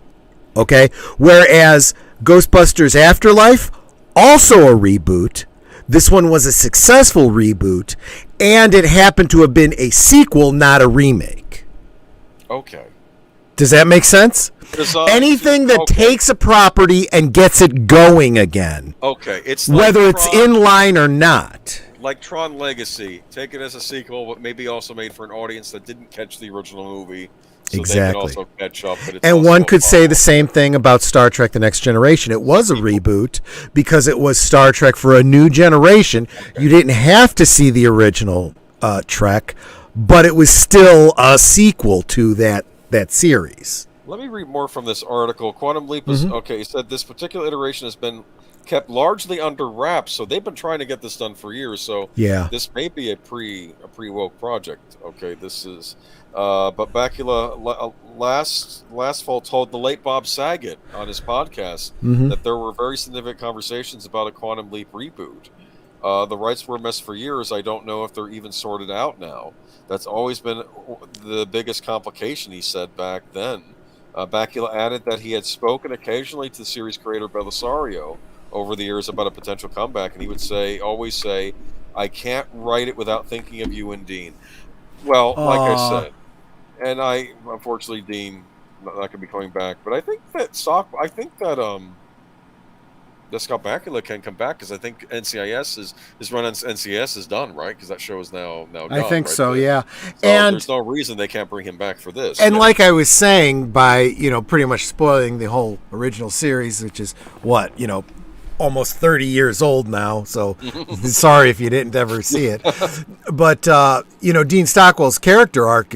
okay? Whereas Ghostbusters Afterlife, also a reboot. This one was a successful reboot, and it happened to have been a sequel, not a remake. Okay. Does that make sense? Anything that takes a property and gets it going again. Okay. It's whether it's in line or not. like Tron Legacy, take it as a sequel, but maybe also made for an audience that didn't catch the original movie. So they can also catch up. But it's and one could say the same thing about Star Trek The Next Generation. It was a reboot because it was Star Trek for a new generation. Okay. You didn't have to see the original Trek, but it was still a sequel to that series. Let me read more from this article. Quantum Leap is, okay, he said this particular iteration has been kept largely under wraps, so they've been trying to get this done for years. So this may be a pre-woke project. Okay, this is... but Bakula last fall told the late Bob Saget on his podcast that there were very significant conversations about a Quantum Leap reboot. The rights were a mess for years. I don't know if they're even sorted out now. That's always been the biggest complication, he said back then. Bakula added that he had spoken occasionally to the series creator Belisario over the years about a potential comeback, and he would always say, I can't write it without thinking of you and Dean. Well, like I said, and unfortunately, Dean not going to be coming back. But I think that Scott Bakula can come back because I think NCIS his run on NCIS is done, right? Because that show is now done. I think right? so, yeah. So and there's no reason they can't bring him back for this. And like I was saying, by pretty much spoiling the whole original series, which is almost 30 years old now, so sorry if you didn't ever see it. But Dean Stockwell's character arc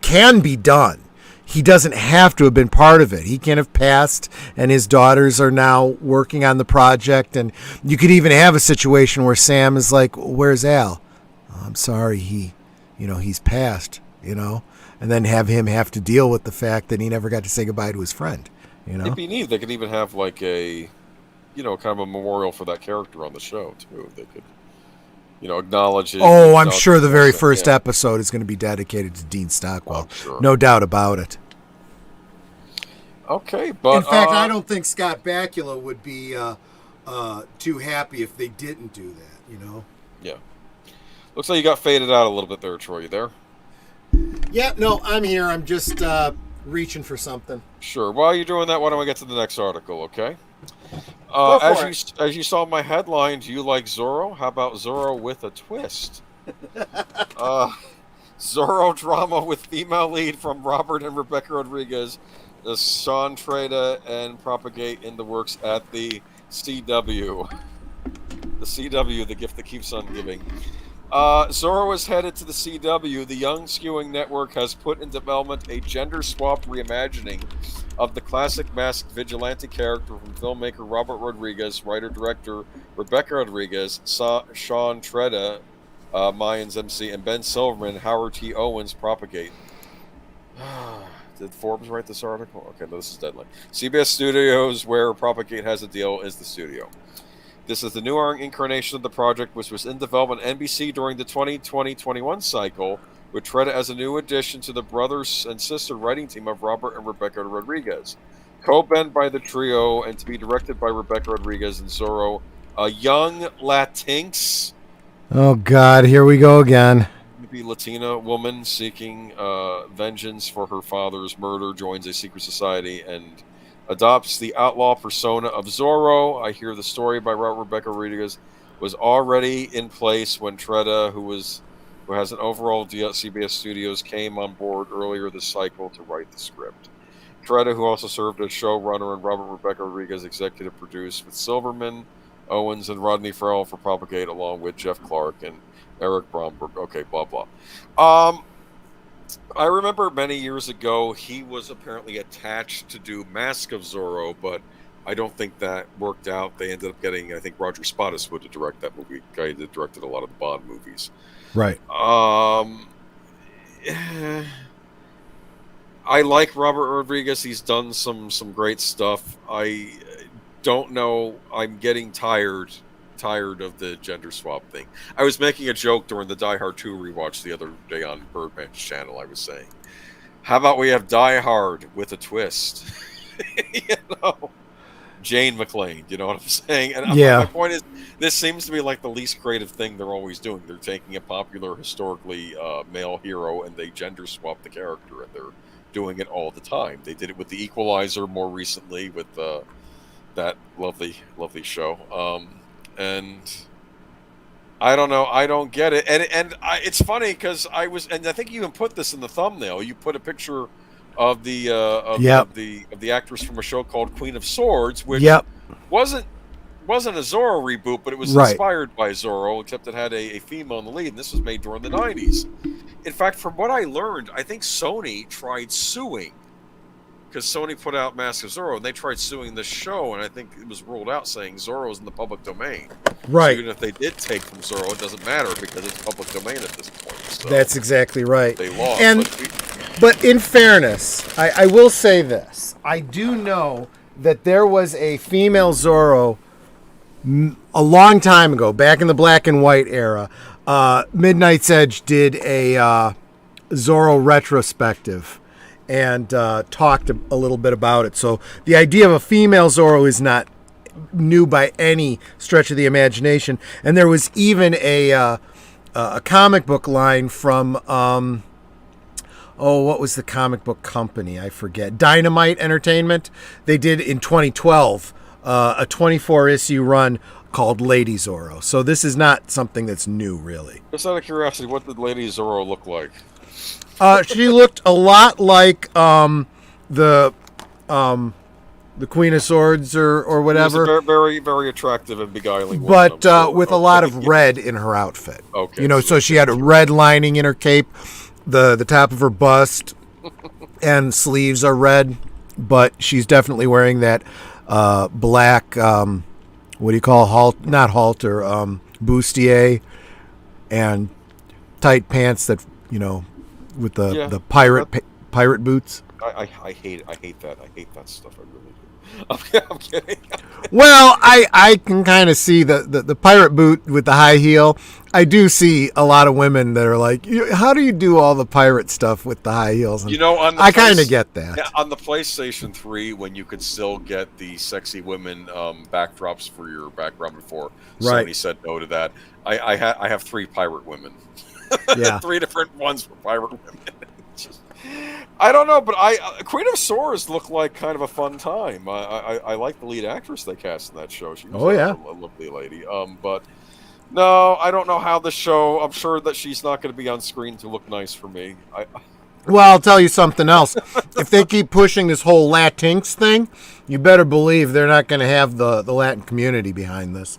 can be done. He doesn't have to have been part of it. He can have passed, and his daughters are now working on the project. And you could even have a situation where Sam is like, "Where's Al? Oh, I'm sorry, he's passed." And then have him have to deal with the fact that he never got to say goodbye to his friend. If you need, they could even have like a kind of a memorial for that character on the show too. They could, acknowledge it. Oh, I'm sure the very first episode is going to be dedicated to Dean Stockwell. Sure. No doubt about it. Okay, but in fact, I don't think Scott Bakula would be too happy if they didn't do that. Yeah. Looks like you got faded out a little bit there, Troy. You there? Yeah. No, I'm here. I'm just reaching for something. Sure. While you're doing that, why don't we get to the next article? Okay. As you saw my headline, do you like Zorro? How about Zorro with a twist? Zorro drama with female lead from Robert and Rebecca Rodriguez, Sean Treda, and Propagate in the works at the CW. The CW, the gift that keeps on giving. Zorro is headed to the CW. The Young Skewing Network has put in development a gender-swapped reimagining of the classic masked vigilante character from filmmaker Robert Rodriguez, writer-director Rebecca Rodriguez, Sean Treda, Mayans MC, and Ben Silverman, Howard T. Owens, Propagate. Did Forbes write this article? Okay, no, this is deadline. CBS Studios, where Propagate has a deal, is the studio. This is the new incarnation of the project, which was in development at NBC during the 2020-21 cycle, with Treda as a new addition to the brothers and sister writing team of Robert and Rebecca Rodriguez. Co-penned by the trio and to be directed by Rebecca Rodriguez and Zorro, a young Latinx. Oh, God, here we go again. The Latina woman seeking vengeance for her father's murder joins a secret society and adopts the outlaw persona of Zorro. I hear the story by Rebecca Rodriguez was already in place when Treda, who has an overall deal at CBS Studios, came on board earlier this cycle to write the script. Treda, who also served as showrunner and Robert Rebecca Rodriguez executive produced with Silverman, Owens, and Rodney Farrell for Propagate, along with Jeff Clark and Eric Bromberg. Okay, blah, blah. I remember many years ago he was apparently attached to do Mask of Zorro, but I don't think that worked out. They ended up getting, I think, Roger Spottiswoode to direct that movie. Guy that directed a lot of the Bond movies. Right. I like Robert Rodriguez. He's done some great stuff. I don't know. I'm getting tired of the gender swap thing. I was making a joke during the Die Hard 2 rewatch the other day on Birdman's channel. I was saying, how about we have Die Hard with a twist? Jane McClane, you know what I'm saying? And my point is, this seems to be like the least creative thing they're always doing. They're taking a popular, historically male hero and they gender swap the character, and they're doing it all the time. They did it with The Equalizer more recently with that lovely show. And I don't know. I don't get it. It's funny because I think you even put this in the thumbnail. You put a picture of the of the actress from a show called Queen of Swords, which wasn't a Zorro reboot, but it was inspired by Zorro, except it had a female in the lead, and this was made during the 90s. In fact, from what I learned, I think Sony tried suing, because Sony put out Mask of Zorro, and they tried suing the show, and I think it was ruled out saying Zorro is in the public domain. Right. So even if they did take from Zorro, it doesn't matter because it's public domain at this point. So that's exactly right. They lost. But in fairness, I will say this. I do know that there was a female Zorro a long time ago, back in the black and white era. Midnight's Edge did a Zorro retrospective and talked a little bit about it. So the idea of a female Zorro is not new by any stretch of the imagination. And there was even a comic book line from, what was the comic book company? I forget. Dynamite Entertainment. They did in 2012 a 24-issue run called Lady Zorro. So this is not something that's new, really. Just out of curiosity, what did Lady Zorro look like? She looked a lot like the Queen of Swords or whatever. She was a very, very attractive and beguiling woman. But with a lot of red in her outfit. Okay. So she had a red lining in her cape. The top of her bust and sleeves are red, but she's definitely wearing that black, what do you call not halter, bustier, and tight pants that, with the pirate boots. I hate that. I hate that stuff. I really do. I'm kidding. Well, I can kind of see the pirate boot with the high heel. I do see a lot of women that are like, how do you do all the pirate stuff with the high heels? And I kind of get that. Yeah, on the PlayStation 3, when you could still get the sexy women backdrops for your background before Sony said no to that, I have 3 pirate women. Yeah. 3 different ones for pirate women. I don't know, but Queen of Swords looked like kind of a fun time. I like the lead actress they cast in that show. She was a lovely lady. But no, I don't know how the show. I'm sure that she's not going to be on screen to look nice for me. Well, I'll tell you something else. If they keep pushing this whole Latinx thing, you better believe they're not going to have the Latin community behind this.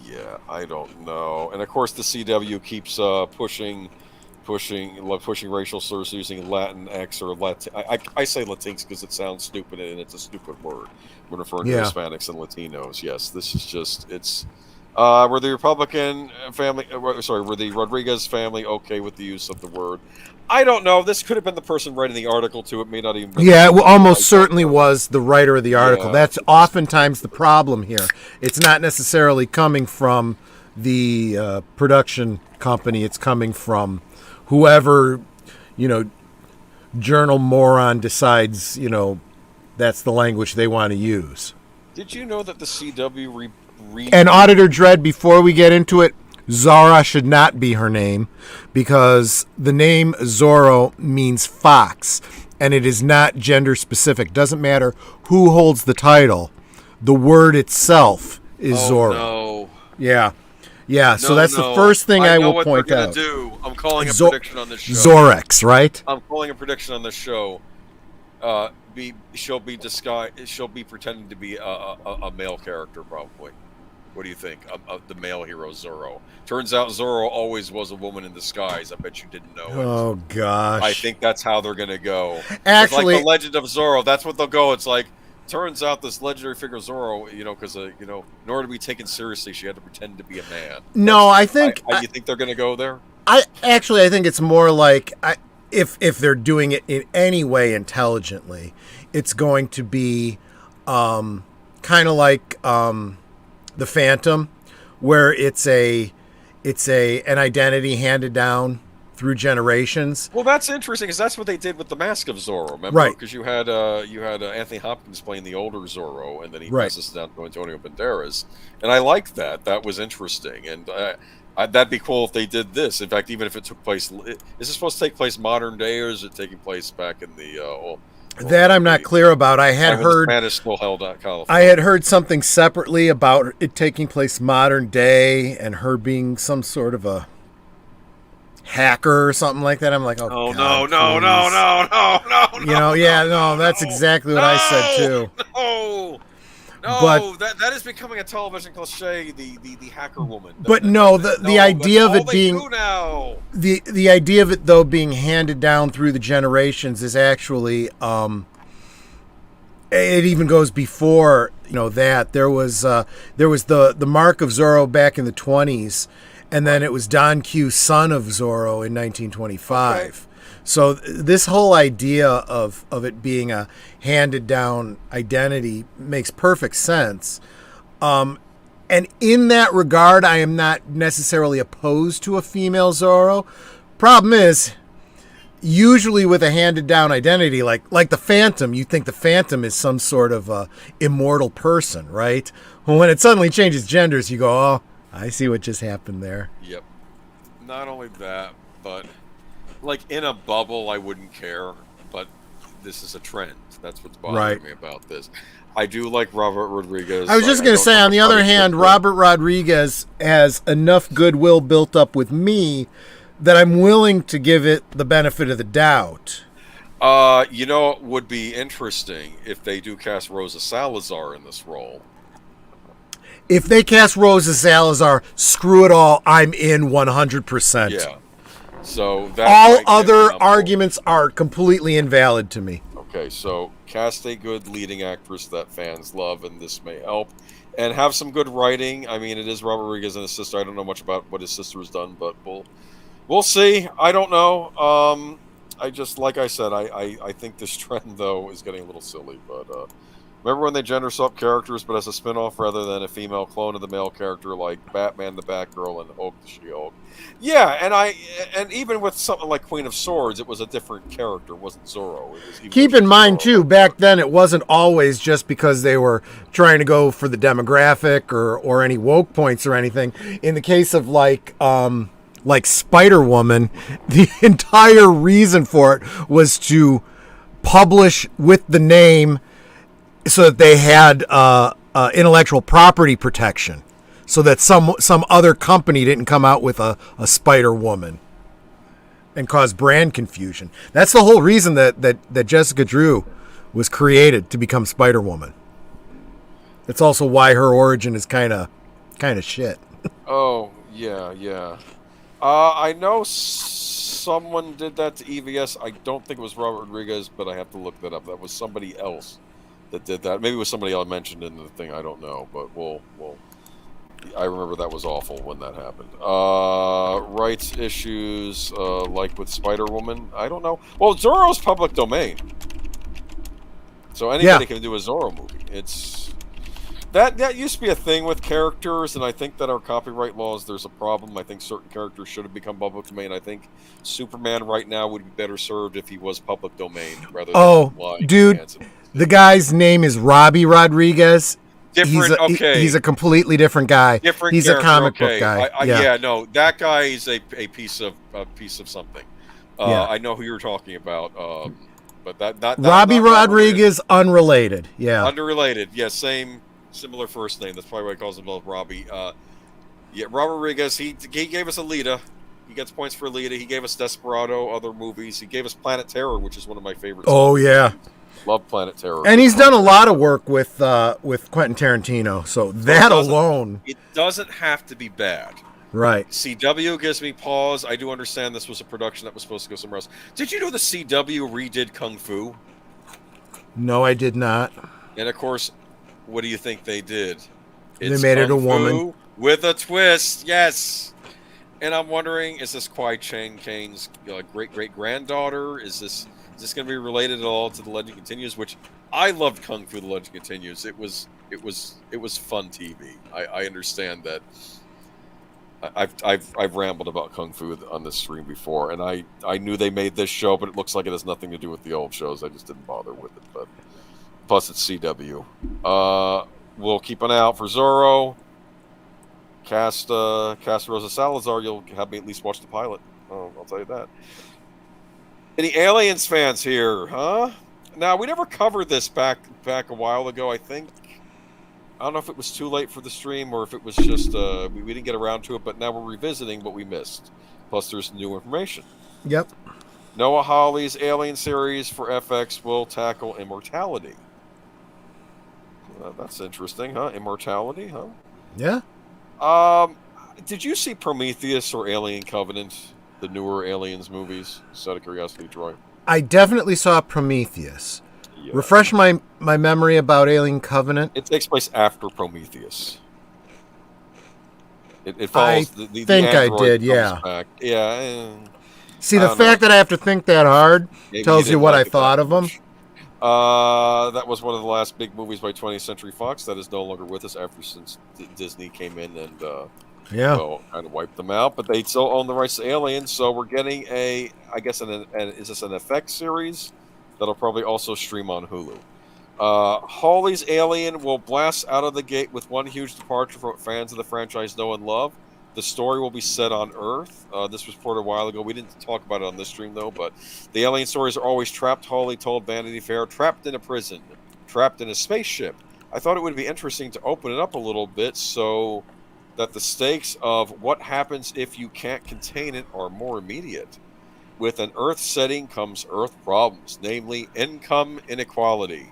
Yeah, I don't know. And of course, the CW keeps pushing racial slurs using Latinx or Latin. I say Latinx because it sounds stupid and it's a stupid word when referring to Hispanics and Latinos. Yes, this is just were the Republican family, were the Rodriguez family okay with the use of the word? I don't know. This could have been the person writing the article too. It may not even. Yeah, it almost certainly was the writer of the article. Yeah. That's oftentimes the problem here. It's not necessarily coming from the production company. It's coming from whoever, journal moron decides, that's the language they want to use. Did you know that the CW And Auditor Dredd, before we get into it, Zara should not be her name because the name Zorro means fox, and it is not gender specific. Doesn't matter who holds the title. The word itself is Zorro. No. Yeah. Yeah, so that's the first thing I will point out. Do. I'm calling a prediction on this show. Zorex, right? I'm calling a prediction on this show. She'll be disguised. She'll be pretending to be a male character, probably. What do you think? The male hero Zorro. Turns out Zorro always was a woman in disguise. I bet you didn't know it. Oh gosh. I think that's how they're gonna go. Actually, it's like the Legend of Zorro. That's what they'll go. It's like, turns out this legendary figure Zorro, because in order to be taken seriously, she had to pretend to be a man. No, I think. You think they're gonna go there? I think it's more like if they're doing it in any way intelligently, it's going to be kind of like the Phantom, where it's an identity handed down through generations. Well, that's interesting because that's what they did with the Mask of Zorro. Remember? Right. Because you had Anthony Hopkins playing the older Zorro, and then he passes it down to Antonio Banderas, and I liked that. That was interesting, and that'd be cool if they did this. In fact, even if it took place, is it supposed to take place modern day, or is it taking place back in the That I'm not clear about. I had heard Spanish still held out California. I had heard something separately about it taking place modern day and her being some sort of a hacker or something like that. I'm like, no. That's exactly what I said too. No, but that is becoming a television cliche. The hacker woman. But the idea of it being the idea of it though being handed down through the generations is actually it even goes before that. There was the Mark of Zorro back in the 20s, and then it was Don Q, son of Zorro, in 1925. Okay. So this whole idea of it being a handed down identity makes perfect sense. And in that regard, I am not necessarily opposed to a female Zorro. Problem is, usually with a handed down identity, like the Phantom, you think the Phantom is some sort of immortal person, right? Well, when it suddenly changes genders, you go, oh, I see what just happened there. Yep. Not only that, but like in a bubble, I wouldn't care, but this is a trend. That's what's bothering me about this. I do like Robert Rodriguez. I was just going to say, on the other hand, Robert Rodriguez has enough goodwill built up with me that I'm willing to give it the benefit of the doubt. It would be interesting if they do cast Rosa Salazar in this role. If they cast Rosa Salazar, screw it all, I'm in 100%. Yeah. So all other arguments are completely invalid to me. Okay, so cast a good leading actress that fans love, and this may help. And have some good writing. I mean, it is Robert Rodriguez and his sister. I don't know much about what his sister has done, but we'll see. I don't know. I just, like I said, I think this trend, though, is getting a little silly. But remember when they gender swap characters, but as a spinoff rather than a female clone of the male character, like Batman the Batgirl and Hulk the She-Hulk? Yeah, and even with something like Queen of Swords, it was a different character. It wasn't Zorro. Keep in mind, too, back then it wasn't always just because they were trying to go for the demographic or any woke points or anything. In the case of like Spider-Woman, the entire reason for it was to publish with the name so that they had intellectual property protection, so that some other company didn't come out with a Spider-Woman and cause brand confusion. That's the whole reason that Jessica Drew was created, to become Spider-Woman. That's also why her origin is kind of shit. Oh, yeah. I know someone did that to EVS. I don't think it was Robert Rodriguez, but I have to look that up. That was somebody else that did that. Maybe it was somebody I mentioned in the thing. I don't know, but we'll. I remember that was awful when that happened. Rights issues, like with Spider-Woman. I don't know. Well, Zorro's public domain, so anybody can do a Zorro movie. It's that used to be a thing with characters, and I think that our copyright laws, there's a problem. I think certain characters should have become public domain. I think Superman right now would be better served if he was public domain rather than dude. The guy's name is Robbie Rodriguez. He's a completely different guy. He's a comic book guy. No, that guy is a piece of something. I know who you're talking about. But that Robbie Rodriguez, unrelated. Yeah, unrelated. Yeah, similar first name. That's probably why he calls himself Robbie. Robert Rodriguez. He gave us Alita. He gets points for Alita. He gave us Desperado, other movies. He gave us Planet Terror, which is one of my favorites. Oh yeah. Love Planet Terror. And he's done a lot of work with Quentin Tarantino, so that alone. It doesn't have to be bad. Right. CW gives me pause. I do understand this was a production that was supposed to go somewhere else. Did you know the CW redid Kung Fu? No, I did not. And of course, what do you think they did? They made it a woman. With a twist, yes. And I'm wondering, is this Kwai Chang Cain's great-great-granddaughter? Is this going to be related at all to The Legend Continues? Which I loved Kung Fu: The Legend Continues. It was fun TV. I understand that. I've rambled about Kung Fu on this stream before, and I knew they made this show, but it looks like it has nothing to do with the old shows. I just didn't bother with it. But plus, it's CW. We'll keep an eye out for Zorro. Cast Rosa Salazar. You'll have me at least watch the pilot. I'll tell you that. Any Aliens fans here, huh? Now, we never covered this back a while ago, I think. I don't know if it was too late for the stream or if it was just we didn't get around to it, but now we're revisiting what we missed. Plus, there's new information. Yep. Noah Hawley's Alien series for FX will tackle immortality. That's interesting, huh? Immortality, huh? Yeah. Did you see Prometheus or Alien Covenant, the newer Aliens movies? Just out of curiosity, Troy. I definitely saw Prometheus. Yeah. Refresh my memory about Alien Covenant. It takes place after Prometheus. It follows the think I android did, comes yeah. back. Yeah. See, the fact that I have to think that hard tells you what I thought of them. That was one of the last big movies by 20th Century Fox that is no longer with us since Disney came in and well, kind of wiped them out. But they still own the rights to Aliens, so we're getting is this an FX series that'll probably also stream on Hulu. Hawley's Alien will blast out of the gate with one huge departure from what fans of the franchise know and love. The story will be set on Earth. This was reported a while ago. We didn't talk about it on this stream, though, but the alien stories are always trapped, Hawley told Vanity Fair, trapped in a prison, trapped in a spaceship. I thought it would be interesting to open it up a little bit so that the stakes of what happens if you can't contain it are more immediate. With an Earth setting comes Earth problems, namely income inequality.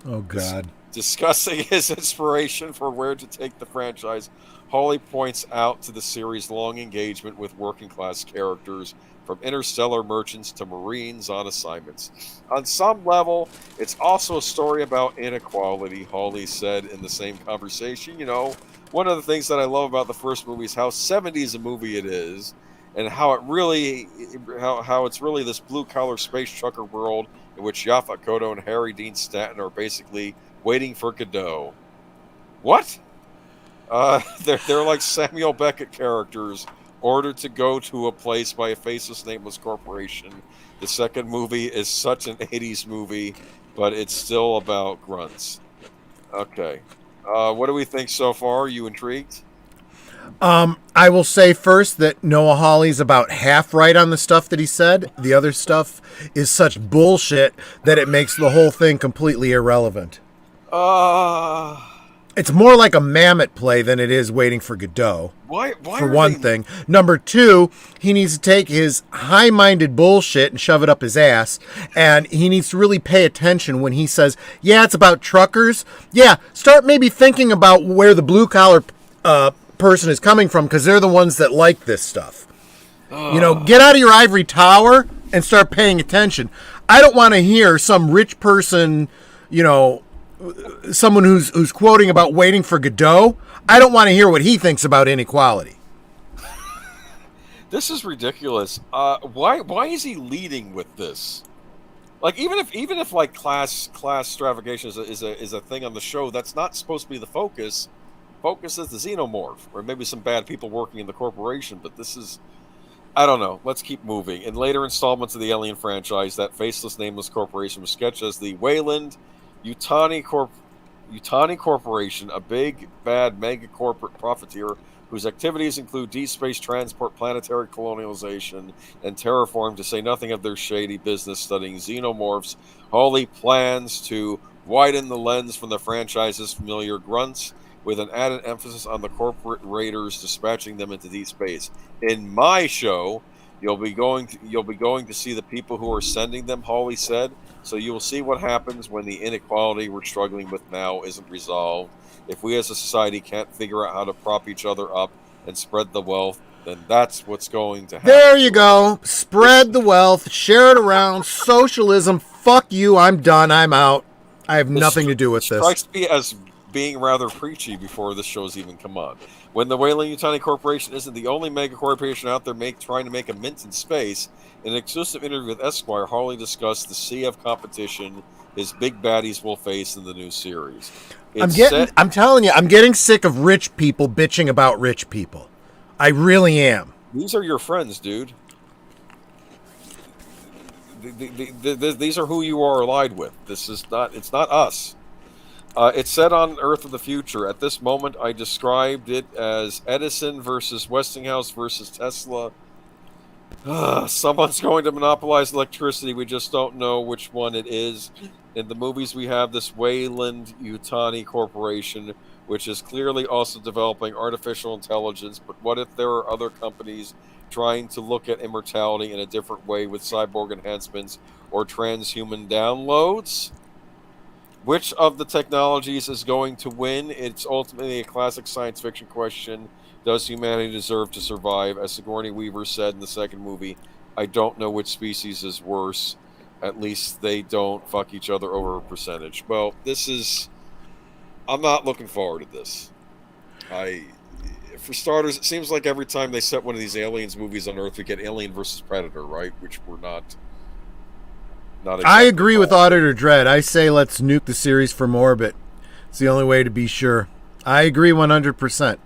Oh, God. Discussing his inspiration for where to take the franchise, Hawley points out to the series' long engagement with working-class characters, from interstellar merchants to Marines on assignments. On some level, it's also a story about inequality, Hawley said in the same conversation. You know, one of the things that I love about the first movie is how 70s a movie it is, and how it's really this blue-collar space trucker world in which Yaphet Kotto and Harry Dean Stanton are basically waiting for Godot. What? They're like Samuel Beckett characters ordered to go to a place by a faceless, nameless corporation. The second movie is such an 80s movie, but it's still about grunts. Okay. What do we think so far? Are you intrigued? I will say first that Noah Hawley's about half right on the stuff that he said. The other stuff is such bullshit that it makes the whole thing completely irrelevant. It's more like a Mammoth play than it is waiting for Godot. Why for one thing. Number two, he needs to take his high-minded bullshit and shove it up his ass. And he needs to really pay attention when he says, yeah, it's about truckers. Yeah, start maybe thinking about where the blue-collar person is coming from, because they're the ones that like this stuff. You know, get out of your ivory tower and start paying attention. I don't want to hear some rich person, you know, someone who's quoting about waiting for Godot. I don't want to hear what he thinks about inequality. This is ridiculous. Why is he leading with this? Like, even if like class stratification is a thing on the show, that's not supposed to be the focus. Focus is the xenomorph, or maybe some bad people working in the corporation. But this is, I don't know. Let's keep moving. In later installments of the Alien franchise, that faceless, nameless corporation was sketched as the Wayland Yutani Corporation, a big, bad, mega corporate profiteer whose activities include deep space transport, planetary colonialization, and terraform, to say nothing of their shady business studying xenomorphs. Hawley plans to widen the lens from the franchise's familiar grunts, with an added emphasis on the corporate raiders dispatching them into deep space. In my show, you'll be going to see the people who are sending them, Hawley said. So you will see what happens when the inequality we're struggling with now isn't resolved. If we as a society can't figure out how to prop each other up and spread the wealth, then that's what's going to happen. There you go. Spread the wealth. Share it around. Socialism. Fuck you. I'm done. I'm out. I have nothing to do with this. Strikes me as being rather preachy before this show's even come on. When the Wayland Yutani Corporation isn't the only mega corporation out there trying to make a mint in space, in an exclusive interview with Esquire, Hawley discussed the sea of competition his big baddies will face in the new series. I'm telling you, I'm getting sick of rich people bitching about rich people. I really am. These are your friends, dude. These are who you are allied with. It's not us. It's set on Earth of the future. At this moment, I described it as Edison versus Westinghouse versus Tesla. Someone's going to monopolize electricity. We just don't know which one it is. In the movies, we have this Wayland Yutani Corporation, which is clearly also developing artificial intelligence. But what if there are other companies trying to look at immortality in a different way with cyborg enhancements or transhuman downloads? Which of the technologies is going to win? It's ultimately a classic science fiction question. Does humanity deserve to survive? As Sigourney Weaver said in the second movie, I don't know which species is worse. At least they don't fuck each other over a percentage. Well, I'm not looking forward to this. For starters, it seems like every time they set one of these aliens movies on Earth, we get Alien versus Predator, right? Which we're not exactly. I agree with Auditor Dread. I say let's nuke the series from orbit. It's the only way to be sure. I agree 100%.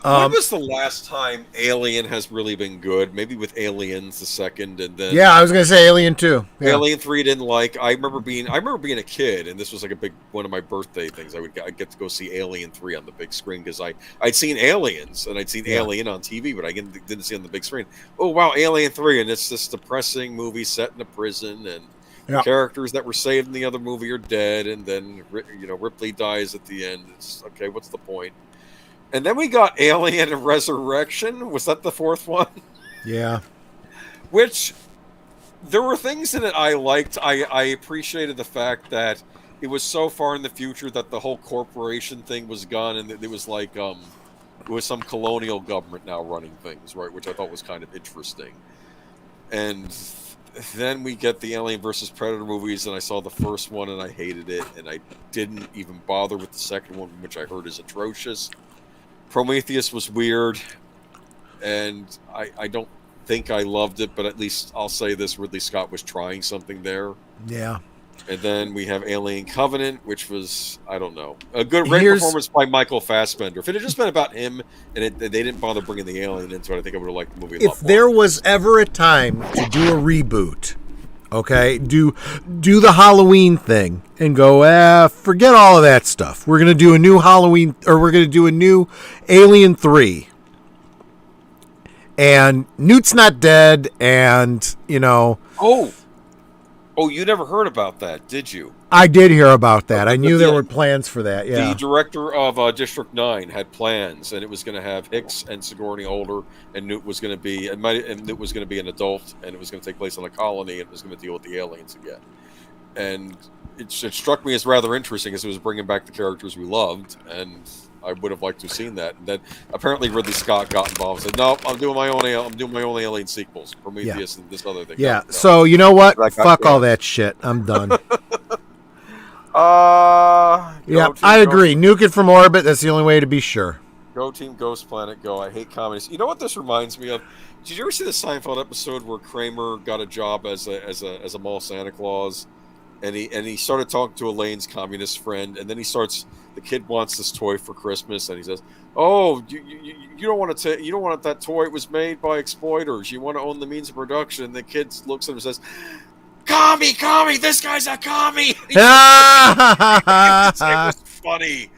When was the last time Alien has really been good? Maybe with Aliens the second, and then I was gonna say Alien 2. Yeah. Alien 3 didn't like. I remember being a kid, and this was like a big one of my birthday things. I'd get to go see Alien 3 on the big screen because I'd seen Aliens and I'd seen Alien on TV, but I didn't see it on the big screen. Oh wow, Alien 3, and it's this depressing movie set in a prison, and the characters that were saved in the other movie are dead, and then Ripley dies at the end. It's okay. What's the point? And then we got Alien and Resurrection. Was that the fourth one? Yeah. Which, there were things in it I liked. I appreciated the fact that it was so far in the future that the whole corporation thing was gone, and it was like, it was some colonial government now running things, right? Which I thought was kind of interesting. And then we get the Alien versus Predator movies, and I saw the first one, and I hated it, and I didn't even bother with the second one, which I heard is atrocious. Prometheus was weird, and I don't think I loved it, but at least I'll say this, Ridley Scott was trying something there. Yeah. And then we have Alien Covenant, which was, I don't know, a great performance by Michael Fassbender. If it had just been about him, and they didn't bother bringing the alien into it, I think I would have liked the movie a lot more. If there was ever a time to do a reboot, okay, do the Halloween thing and go, forget all of that stuff. We're going to do a new Halloween, or we're going to do a new Alien 3. And Newt's not dead, and, Oh, you never heard about that, did you? I did hear about that. I knew there were plans for that, yeah. The director of District 9 had plans, and it was going to have Hicks and Sigourney older, and Newt was going to be an adult, and it was going to take place on a colony, and it was going to deal with the aliens again. And it struck me as rather interesting, as it was bringing back the characters we loved, and I would have liked to have seen that. And then apparently Ridley Scott got involved and said, "No, I'm doing my own Alien sequels, Prometheus and this other thing." Yeah. So you know what? Fuck all that shit. I'm done. I agree. Nuke it from orbit. That's the only way to be sure. Go Team Ghost Planet, go! I hate communists. You know what this reminds me of? Did you ever see the Seinfeld episode where Kramer got a job as a mall Santa Claus, and he started talking to Elaine's communist friend, and then the kid wants this toy for Christmas, and he says, "Oh, you don't want to you don't want that toy. It was made by exploiters. You want to own the means of production." And the kid looks at him and says, "Commie, this guy's a commie." It was funny.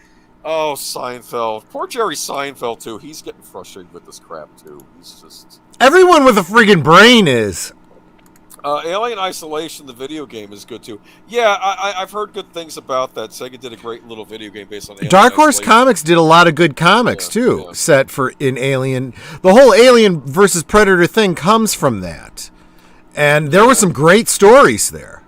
Oh, Seinfeld. Poor Jerry Seinfeld, too. He's getting frustrated with this crap, too. He's just... Everyone with a friggin' brain is. Alien Isolation, the video game, is good, too. Yeah, I've heard good things about that. Sega did a great little video game based on Alien Dark Horse Comics did a lot of good comics, too, set for in Alien. The whole Alien versus Predator thing comes from that. And there were some great stories there.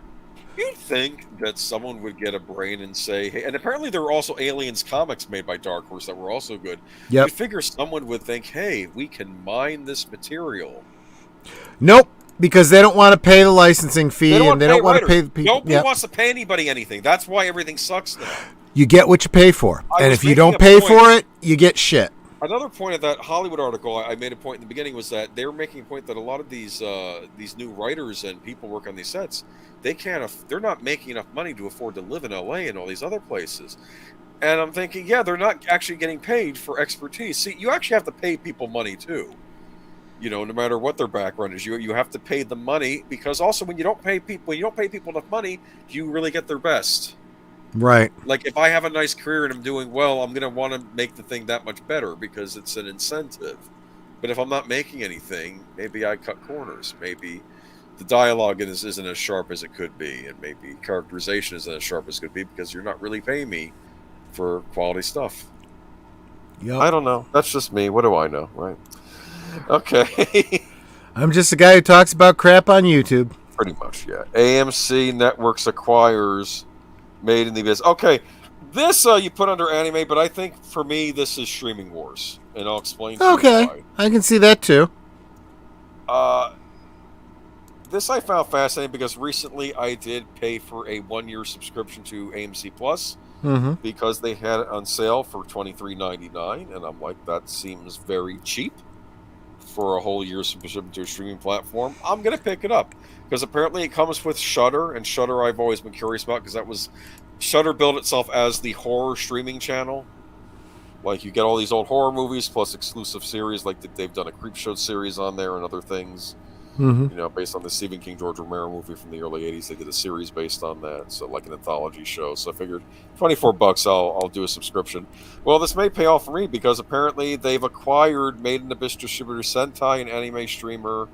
You'd think that someone would get a brain and say, hey, and apparently there were also Aliens comics made by Dark Horse that were also good. Yep. You figure someone would think, hey, we can mine this material. Nope, because they don't want to pay the licensing fee, and they don't want to pay the people. Nobody wants to pay anybody anything. That's why everything sucks now. You get what you pay for. And if you don't pay for it, you get shit. Another point of that Hollywood article, I made a point in the beginning, was that they were making a point that a lot of these new writers and people work on these sets, they're not making enough money to afford to live in LA and all these other places. And I'm thinking, yeah, they're not actually getting paid for expertise. See, you actually have to pay people money too. No matter what their background is, you have to pay them money, because also when you don't pay people enough money, you really get their best. Right. Like, if I have a nice career and I'm doing well, I'm going to want to make the thing that much better because it's an incentive. But if I'm not making anything, maybe I cut corners. Maybe the dialogue isn't as sharp as it could be, and maybe characterization isn't as sharp as it could be because you're not really paying me for quality stuff. Yep. I don't know. That's just me. What do I know, right? Okay. I'm just a guy who talks about crap on YouTube. Pretty much, yeah. AMC Networks acquires Made in the Abyss. Okay, this you put under anime, but I think for me this is streaming wars, and I'll explain to you why. I can see that too. This I found fascinating because recently I did pay for a 1-year subscription to AMC Plus because they had it on sale for $23.99, and I'm like, that seems very cheap for a whole year subscription to a streaming platform. I'm gonna pick it up because apparently it comes with Shudder, and Shudder I've always been curious about because Shudder billed itself as the horror streaming channel. Like, you get all these old horror movies plus exclusive series, like they've done a Creepshow series on there and other things. You know, based on the Stephen King, George Romero movie from the early '80s, they did a series based on that, so like an anthology show. So I figured $24, I'll do a subscription. Well, this may pay off for me because apparently they've acquired Made in the Abyss distributor Sentai and anime streamer.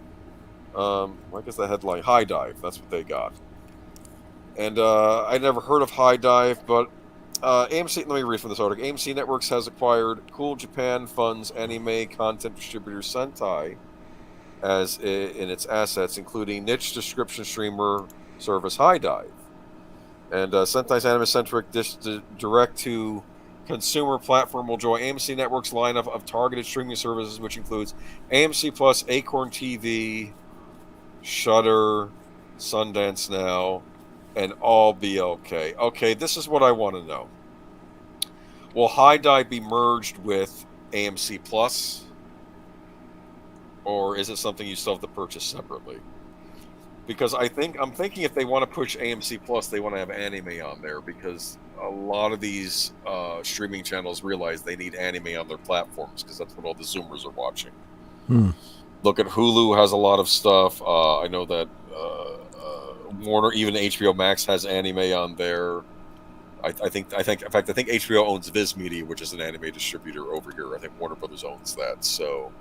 What is the headline? High Dive. That's what they got. And I never heard of High Dive, but AMC. Let me read from this article. AMC Networks has acquired Cool Japan Funds anime content distributor Sentai as in its assets, including niche description streamer service High Dive. And Sentai's anime-centric direct-to-consumer platform will join AMC Network's lineup of targeted streaming services, which includes AMC Plus, Acorn TV, Shudder, Sundance Now, and all BLK. Okay, this is what I want to know. Will High Dive be merged with AMC Plus? Or is it something you still have to purchase separately? Because I'm thinking if they want to push AMC Plus, they want to have anime on there, because a lot of these streaming channels realize they need anime on their platforms because that's what all the Zoomers are watching. Look at Hulu has a lot of stuff. I know that Warner, even HBO Max, has anime on there. I think HBO owns Viz Media, which is an anime distributor over here. I think Warner Brothers owns that. So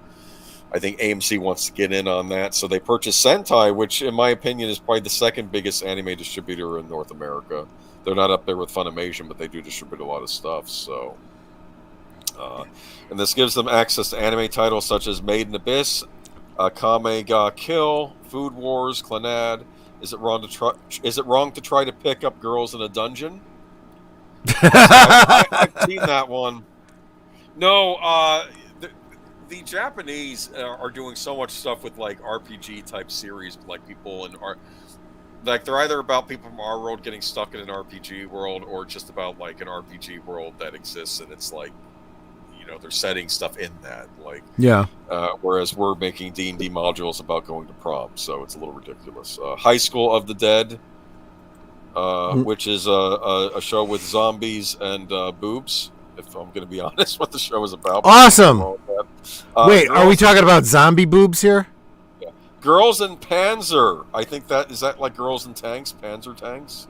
I think AMC wants to get in on that. So they purchased Sentai, which in my opinion is probably the second biggest anime distributor in North America. They're not up there with Funimation, but they do distribute a lot of stuff. So, and this gives them access to anime titles such as Made in Abyss, Kame ga Kill, Food Wars, Clannad. Is it wrong to try to pick up girls in a dungeon? I've seen that one. No, the Japanese are doing so much stuff with like RPG type series, like people in like they're either about people from our world getting stuck in an RPG world, or just about like an RPG world that exists, and it's like, you know, they're setting stuff in that, like, yeah. Whereas we're making D&D modules about going to prom, so it's a little ridiculous. High School of the Dead, which is a show with zombies and boobs. If I'm going to be honest, what the show is about. Awesome. Wait, are we talking about zombie boobs here? Yeah. Girls in Panzer. I think is that like Girls in Tanks, Panzer Tanks.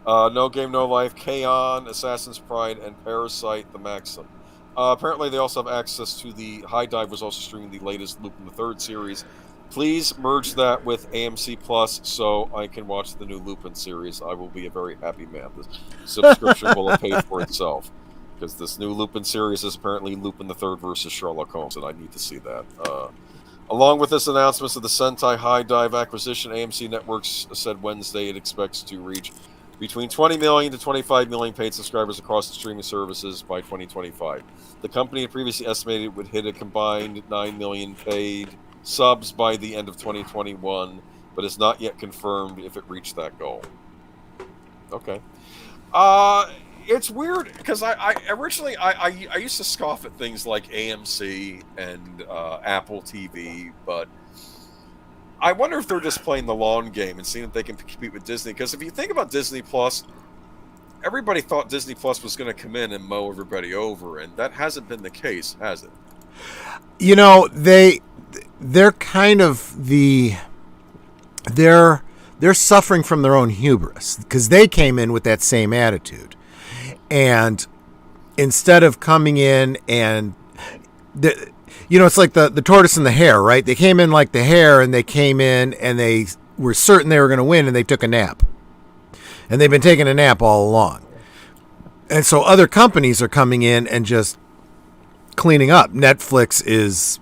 No Game, No Life, K-On!, Assassin's Pride, and Parasite: The Maxim. Apparently, they also have access to the High Dive was also streaming the latest Lupin the Third series. Please merge that with AMC Plus so I can watch the new Lupin series. I will be a very happy man. The subscription will have paid for itself. Because this new Lupin series is apparently Lupin the Third versus Sherlock Holmes, and I need to see that. Along with this announcement of the Sentai High Dive acquisition, AMC Networks said Wednesday it expects to reach between 20 million to 25 million paid subscribers across the streaming services by 2025. The company had previously estimated it would hit a combined 9 million paid subs by the end of 2021, but it's not yet confirmed if it reached that goal. Okay. It's weird because I originally used to scoff at things like AMC and Apple TV, but I wonder if they're just playing the long game and seeing if they can compete with Disney. Because if you think about Disney Plus, everybody thought Disney Plus was going to come in and mow everybody over, and that hasn't been the case, has it? You know, they're kind of they're suffering from their own hubris because they came in with that same attitude. And instead of coming in and it's like the tortoise and the hare, right? They came in like the hare, and they came in and they were certain they were going to win, and they took a nap. And they've been taking a nap all along. And so other companies are coming in and just cleaning up. Netflix is,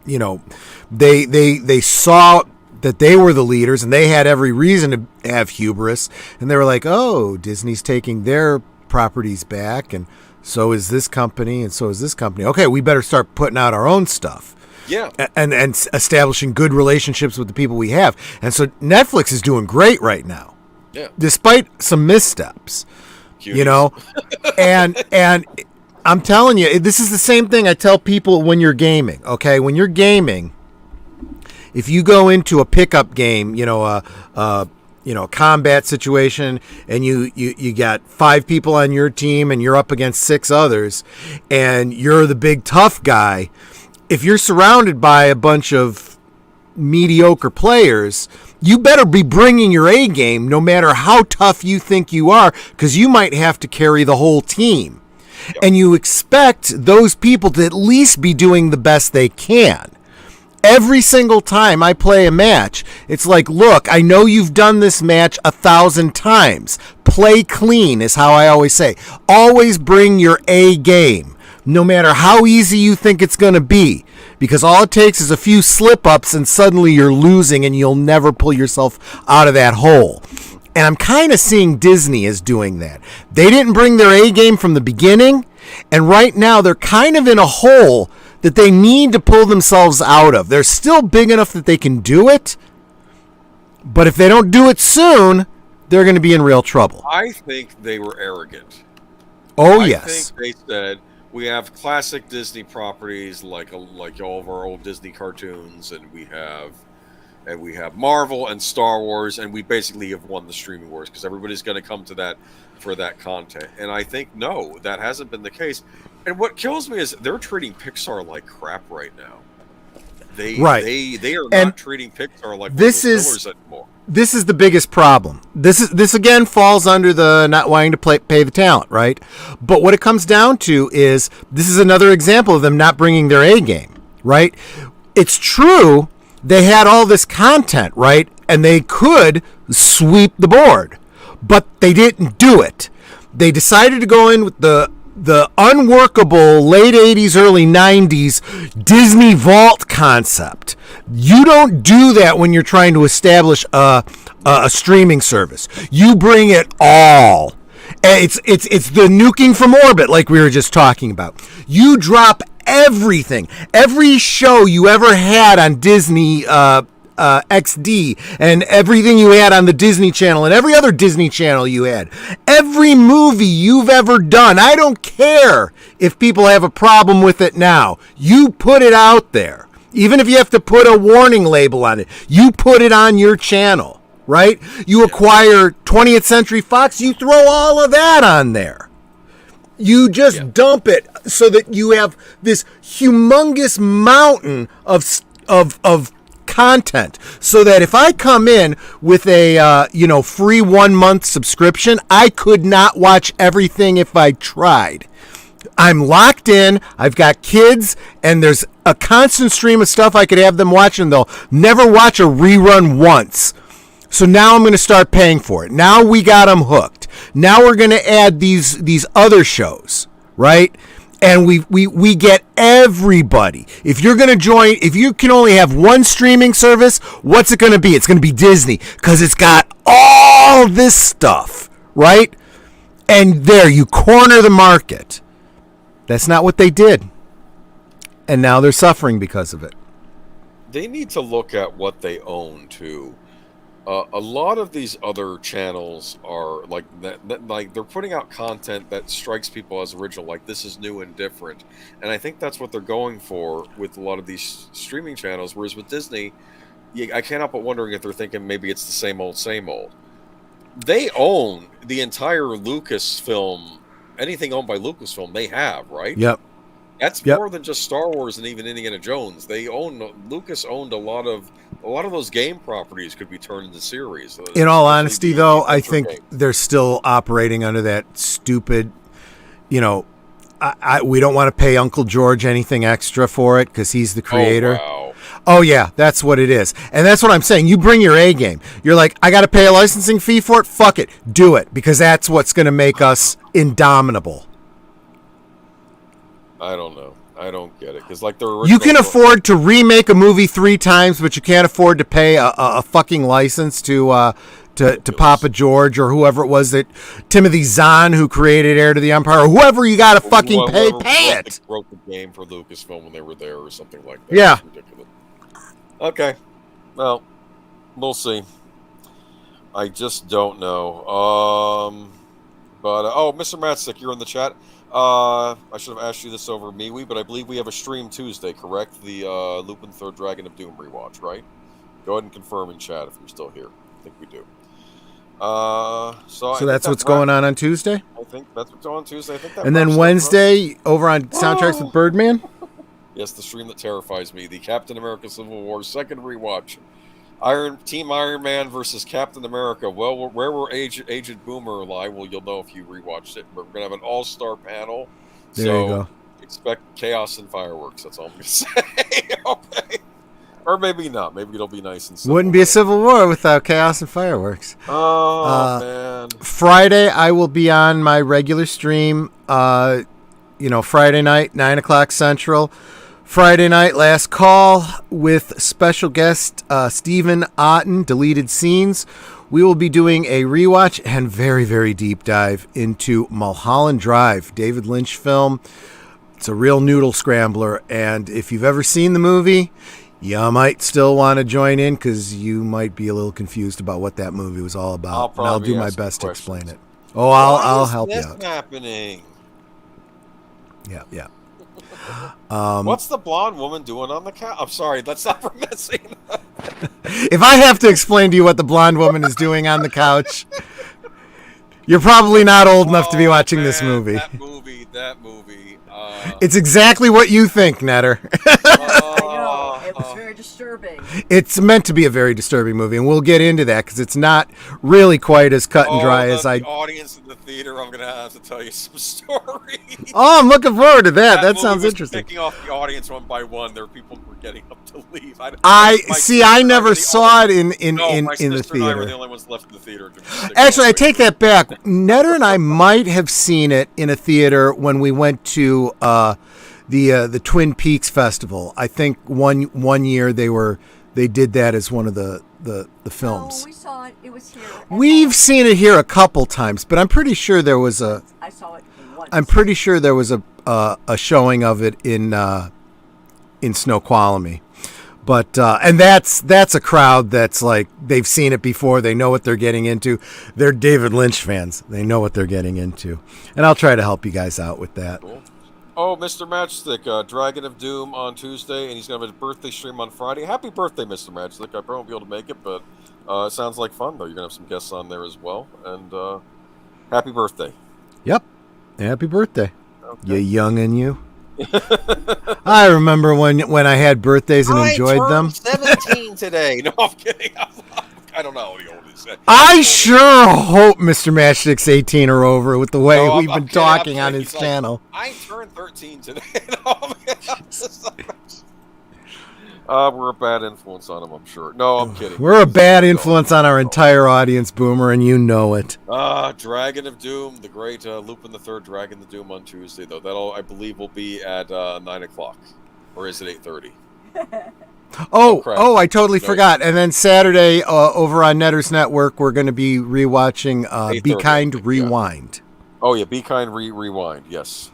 they saw that they were the leaders, and they had every reason to have hubris. And they were like, oh, Disney's taking their properties back, and so is this company, and so is this company. Okay, we better start putting out our own stuff. Yeah. And establishing good relationships with the people we have. And so Netflix is doing great right now. Yeah. Despite some missteps. And I'm telling you, this is the same thing I tell people when you're gaming. Okay, when you're gaming, if you go into a pickup game, a combat situation, and you got 5 people on your team, and you're up against 6 others, and you're the big tough guy. If you're surrounded by a bunch of mediocre players, you better be bringing your A game, no matter how tough you think you are, because you might have to carry the whole team. Yep. And you expect those people to at least be doing the best they can. Every single time I play a match, it's like, look, I know you've done this match 1,000 times. Play clean is how I always say. Always bring your A game, no matter how easy you think it's going to be. Because all it takes is a few slip-ups, and suddenly you're losing, and you'll never pull yourself out of that hole. And I'm kind of seeing Disney as doing that. They didn't bring their A game from the beginning, and right now they're kind of in a hole that they need to pull themselves out of. They're still big enough that they can do it, but if they don't do it soon, they're going to be in real trouble. I think they were arrogant. Yes. I think they said, we have classic Disney properties like all of our old Disney cartoons, and we have Marvel and Star Wars, and we basically have won the streaming wars because everybody's going to come to that for that content. And I think no, that hasn't been the case. And what kills me is they're treating Pixar like crap right now. They are not treating Pixar like fillers anymore. This is the biggest problem. This again falls under the not wanting to pay the talent, right? But what it comes down to is this is another example of them not bringing their A game, right? It's true they had all this content, right? And they could sweep the board, but they didn't do it. They decided to go in with the unworkable late 80s, early 90s Disney Vault concept. You don't do that when you're trying to establish a streaming service. You bring it all. It's the nuking from orbit, like we were just talking about. You drop everything, every show you ever had on Disney XD, and everything you had on the Disney Channel, and every other Disney Channel you had, every movie you've ever done. I don't care if people have a problem with it now. You put it out there. Even if you have to put a warning label on it, you put it on your channel, right? You acquire 20th Century Fox, you throw all of that on there. You just dump it so that you have this humongous mountain of content, so that if I come in with a free 1 month subscription, I could not watch everything if I tried. I'm locked in, I've got kids, and there's a constant stream of stuff I could have them watch, and they'll never watch a rerun once. So now I'm going to start paying for it. Now we got them hooked. Now we're going to add these other shows, right? And we get everybody. If you're going to join, if you can only have one streaming service, what's it going to be? It's going to be Disney, because it's got all this stuff, right? And there, you corner the market. That's not what they did. And now they're suffering because of it. They need to look at what they own, too. A lot of these other channels are like that, like they're putting out content that strikes people as original, like this is new and different. And I think that's what they're going for with a lot of these streaming channels. Whereas with Disney, I can't help but wondering if they're thinking maybe it's the same old, same old. They own the entire Lucasfilm, anything owned by Lucasfilm, they have, right? Yep. That's more than just Star Wars and even Indiana Jones. Lucas owned a lot of those game properties could be turned into series. In all honesty, though, I think they're still operating under that stupid, we don't want to pay Uncle George anything extra for it because he's the creator. Oh, wow. Oh, yeah, that's what it is. And that's what I'm saying. You bring your A game. You're like, I got to pay a licensing fee for it? Fuck it. Do it, because that's what's going to make us indomitable. I don't know. I don't get it. Because like you can afford to remake a movie 3 times, but you can't afford to pay a fucking license to Papa George or whoever it was that Timothy Zahn, who created Heir to the Empire, or whoever you got to fucking pay it. Wrote the game for Lucasfilm when they were there or something like that. Yeah. It's ridiculous. Okay. Well, we'll see. I just don't know. But Mr. Matstick, you're in the chat. I should have asked you this over MeWe, but I believe we have a stream Tuesday, correct? The Lupin Third Dragon of Doom rewatch, right? Go ahead and confirm in chat if you're still here. I think we do. So that's what's going on Tuesday? I think that's what's going on Tuesday. I think that. And then Wednesday, over on Soundtracks with Birdman? Yes, the stream that terrifies me. The Captain America Civil War second rewatch. Team Iron Man versus Captain America. Well, where will Aged Boomer lie? Well, you'll know if you rewatched it. But we're going to have an all-star panel. There you go. Expect chaos and fireworks. That's all I'm going to say. Okay. Or maybe not. Maybe it'll be nice and simple. Wouldn't be a Civil War without chaos and fireworks. Oh, man. Friday, I will be on my regular stream. Friday night, 9 o'clock Central. Friday night, last call with special guest Stephen Otten, Deleted Scenes. We will be doing a rewatch and very, very deep dive into Mulholland Drive, David Lynch film. It's a real noodle scrambler, and if you've ever seen the movie, you might still want to join in because you might be a little confused about what that movie was all about. I'll do my best to explain it. Oh, I'll help you out. What's happening? Yeah. What's the blonde woman doing on the couch? I'm sorry, that's not for messing. If I have to explain to you what the blonde woman is doing on the couch, you're probably not old enough to be watching this movie. That movie. It's exactly what you think, Netter. I know. It was very disturbing. It's meant to be a very disturbing movie, and we'll get into that because it's not really quite as cut and dry as the audience in the theater, I'm going to have to tell you some stories. Oh, I'm looking forward to that. That sounds interesting. Picking off the audience one by one, there are people who were getting up to leave. I never saw it in the theater. And I were the only ones left in the theater. Actually, I take that back. Netter and I might have seen it in a theater when we went to the Twin Peaks Festival. I think one year they did that as one of the films. Oh, we saw it. It was here. We've seen it here a couple times, but I'm pretty sure there was a. I saw it once. I'm pretty sure there was a showing of it in Snoqualmie. But and that's a crowd that's like they've seen it before. They know what they're getting into. They're David Lynch fans. They know what they're getting into, and I'll try to help you guys out with that. Cool. Oh, Mr. Matchstick, Dragon of Doom on Tuesday, and he's going to have a birthday stream on Friday. Happy birthday, Mr. Matchstick. I probably won't be able to make it, but it sounds like fun, though. You're going to have some guests on there as well, and happy birthday. Yep. Happy birthday. Okay. You young and you. I remember when I had birthdays and enjoyed them. 17 today. No, I'm kidding. I don't know how old he is. I sure hope Mr. Matchstick's 18 or over with the way we've been talking on his channel. I turned 13 today. We're a bad influence on him, I'm sure. No, I'm kidding. We're a bad influence on our entire audience, Boomer, and you know it. Dragon of Doom, the great Lupin the Third Dragon of Doom on Tuesday, though. That'll, I believe, will be at 9 o'clock. Or is it 8:30? I totally forgot. And then Saturday, over on Netter's Network, we're going to be rewatching Be Kind, Rewind. Yeah. Oh, yeah, Be Kind, Rewind, yes.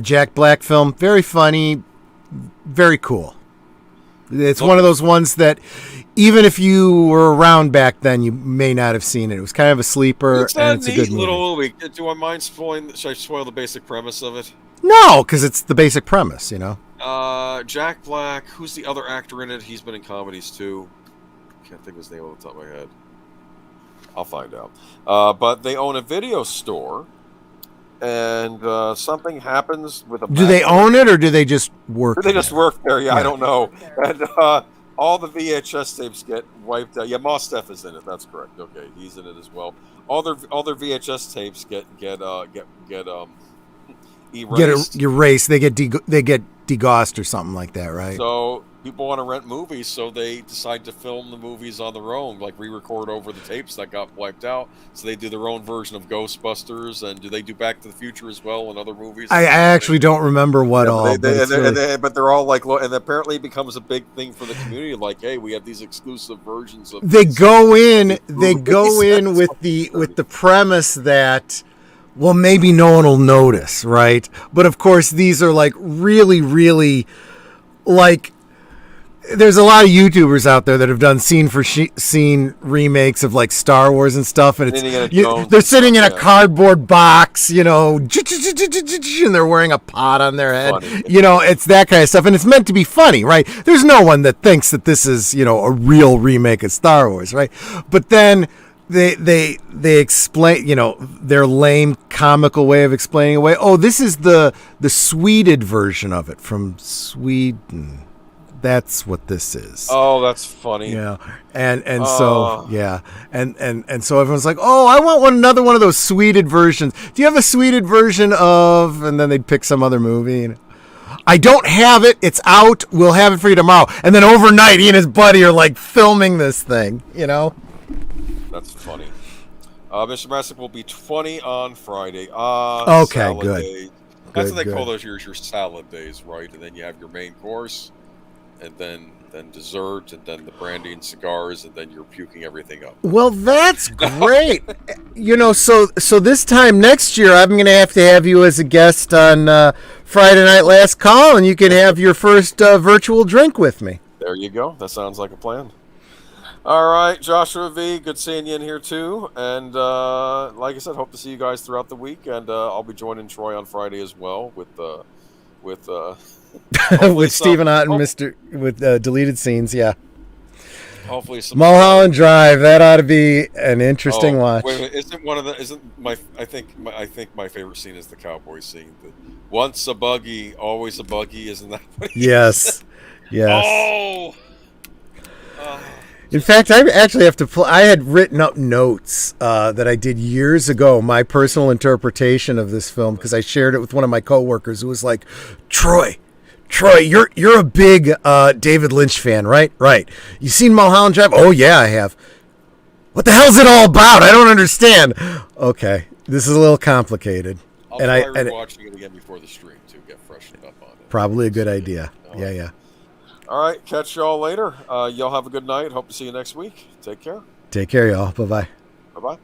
Jack Black film. Very funny. Very cool. It's one of those ones that, even if you were around back then, you may not have seen it. It was kind of a sleeper, and it's a good movie. Do I mind spoiling? Should I spoil the basic premise of it? No, because it's the basic premise, you know. Jack Black. Who's the other actor in it? He's been in comedies too. Can't think of his name off the top of my head. I'll find out. But they own a video store, and something happens with a. Do they own it, or do they just work? They just work there. Yeah, I don't know. And all the VHS tapes get wiped out. Yeah, Mostef is in it. That's correct. Okay, he's in it as well. All their VHS tapes get erased. erased. They get degaussed or something like that, right? So people want to rent movies, so they decide to film the movies on their own, like re-record over the tapes that got wiped out. So they do their own version of Ghostbusters, and do they do Back to the Future as well and other movies? I actually don't remember what all. But they're all like, and apparently it becomes a big thing for the community. Like, hey, we have these exclusive versions of. They go in with the premise that, well, maybe no one will notice, right? But of course, these are like really, really, like. There's a lot of YouTubers out there that have done scene for scene remakes of like Star Wars and stuff, and they're sitting in a cardboard box, and they're wearing a pot on their head. Funny. It's that kind of stuff, and it's meant to be funny, right? There's no one that thinks that this is, a real remake of Star Wars, right? But then they explain, their lame comical way of explaining away. Oh, this is the Sweded version of it from Sweden. That's what this is. Oh, that's funny. Yeah, and so everyone's like, oh, I want another one of those Sweded versions. Do you have a Sweded version of? And then they'd pick some other movie. I don't have it. It's out. We'll have it for you tomorrow. And then overnight, he and his buddy are like filming this thing. That's funny. Mr. Massick will be 20 on Friday. Okay, good. Days. That's what they call those your salad days, right? And then you have your main course. And then dessert, and then the brandy and cigars, and then you're puking everything up. Well, that's great. So this time next year, I'm going to have you as a guest on Friday Night Last Call, and you can have your first virtual drink with me. There you go. That sounds like a plan. All right, Joshua V, good seeing you in here too. And like I said, hope to see you guys throughout the week, and I'll be joining Troy on Friday as well with with Stephen Ott and with deleted scenes, yeah. Hopefully, Mulholland Drive. That ought to be an interesting watch. Wait, I think my favorite scene is the cowboy scene. Once a buggy, always a buggy. Isn't that what he Yes. Oh. In fact, I actually have to I had written up notes that I did years ago, my personal interpretation of this film, because I shared it with one of my coworkers who was like, Troy, you're a big David Lynch fan, right? Right. You seen Mulholland Drive? Oh, yeah, I have. What the hell's it all about? I don't understand. Okay, this is a little complicated. I'll try watching it again before the stream to get freshened up on it. Probably a good idea. Yeah. All right, catch y'all later. Y'all have a good night. Hope to see you next week. Take care. Take care, y'all. Bye-bye. Bye-bye.